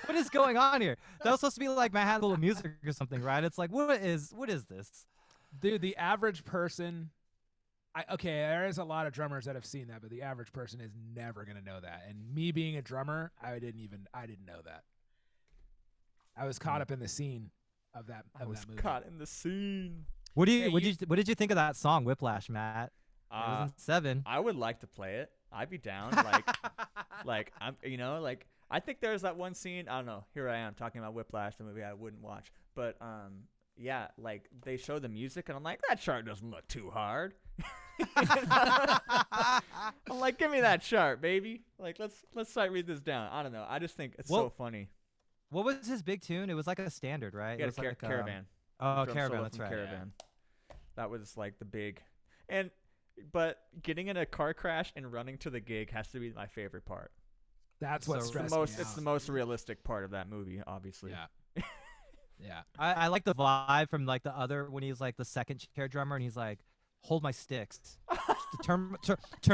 What is going on here? That was supposed to be like Manhattan School of Music or something, right? It's like, what is this?
Dude, the average person. Okay, there is a lot of drummers that have seen that, but the average person is never gonna know that. And me being a drummer, I didn't know that. I was caught up in the scene of that.
I was
that movie.
caught in the scene.
What
Hey,
what did you think of that song Whiplash, Matt? It was in 7.
I would like to play it. I'd be down. Like I'm, like I think there's that one scene. I don't know. Here I am talking about Whiplash, the movie I wouldn't watch, but yeah, like they show the music, and I'm like, that chart doesn't look too hard. I'm like, give me that chart, baby. Like, let's sight read this down. I don't know. I just think it's so funny.
What was his big tune? It was like a standard, right?
He
It
had
was
a
like
Caravan.
Oh,
Drum
Caravan.
solo
That's
from
right.
Caravan. That was like the big, but getting in a car crash and running to the gig has to be my favorite part.
That's what
So
stressed
the
me
most. It's
out.
the most realistic part of that movie, obviously.
Yeah. Yeah.
I like the vibe from like the other when he's like the second chair drummer and he's like, hold my sticks, turn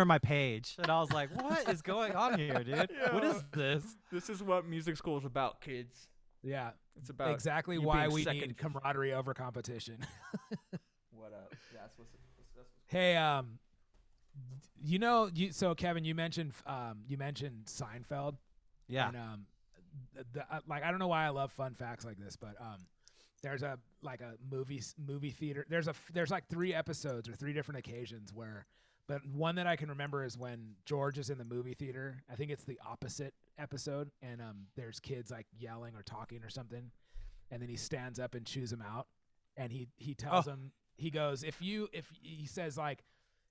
my page, and I was like, what is going on here, dude? What is this?
This is what music school is about, kids.
Yeah.
It's about
Exactly
you
why
being
we
second.
need camaraderie over competition.
What up? Yeah, that's what's
Hey, so Kevin, you mentioned Seinfeld.
Yeah.
And like I don't know why I love fun facts like this, but there's a movie theater. There's like 3 episodes or 3 different occasions where, but one that I can remember is when George is in the movie theater. I think it's the opposite episode, and there's kids like yelling or talking or something, and then he stands up and chews them out, and he tells them, he goes, if he says like,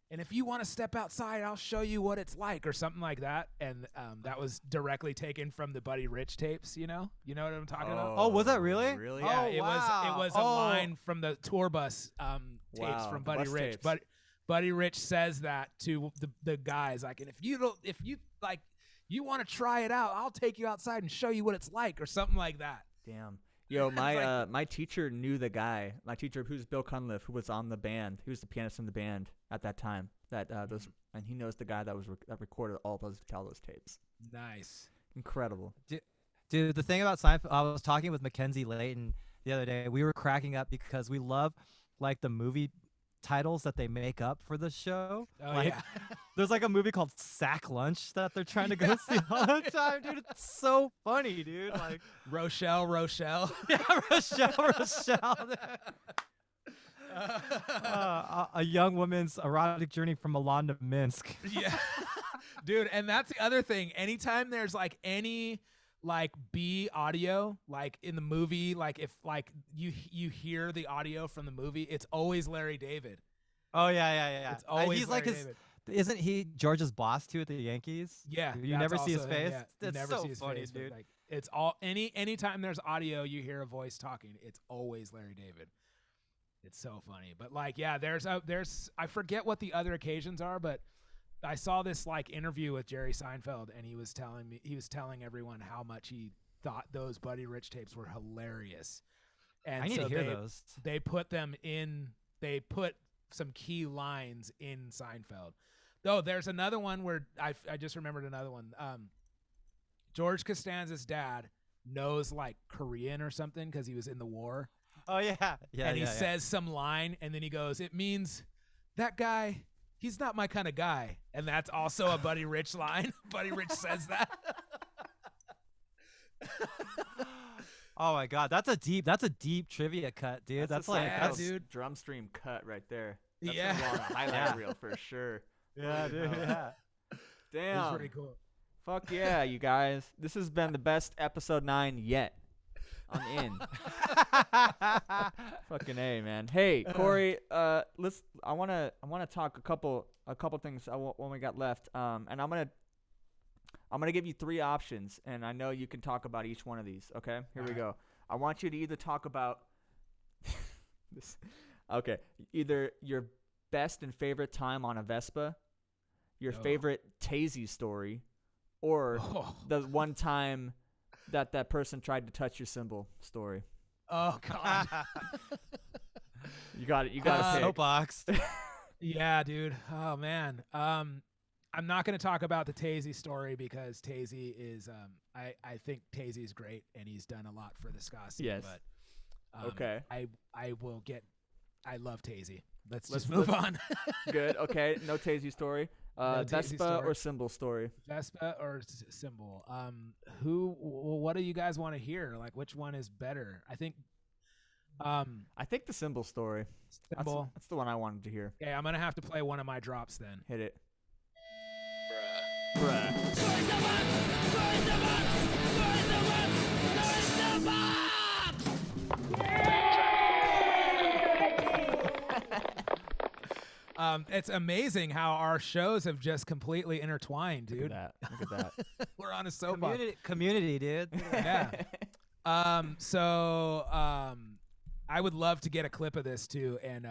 and if you want to step outside, I'll show you what it's like, or something like that. And that was directly taken from the Buddy Rich tapes. You know what I'm talking about?
Oh, was that really?
Really?
Yeah,
Oh,
it
wow.
was a line from the tour bus tapes
Wow,
from
the
Buddy
bus
Rich.
tapes.
But Buddy Rich says that to the guys, like, and if you like, you want to try it out, I'll take you outside and show you what it's like, or something like that.
Damn. Yo, my teacher knew the guy. My teacher, who's Bill Cunliffe, who was on the band. He was the pianist in the band at that time. And he knows the guy that recorded all those tapes.
Nice.
Incredible.
Dude, the thing about Seinfeld, I was talking with Mackenzie Layton the other day. We were cracking up because we love like the movie titles that they make up for the show.
Oh
like,
yeah.
There's like a movie called Sack Lunch that they're trying to go see all the time, dude. It's so funny, dude. Like
Rochelle.
yeah, Rochelle. A young woman's erotic journey from Milan to Minsk.
Yeah. Dude, and that's the other thing. Anytime there's like any like B audio, like in the movie, like if like you hear the audio from the movie, it's always Larry David.
Oh yeah.
It's always
he's
Larry
like
David.
Isn't he George's boss too at the Yankees?
Yeah.
You
that's
never see his
also him,
face.
yeah. You
It's
never
so
see his
funny,
face, but,
dude.
like, it's all anytime there's audio, you hear a voice talking, it's always Larry David. It's so funny. But like, yeah, there's I forget what the other occasions are, but I saw this like interview with Jerry Seinfeld, and he was telling everyone how much he thought those Buddy Rich tapes were hilarious. And
I need
so
to hear those.
They put some key lines in Seinfeld. Though there's another one where I just remembered another one. George Costanza's dad knows like Korean or something because he was in the war.
Oh yeah.
And he says some line, and then he goes, it means that guy, he's not my kind of guy. And that's also a Buddy Rich line. Buddy Rich says that.
Oh my god, that's a deep trivia cut, dude. That's
a
like
yeah,
that's
dude.
drum stream cut right there. That's
Yeah.
gonna go on a highlight reel for sure.
yeah, dude. Yeah.
Damn.
It's pretty cool.
Fuck yeah, you guys. This has been the best episode 9 yet. I'm in. Fucking A, man. Hey, Korey, I wanna talk a couple things when we got left. And I'm gonna give you 3 options, and I know you can talk about each one of these. Okay, here we go. I want you to either talk about this. Okay, either your best and favorite time on a Vespa, your favorite Tazy story, or the one time that person tried to touch your cymbal story.
Oh God.
You got it. You got to pick.
Soapbox.
Yeah, dude. Oh man. I'm not going to talk about the Tazy story because Tazy is I think Tazy's great and he's done a lot for the ska scene.
Yes.
But
Okay.
I love Tazy. Let's just move on.
Good. Okay. No Tazy story.
No Tazy
Vespa
story.
or Symbol story?
Vespa or Symbol? What do you guys want to hear? Like, which one is better? I think
the Symbol story.
Symbol.
That's the one I wanted to hear.
Okay, I'm gonna have to play one of my drops then.
Hit it. Bruh.
It's amazing how our shows have just completely intertwined, dude.
Look at that.
We're on a soapbox.
Community, dude.
Yeah. So I would love to get a clip of this too, and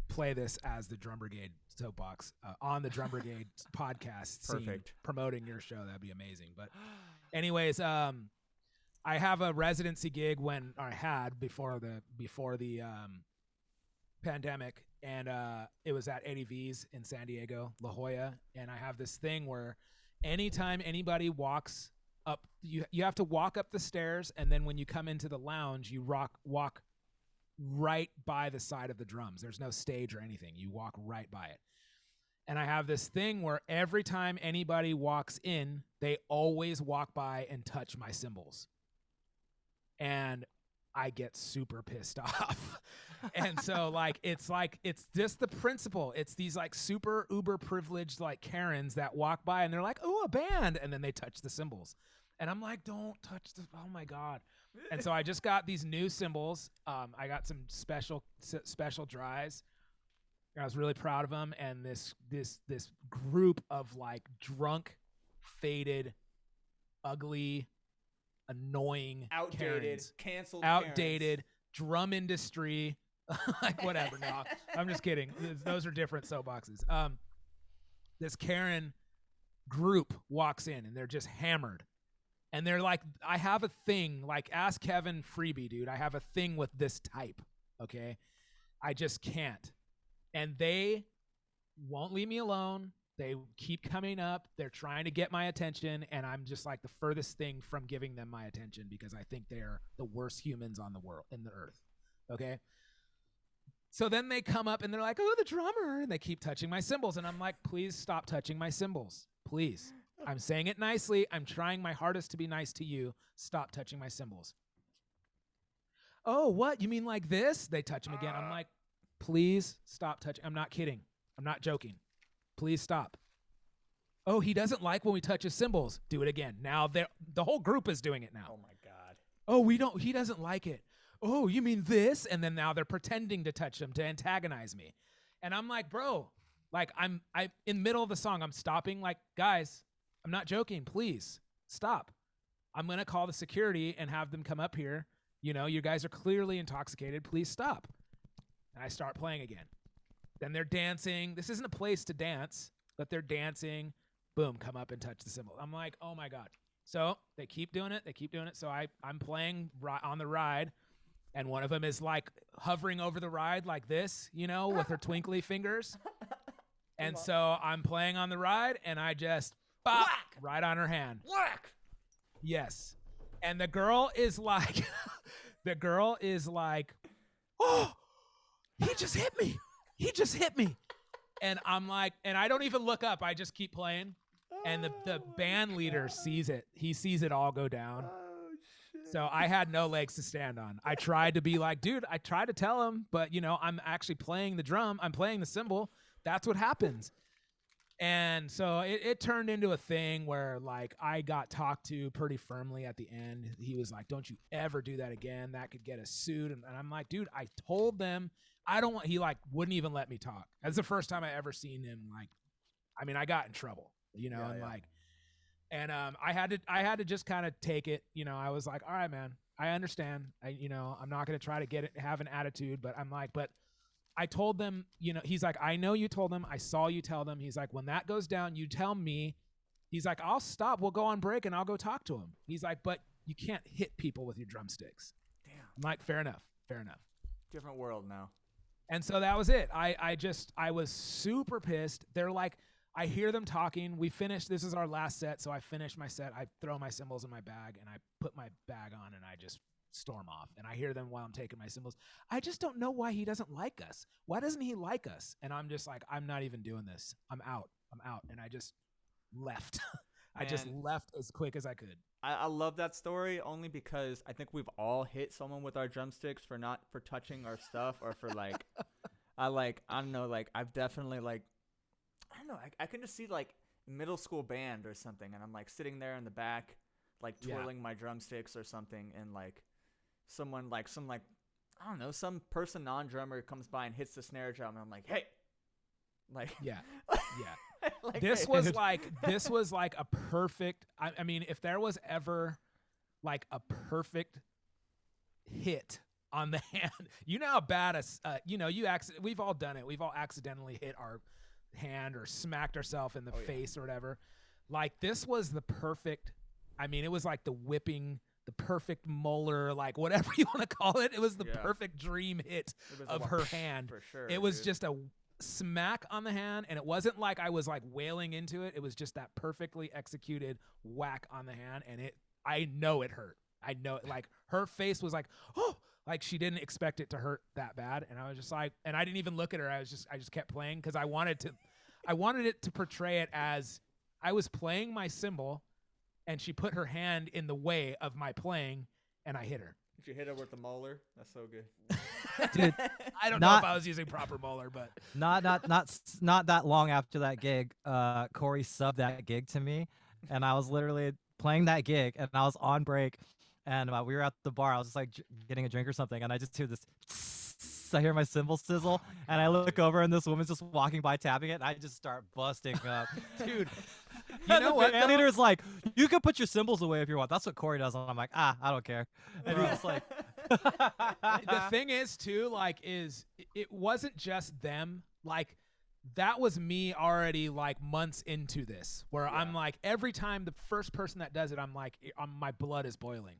play this as the Drum Brigade soapbox on the Drum Brigade podcast.
Perfect.
Promoting your show, that'd be amazing. But, anyways, I have a residency gig before the pandemic, and it was at Eddie V's in San Diego, La Jolla, and I have this thing where anytime anybody walks up, you have to walk up the stairs, and then when you come into the lounge, you walk right by the side of the drums. There's no stage or anything. You walk right by it. And I have this thing where every time anybody walks in, they always walk by and touch my cymbals. And I get super pissed off. And so it's just the principle. It's these like super uber privileged like Karens that walk by and they're like, "Oh, a band." And then they touch the cymbals. And I'm like, "Don't touch the, oh my God." And so I just got these new cymbals. I got some special dries. I was really proud of them. And this group of like drunk, faded, ugly, annoying,
Outdated,
Karens,
canceled,
outdated, drum industry, like whatever. No, I'm just kidding. Those are different soapboxes. This Karen group walks in and they're just hammered. And they're like, I have a thing, like ask Kevin Freebie, dude. I have a thing with this type, okay? I just can't. And they won't leave me alone. They keep coming up. They're trying to get my attention, and I'm just like the furthest thing from giving them my attention because I think they're the worst humans on the world, in the earth, okay? So then they come up and they're like, "Oh, the drummer," and they keep touching my cymbals, and I'm like, "Please stop touching my cymbals, please. I'm saying it nicely. I'm trying my hardest to be nice to you. Stop touching my cymbals." "Oh, what? You mean like this?" They touch them again. I'm like, "Please stop touching." I'm not kidding. I'm not joking. Please stop. "Oh, he doesn't like when we touch his cymbals." Do it again. Now the whole group is doing it now.
Oh my God.
"Oh, he doesn't like it." "Oh, you mean this?" And then now they're pretending to touch them to antagonize me. And I'm like, bro, like I'm in the middle of the song, I'm stopping, like, guys, I'm not joking. Please stop. I'm going to call the security and have them come up here. You know, you guys are clearly intoxicated. Please stop. And I start playing again. Then they're dancing. This isn't a place to dance, but they're dancing. Boom, come up and touch the cymbal. I'm like, oh my God. So they keep doing it. So I'm playing on the ride, and one of them is like hovering over the ride like this, you know, with her twinkly fingers. And so I'm playing on the ride, and I just bop right on her hand.
Whack!
Yes. And the girl is like, "Oh, he just hit me. He just hit me." And I'm like, and I don't even look up. I just keep playing. And the band leader sees it. He sees it all go down.
Oh, shit.
So I had no legs to stand on. I tried to be like, dude, I tried to tell him, but you know, I'm actually playing the drum. I'm playing the cymbal. That's what happens. And so it turned into a thing where like I got talked to pretty firmly at the end. He was like, "Don't you ever do that again. That could get us sued." And I'm like, dude, I told them I don't want, he like wouldn't even let me talk. That's the first time I ever seen him. Like, I mean, I got in trouble, you know, I had to just kind of take it, you know. I was like, all right, man, I understand. I'm not going to try to have an attitude, but I'm like, but I told them, you know, he's like, "I know you told them. I saw you tell them." He's like, "When that goes down, you tell me." He's like, "I'll stop. We'll go on break and I'll go talk to him." He's like, "But you can't hit people with your drumsticks."
Damn.
I'm like, fair enough.
Different world now.
And so that was it. I was super pissed. They're like, I hear them talking. We finished. This is our last set, so I finish my set. I throw my cymbals in my bag, and I put my bag on, and I just storm off. And I hear them while I'm taking my cymbals. I just don't know why he doesn't like us. Why doesn't he like us? And I'm just like, I'm not even doing this. I'm out. And I just left. I just left as quick as I could.
I love that story only because I think we've all hit someone with our drumsticks for touching our stuff or for like, I don't know, like I've definitely like, I don't know, I can just see like middle school band or something, and I'm like sitting there in the back, like twirling my drumsticks or something, and like someone like I don't know, some person non-drummer comes by and hits the snare drum, and I'm like, hey, like
like, this was like a perfect. I mean, if there was ever like a perfect hit on the hand, you know how bad we've all done it. We've all accidentally hit our hand or smacked ourselves in the face or whatever. Like this was the perfect. I mean, it was like the perfect molar, like whatever you want to call it. It was the perfect dream hit of her hand. For sure, it was just a smack on the hand, and it wasn't like I was like wailing into it. It was just that perfectly executed whack on the hand, and I know it hurt. I know it. Like her face was like, oh, like she didn't expect it to hurt that bad, and I was just like, and I didn't even look at her. I just kept playing because I wanted it to portray it as I was playing my cymbal, and she put her hand in the way of my playing, and I hit her.
Did you hit her with the molar? That's so good.
Dude,
I don't know if I was using proper molar, but
not that long after that gig, Korey subbed that gig to me, and I was literally playing that gig, and I was on break, and we were at the bar. I was just like getting a drink or something, and I just hear this. I hear my cymbal sizzle, and I look over, and this woman's just walking by tapping it, and I just start busting up. Dude, you know what? The leader's like, you can put your cymbals away if you want. That's what Korey does. And I'm like, I don't care. And he's just like.
The thing is, too, like, it wasn't just them. Like, that was me already, like, months into this, where I'm like, every time the first person that does it, I'm like, my blood is boiling.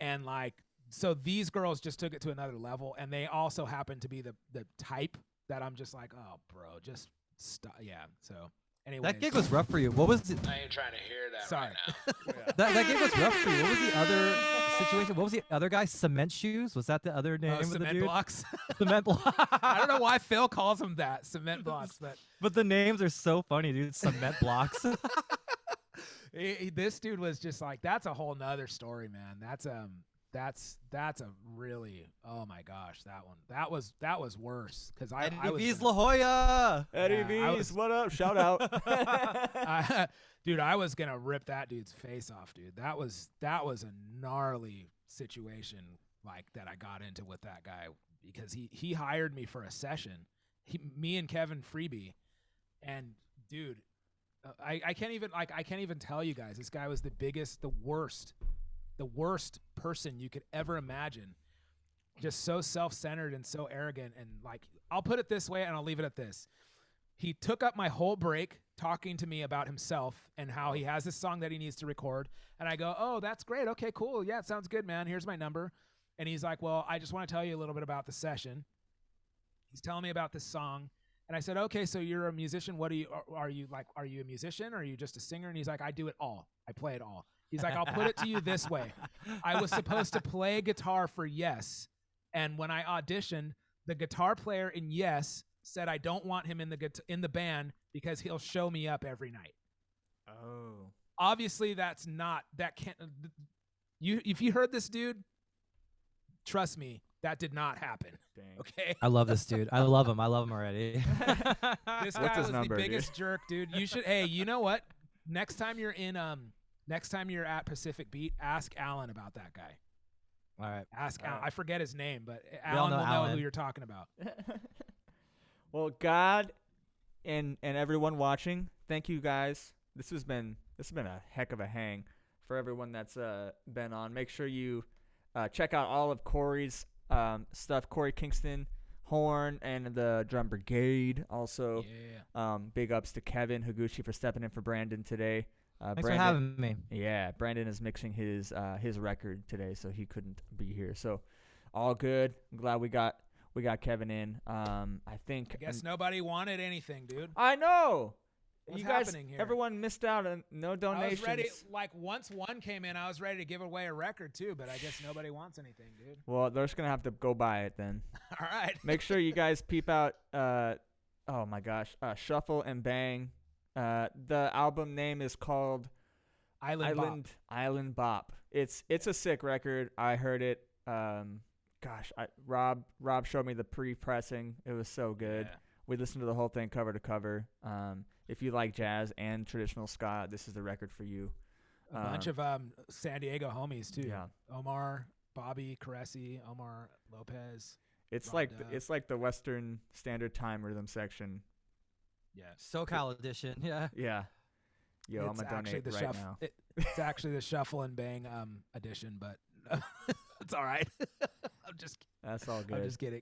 And, like, so these girls just took it to another level, and they also happen to be the type that I'm just like, oh, bro, just stop. Yeah, so anyway.
That gig was rough for you. What was it?
I ain't trying to hear that
Sorry.
right now.
That gig was rough for you. What was the other situation? What was the other guy? Cement Shoes? Was that the other name of the
Cement
dude?
Blocks.
Cement Blocks.
I don't know why Phil calls them that, Cement Blocks,
but the names are so funny, dude. Cement Blocks.
This dude was just like, that's a whole nother story, man. That's a really, oh my gosh, that was worse because I was
V's La Jolla.
Eddie V's, what up? Shout out.
Dude, I was gonna rip that dude's face off, dude. That was a gnarly situation like that I got into with that guy because he hired me for a session, me and Kevin Freebie, and dude, I can't even tell you guys. This guy was the worst person you could ever imagine. Just so self-centered and so arrogant. And like, I'll put it this way and I'll leave it at this. He took up my whole break talking to me about himself and how he has this song that he needs to record. And I go, oh, that's great. Okay, cool. Yeah, it sounds good, man. Here's my number. And he's like, well, I just want to tell you a little bit about the session. He's telling me about this song. And I said, okay, so you're a musician. What are you a musician or are you just a singer? And he's like, I do it all. I play it all. He's like, I'll put it to you this way. I was supposed to play guitar for Yes. And when I auditioned, the guitar player in Yes said I don't want him in the band because he'll show me up every night.
Oh.
Obviously, if you heard this dude, trust me, that did not happen.
Dang.
Okay.
I love this dude. I love him already.
This guy was the biggest jerk, dude. You should. Hey, you know what? Next time you're at Pacific Beat, ask Alan about that guy.
All right.
Ask Alan. I forget his name, but Alan will know who you're talking about.
Well, God and everyone watching, thank you guys. This has been a heck of a hang for everyone that's been on. Make sure you check out all of Korey's stuff. Korey Kingston, horn, and the drum brigade. Also, big ups to Kevin Higuchi for stepping in for Brandon today.
Thanks
Brandon,
for having me.
Yeah, Brandon is mixing his record today, so he couldn't be here. So, all good. I'm glad we got Kevin in. I guess
nobody wanted anything, dude.
I know.
What's
you guys,
happening here?
everyone missed out on no
I
donations.
was ready. Like once one came in, I was ready to give away a record too, but I guess nobody wants anything, dude.
Well, they're just gonna have to go buy it then.
All right.
Make sure you guys peep out. Oh my gosh, Shuffle and Bang. The album name is called Island Bop. It's a sick record. I heard it. Rob showed me the pre-pressing. It was so good.
Yeah.
We listened to the whole thing cover to cover. If you like jazz and traditional ska, this is the record for you.
A bunch of San Diego homies too.
Yeah.
Omar, Bobby, Caresi, Omar Lopez.
It's
Rob
like
Dub.
it's like the Western Standard Time rhythm section.
Yeah.
SoCal edition. Yeah.
Yeah. Yo, I'm
It's
gonna
actually
donate right now.
It's actually the Shuffle and Bang edition, but it's all right.
That's all good.
I'm just kidding.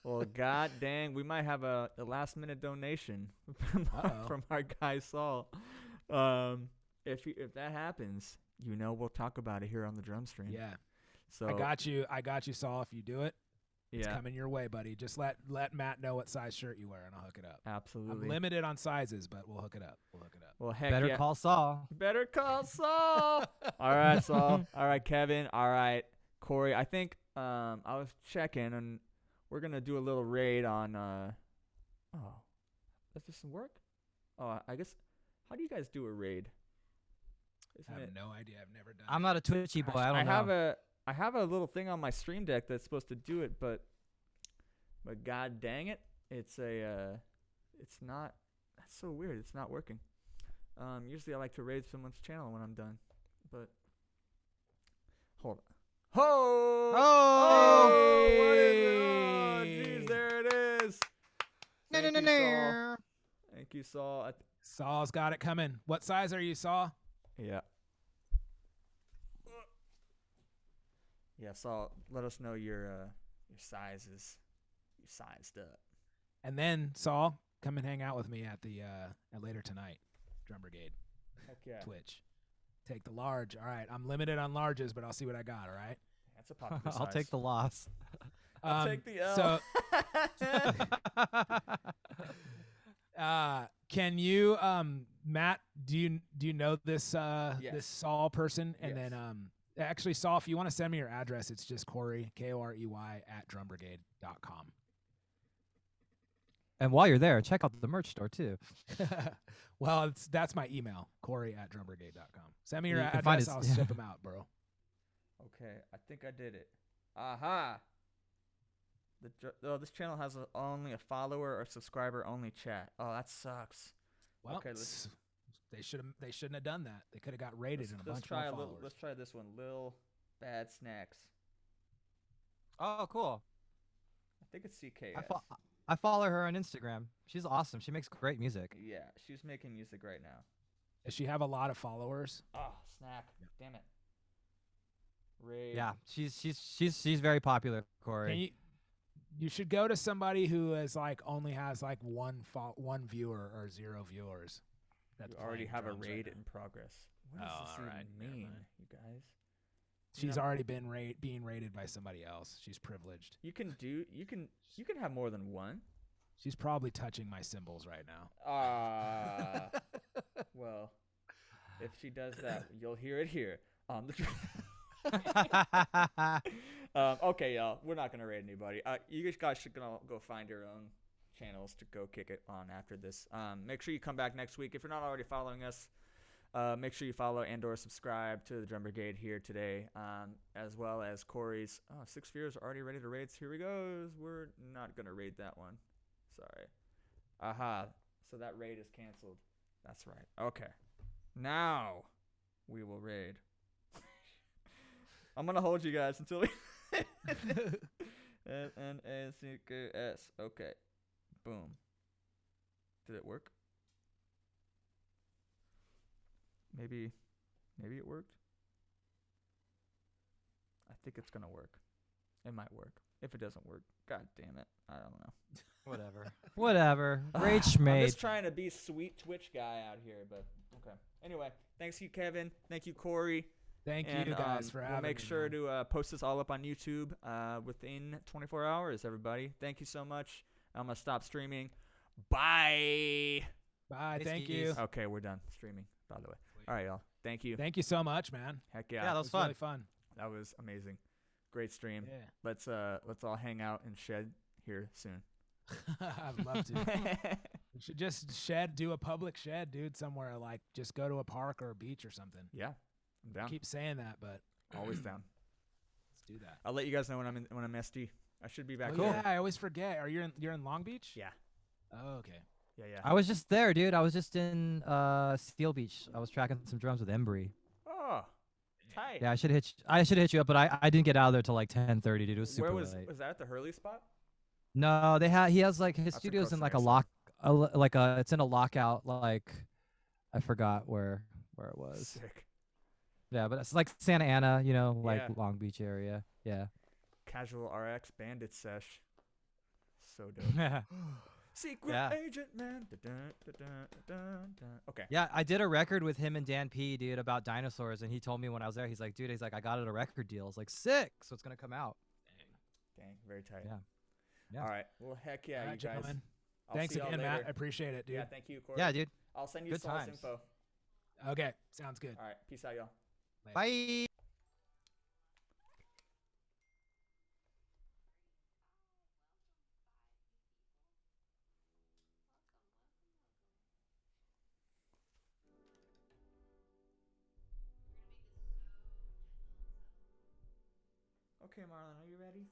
Well, god dang, we might have a last minute donation from our guy Saul. If that happens, we'll talk about it here on the drum stream.
Yeah.
So
I got you, Saul. If you do it, it's
yeah,
coming your way, buddy. Just let Matt know what size shirt you wear, and I'll hook it up.
absolutely.
I'm limited on sizes, but we'll hook it up.
Well, heck
Better
yeah.
call Saul.
Better call Saul. All right, Saul. All right, Kevin. All right, Korey. I think I was checking, and we're gonna do a little raid on. Does this work? Oh, I guess. How do you guys do a raid?
I have no idea. I've never done.
I'm not a Twitchy boy. I don't know.
I have a little thing on my stream deck that's supposed to do it, but god dang it, it's not. That's so weird. It's not working. Usually I like to raid someone's channel when I'm done, but hold on. Oh, what is it? Oh, geez, there it is. Thank you, Saul. Thank you, Saul.
Saul's got it coming. What size are you, Saul?
Yeah. Yeah, Saul, let us know your sizes. You sized up.
And then Saul, come and hang out with me at the at later tonight, Drum Brigade.
Heck yeah.
Take the large. All right, I'm limited on larges, but I'll see what I got. All right.
That's a popular size.
I'll take the loss.
I'll take the L.
So, can you, Matt? Do you know this
Yes.
this Saul person? And
Yes.
then actually, Saul, if you want to send me your address, it's just Korey Korey @drumbrigade.com.
And while you're there, check out the merch store too.
Well, that's my email, Korey @drumbrigade.com. Send me your
You can find
address.
his-
I'll ship them out, bro.
Okay, I think I did it. Aha! This channel has only a follower or subscriber only chat. Oh, that sucks.
Well,
Okay,
they shouldn't have done that. They could have got raided in a bunch more followers.
Let's try this one. Lil Bad Snacks.
Oh, cool.
I think it's CKS.
I follow her on Instagram. She's awesome. She makes great music.
Yeah, she's making music right now.
Does she have a lot of followers?
Oh, snack. Damn it. Raid.
Yeah, she's very popular, Korey.
You should go to somebody who is only has one viewer or 0 viewers.
You already have a
drums
raid
right
in progress. What does this
all right,
even
never
mean,
mind.
you guys?
She's already been being raided by somebody else. She's privileged.
You can have more than one.
She's probably touching my cymbals right now.
Well, if she does that, you'll hear it here on the. Okay, y'all. We're not gonna raid anybody. You guys should go find your own channels to go kick it on after this. Make sure you come back next week if you're not already following us. Make sure you follow and/or subscribe to the Drum Brigade here today, as well as Korey's. 6 viewers are already ready to raid. So here we go. We're not gonna raid that one. Sorry. Aha. So that raid is canceled. That's right. Okay. Now we will raid. I'm gonna hold you guys until we. NNACKS. Okay. Boom. Did it work? Maybe it worked. I think it's gonna work. It might work. If it doesn't work, god damn it, I don't know.
Whatever. Rage
I'm
schmade.
just trying to be sweet Twitch guy out here, but okay. Anyway, thanks you, Kevin. Thank you, Korey.
Thank
And,
you guys for having
we'll make
me,
sure
man.
to post this all up on YouTube within 24 hours, everybody. Thank you so much. I'm going to stop streaming. Bye.
Bye. right,
Hey,
thank
skis.
you.
Okay, we're done streaming, by the way. All right, y'all. Thank you.
Thank you so much, man.
Heck
Yeah,
yeah.
that
It
was fun.
really fun.
That was amazing. Great stream.
Yeah.
Let's all hang out and shed here soon.
I'd love to. We should just do a public shed, dude, somewhere. Like, just go to a park or a beach or something.
Yeah, I'm down.
Keep saying that, but
Always down.
let's do that.
I'll let you guys know when I'm SD. I should be back
Oh,
here.
yeah, I always forget. You're in Long Beach?
Yeah.
Oh, okay.
Yeah.
I was just there, dude. I was just in Steel Beach. I was tracking some drums with Embry.
Oh, tight.
Yeah, I should hit you up, but I didn't get out of there till like 10:30, dude. It was super
Where was
late.
that at the Hurley spot?
No, he has like his
That's in
studio's in
Costa
like a
Mesa.
lock, it's in a lockout, like I forgot where it was.
Sick.
Yeah, but it's like Santa Ana, you know, like
Yeah.
Long Beach area. Yeah.
Casual RX Bandit sesh. So dope. Secret
Yeah.
agent man. Da-dun. Okay.
Yeah, I did a record with him and Dan P, dude, about dinosaurs, and he told me when I was there, he's like, I got it a record deal. It's like sick, so it's gonna come out.
Dang, very tight.
Yeah. Yeah.
All right. Well, heck yeah,
All right,
you guys.
gentlemen.
I'll
Thanks
see y'all
again,
later.
Matt. I appreciate it, dude.
Yeah, thank you, Korey.
Yeah, dude.
I'll send you
Good
Soul's
times.
info.
Okay, sounds good.
All right. Peace out, y'all.
Bye.
Okay, Marlon, are you ready?